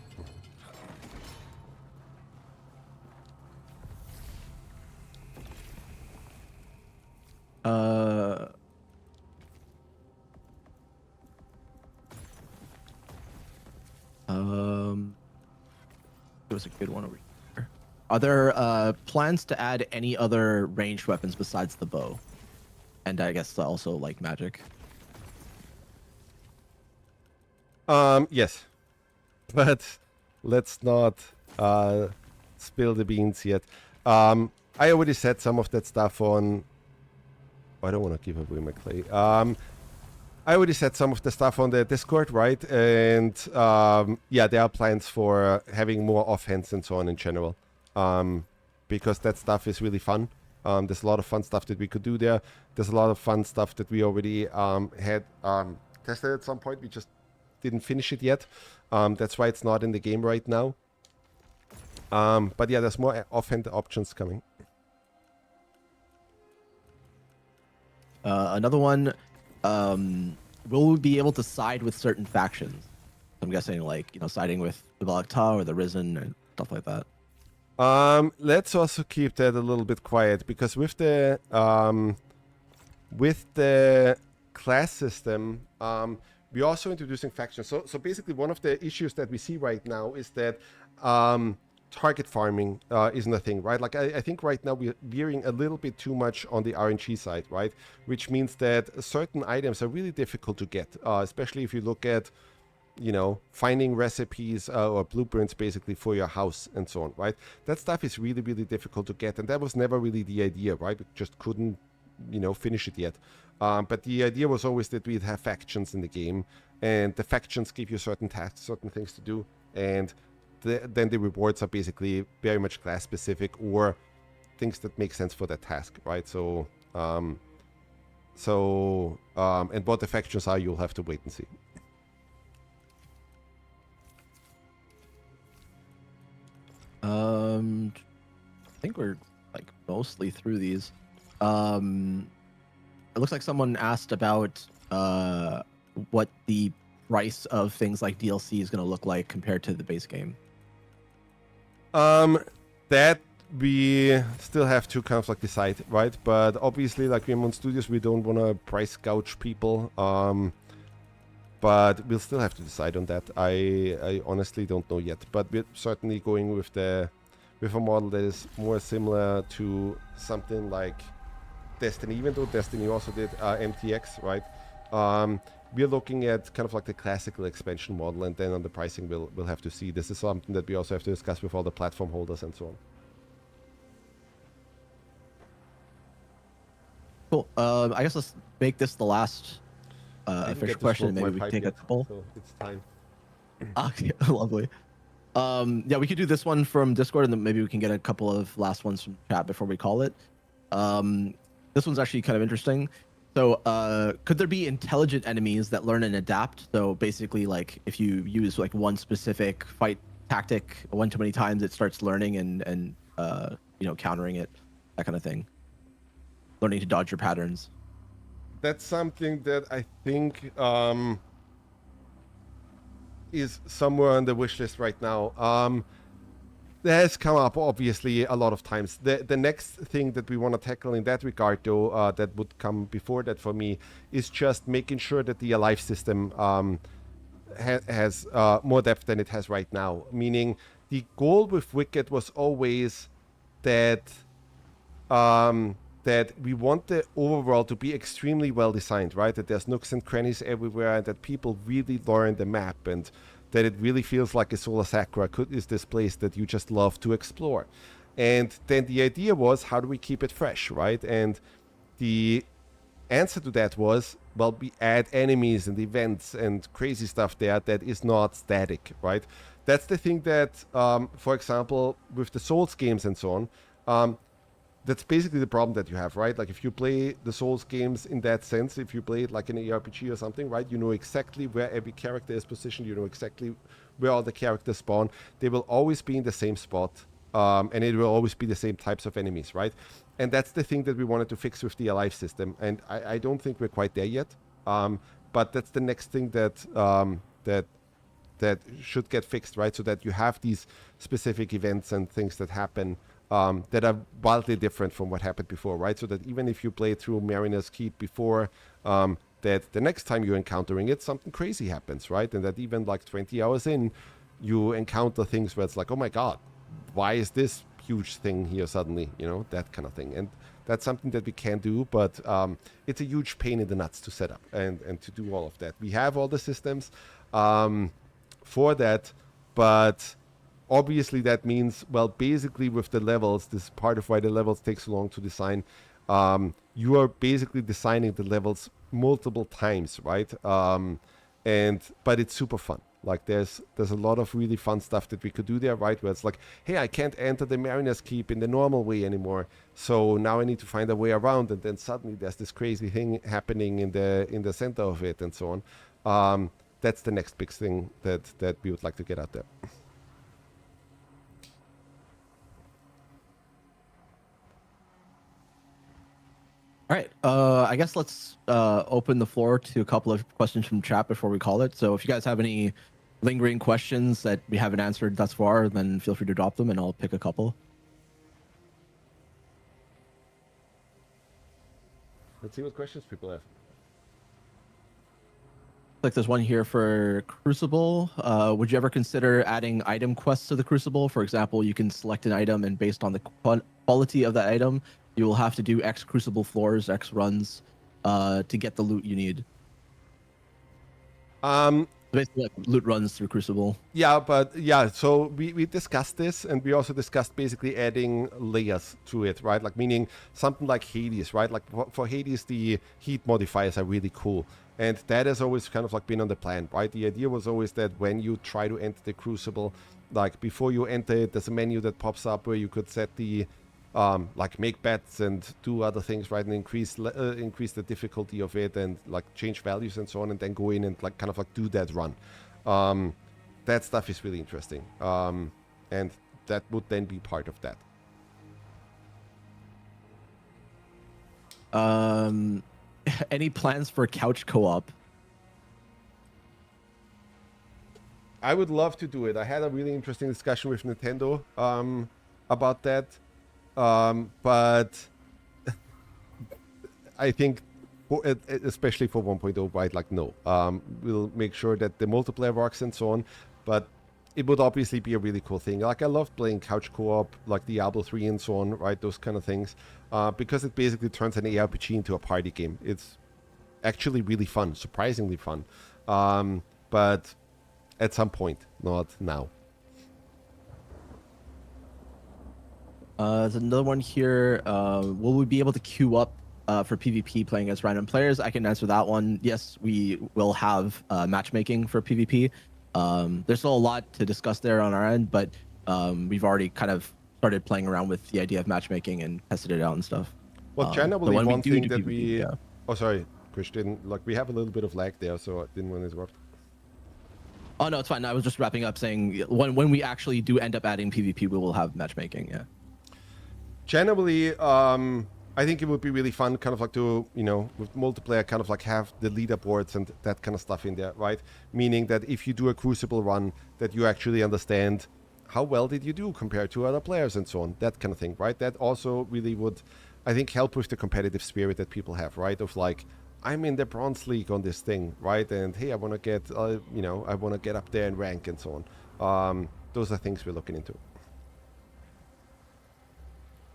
There was a good one over here. Are there plans to add any other ranged weapons besides the bow? And I guess also like magic. Yes, but let's not spill the beans yet. I already said some of that stuff on. I don't want to give away my clay. I already said some of the stuff on the Discord, right? And yeah, there are plans for having more offhands and so on in general, because that stuff is really fun. There's a lot of fun stuff that we could do there. There's a lot of fun stuff that we already had tested at some point. We just didn't finish it yet. That's why it's not in the game right now. But yeah, there's more offhand options coming. Another one, will we be able to side with certain factions? I'm guessing like, siding with the Valakta or the Risen and stuff like that. Let's also keep that a little bit quiet, because with the class system, we're also introducing factions. So basically one of the issues that we see right now is that target farming isn't a thing, right? Like I think right now we're veering a little bit too much on the RNG side, right? Which means that certain items are really difficult to get, especially if you look at, finding recipes or blueprints basically for your house and so on, right? That stuff is really, really difficult to get. And that was never really the idea, right? We just couldn't, finish it yet. But the idea was always that we'd have factions in the game, and the factions give you certain tasks, certain things to do. And then the rewards are basically very much class specific or things that make sense for that task, right? So, and what the factions are, you'll have to wait and see. I think we're like mostly through these. It looks like someone asked about what the price of things like DLC is going to look like compared to the base game. That we still have to kind of like decide, right? But obviously, like Remon Studios, we don't want to price gouge people. But we'll still have to decide on that. I honestly don't know yet. But we're certainly going with a model that is more similar to something like Destiny, even though Destiny also did MTX, right? We're looking at kind of like the classical expansion model, and then on the pricing, we'll have to see. This is something that we also have to discuss with all the platform holders and so on. Cool. I guess let's make this the last official question. Maybe we can take a couple. So it's time. Okay, lovely. Yeah, we could do this one from Discord, and then maybe we can get a couple of last ones from chat before we call it. This one's actually kind of interesting. So, could there be intelligent enemies that learn and adapt? So basically, like if you use like one specific fight tactic one too many times, it starts learning and countering it, that kind of thing. learning to dodge your patterns. That's something that I think is somewhere on the wish list right now. That has come up obviously a lot of times. The next thing that we want to tackle in that regard, though, that would come before that for me, is just making sure that the alive system has more depth than it has right now. Meaning, the goal with Wicked was always that that we want the overworld to be extremely well designed, right? That there's nooks and crannies everywhere, and that people really learn the map, and that it really feels like Isola Sacra is this place that you just love to explore. And then the idea was, how do we keep it fresh, right? And the answer to that was, well, we add enemies and events and crazy stuff there that is not static, right? That's the thing that, for example, with the Souls games and so on, that's basically the problem that you have, right? Like if you play the Souls games in that sense, if you play it like an ARPG or something, right? You know exactly where every character is positioned. You know exactly where all the characters spawn. They will always be in the same spot. And it will always be the same types of enemies, right? And that's the thing that we wanted to fix with the Alive system. And I don't think we're quite there yet. But that's the next thing that that should get fixed, right? So that you have these specific events and things that happen that are wildly different from what happened before, right? So that even if you play through Mariner's Keep before, that the next time you're encountering it, something crazy happens, right? And that even like 20 hours in, you encounter things where it's like, oh my God, why is this huge thing here suddenly? You know, that kind of thing. And that's something that we can do, but it's a huge pain in the nuts to set up and to do all of that. We have all the systems for that, but obviously that means, well, basically with the levels, this is part of why the levels take so long to design. You are basically designing the levels multiple times, right? But it's super fun. Like there's a lot of really fun stuff that we could do there, right? Where it's like, hey, I can't enter the Mariner's Keep in the normal way anymore, so now I need to find a way around, and then suddenly there's this crazy thing happening in the center of it, and so on. That's the next big thing that we would like to get out there. All right. I guess let's open the floor to a couple of questions from chat before we call it. So if you guys have any lingering questions that we haven't answered thus far, then feel free to drop them and I'll pick a couple. Let's see what questions people have. Like there's one here for Crucible. Would you ever consider adding item quests to the Crucible? For example, you can select an item and based on the quality of that item, you will have to do X Crucible floors, X runs to get the loot you need. Basically like loot runs through Crucible. Yeah, but yeah, so we discussed this, and we also discussed basically adding layers to it, right? Like meaning something like Hades, right? Like for Hades, the heat modifiers are really cool. And that has always kind of like been on the plan, right? The idea was always that when you try to enter the Crucible, like before you enter it, there's a menu that pops up where you could set the like make bets and do other things, right? And increase the difficulty of it and like change values and so on, and then go in and like kind of like do that run. That stuff is really interesting. And that would then be part of that. Any plans for couch co-op? I would love to do it. I had a really interesting discussion with Nintendo about that. But I think, especially for 1.0, right, like no. We'll make sure that the multiplayer works and so on, but it would obviously be a really cool thing. Like I loved playing couch co-op, like Diablo 3 and so on, right, those kind of things, because it basically turns an ARPG into a party game. It's actually really fun, surprisingly fun, but at some point, not now. There's another one here. Will we be able to queue up for PvP playing against random players? I can answer that one. Yes, we will have matchmaking for PvP. There's still a lot to discuss there on our end, but we've already kind of started playing around with the idea of matchmaking and tested it out and stuff. Well, generally, one thing that PvP, yeah. Oh, sorry, Christian. Like we have a little bit of lag there, so I didn't want to interrupt. Oh no, it's fine. I was just wrapping up saying when we actually do end up adding PvP, we will have matchmaking. Yeah. Generally, I think it would be really fun, kind of like to, you know, with multiplayer, kind of like have the leaderboards and that kind of stuff in there, right? Meaning that if you do a Crucible run, that you actually understand how well did you do compared to other players and so on, that kind of thing, right? That also really would, I think, help with the competitive spirit that people have, right? Of like, I'm in the bronze league on this thing, right? And hey, I want to get, you know, I want to get up there and rank and so on. Those are things we're looking into.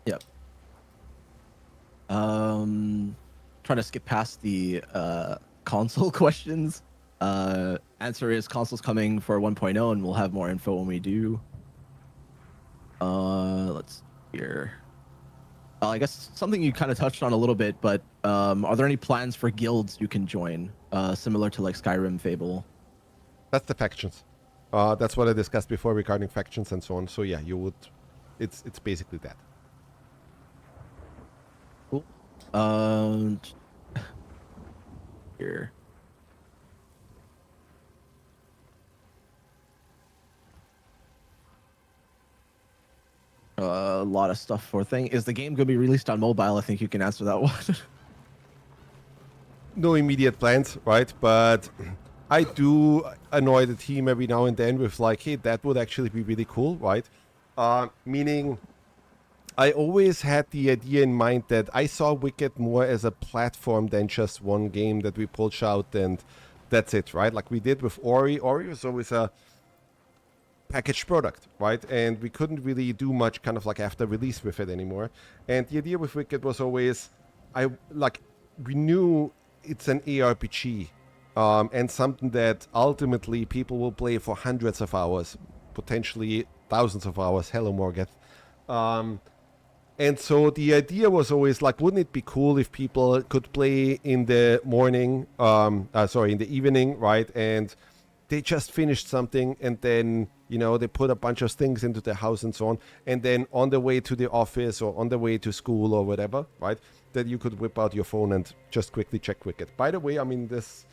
Yep. Trying to skip past the console questions. Answer is console's coming for 1.0, and we'll have more info when we do. Let's see here. I guess something you kind of touched on a little bit, but are there any plans for guilds you can join, similar to like Skyrim, Fable? That's the factions. That's what I discussed before regarding factions and so on. So yeah, you would. It's basically that. Cool. Here. A lot of stuff for thing. Is the game going to be released on mobile? I think you can answer that one. No immediate plans, right? But I do annoy the team every now and then with like, hey, that would actually be really cool, right? Meaning, I always had the idea in mind that I saw Wicked more as a platform than just one game that we push out and that's it, right? Like we did with Ori. Ori was always a packaged product, right? And we couldn't really do much kind of like after release with it anymore. And the idea with Wicked was always, we knew it's an ARPG and something that ultimately people will play for hundreds of hours, potentially thousands of hours. Hello, Morgoth. And so the idea was always like, wouldn't it be cool if people could play in the morning, in the evening, right? And they just finished something and then, you know, they put a bunch of things into their house and so on. And then on the way to the office or on the way to school or whatever, right? That you could whip out your phone and just quickly check Wicked. By the way, I mean, this,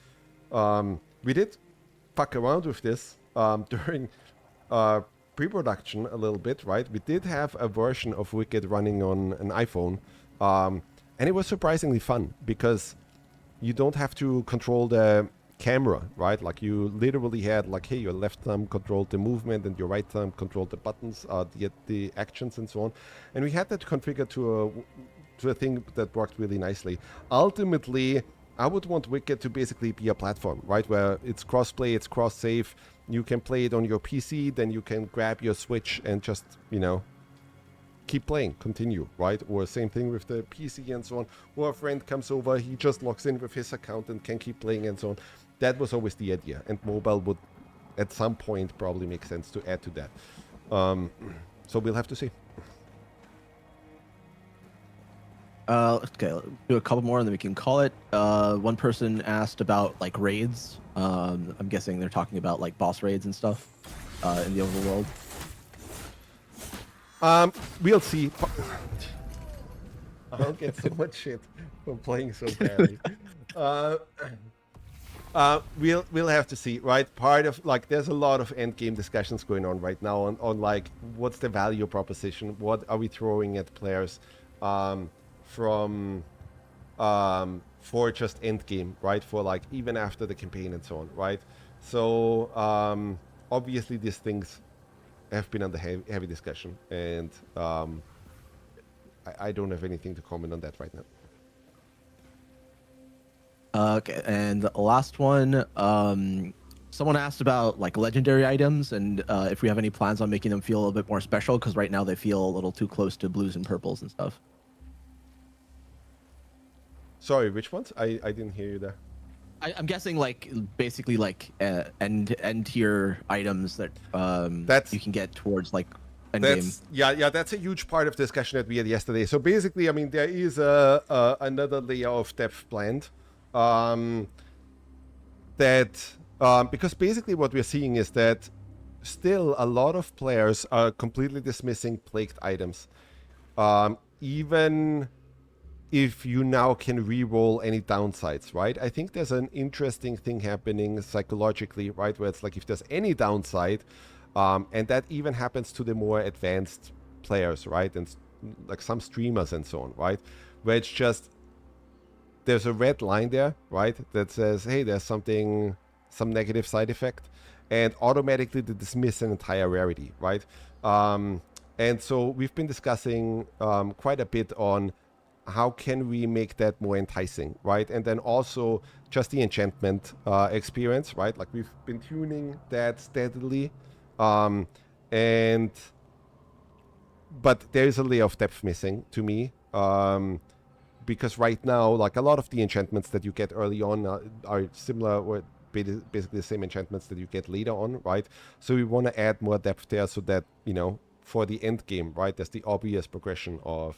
we did fuck around with this during pre-production a little bit, right? We did have a version of Wicked running on an iPhone. And it was surprisingly fun because you don't have to control the camera, right? Like you literally had like, hey, your left thumb controlled the movement and your right thumb controlled the buttons, the actions and so on. And we had that configured to a thing that worked really nicely. Ultimately, I would want Wicked to basically be a platform, right? Where it's cross-play, it's cross-save. You can play it on your PC, then you can grab your Switch and just, you know, keep playing, continue, right? Or same thing with the PC and so on. Or a friend comes over, he just logs in with his account and can keep playing and so on. That was always the idea. And mobile would, at some point, probably make sense to add to that. So we'll have to see. Okay, do a couple more and then we can call it. One person asked about like raids. I'm guessing they're talking about like boss raids and stuff in the overworld. We'll see. I'll get so much shit for playing so badly. We'll have to see, right? Part of like, there's a lot of endgame discussions going on right now on like, what's the value proposition? What are we throwing at players for just endgame, right? For like even after the campaign and so on, right? So obviously these things have been under heavy discussion, and I don't have anything to comment on that right now. Okay, and the last one, someone asked about like legendary items and if we have any plans on making them feel a little bit more special, because right now they feel a little too close to blues and purples and stuff. Sorry, which ones? I didn't hear you there. I'm guessing like basically like end tier items that you can get towards like endgame. That's a huge part of the discussion that we had yesterday. So basically, I mean, there is another layer of depth planned. Because basically what we're seeing is that still a lot of players are completely dismissing plagued items. Even if you now can re-roll any downsides, right? I think there's an interesting thing happening psychologically, right? Where it's like if there's any downside, and that even happens to the more advanced players, right? And like some streamers and so on, right? Where it's just there's a red line there, right, that says, hey, there's some negative side effect, and automatically they dismiss an entire rarity, right? And so we've been discussing quite a bit on how can we make that more enticing, right? And then also just the enchantment experience, right? Like we've been tuning that steadily, but there is a layer of depth missing to me, because right now, like a lot of the enchantments that you get early on are similar or basically the same enchantments that you get later on, right? So we want to add more depth there so that, you know, for the end game, right, there's the obvious progression of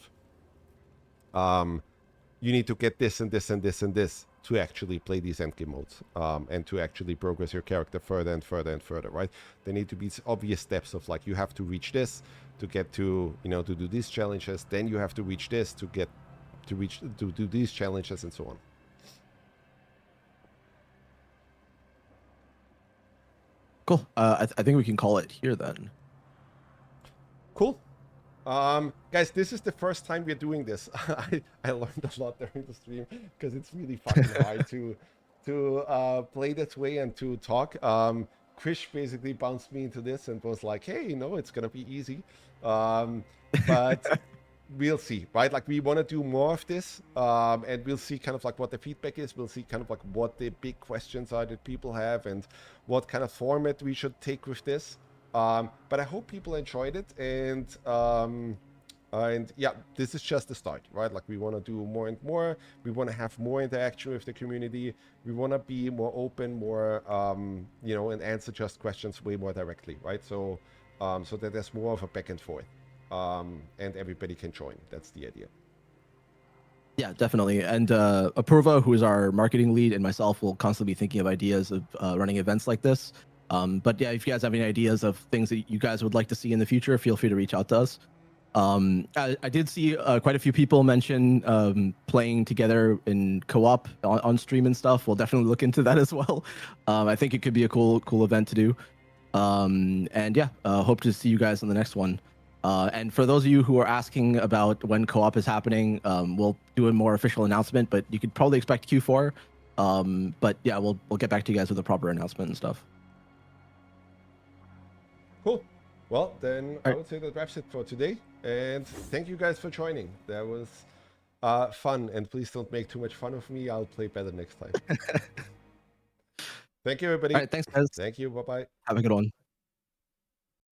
you need to get this and this and this and this to actually play these endgame modes, and to actually progress your character further and further and further, right? There need to be obvious steps of like, you have to reach this to get to, you know, to do these challenges, then you have to reach this to get to do these challenges and so on. Cool. I think we can call it here then. Cool. Guys, this is the first time we're doing this. I learned a lot during the stream because it's really fucking hard to play this way and to talk. Krish basically bounced me into this and was like, hey, you know, it's gonna be easy. But we'll see, right? Like we want to do more of this, and we'll see kind of like what the feedback is. We'll see kind of like what the big questions are that people have and what kind of format we should take with this. But I hope people enjoyed it, and yeah, this is just the start, right? Like we want to do more and more. We want to have more interaction with the community. We want to be more open, more, you know, and answer just questions way more directly, right? So, so that there's more of a back and forth, and everybody can join. That's the idea. Yeah, definitely. And Apurva, who is our marketing lead, and myself will constantly be thinking of ideas of running events like this. But yeah, if you guys have any ideas of things that you guys would like to see in the future, feel free to reach out to us. I did see quite a few people mention playing together in co-op on stream and stuff. We'll definitely look into that as well. I think it could be a cool event to do. And yeah, hope to see you guys on the next one. And for those of you who are asking about when co-op is happening, we'll do a more official announcement, but you could probably expect Q4. But yeah, we'll get back to you guys with a proper announcement and stuff. Cool. Well, then I would say that wraps it for today. And thank you guys for joining. That was fun. And please don't make too much fun of me. I'll play better next time. Thank you, everybody. All right, thanks, guys. Thank you. Bye-bye. Have a good one.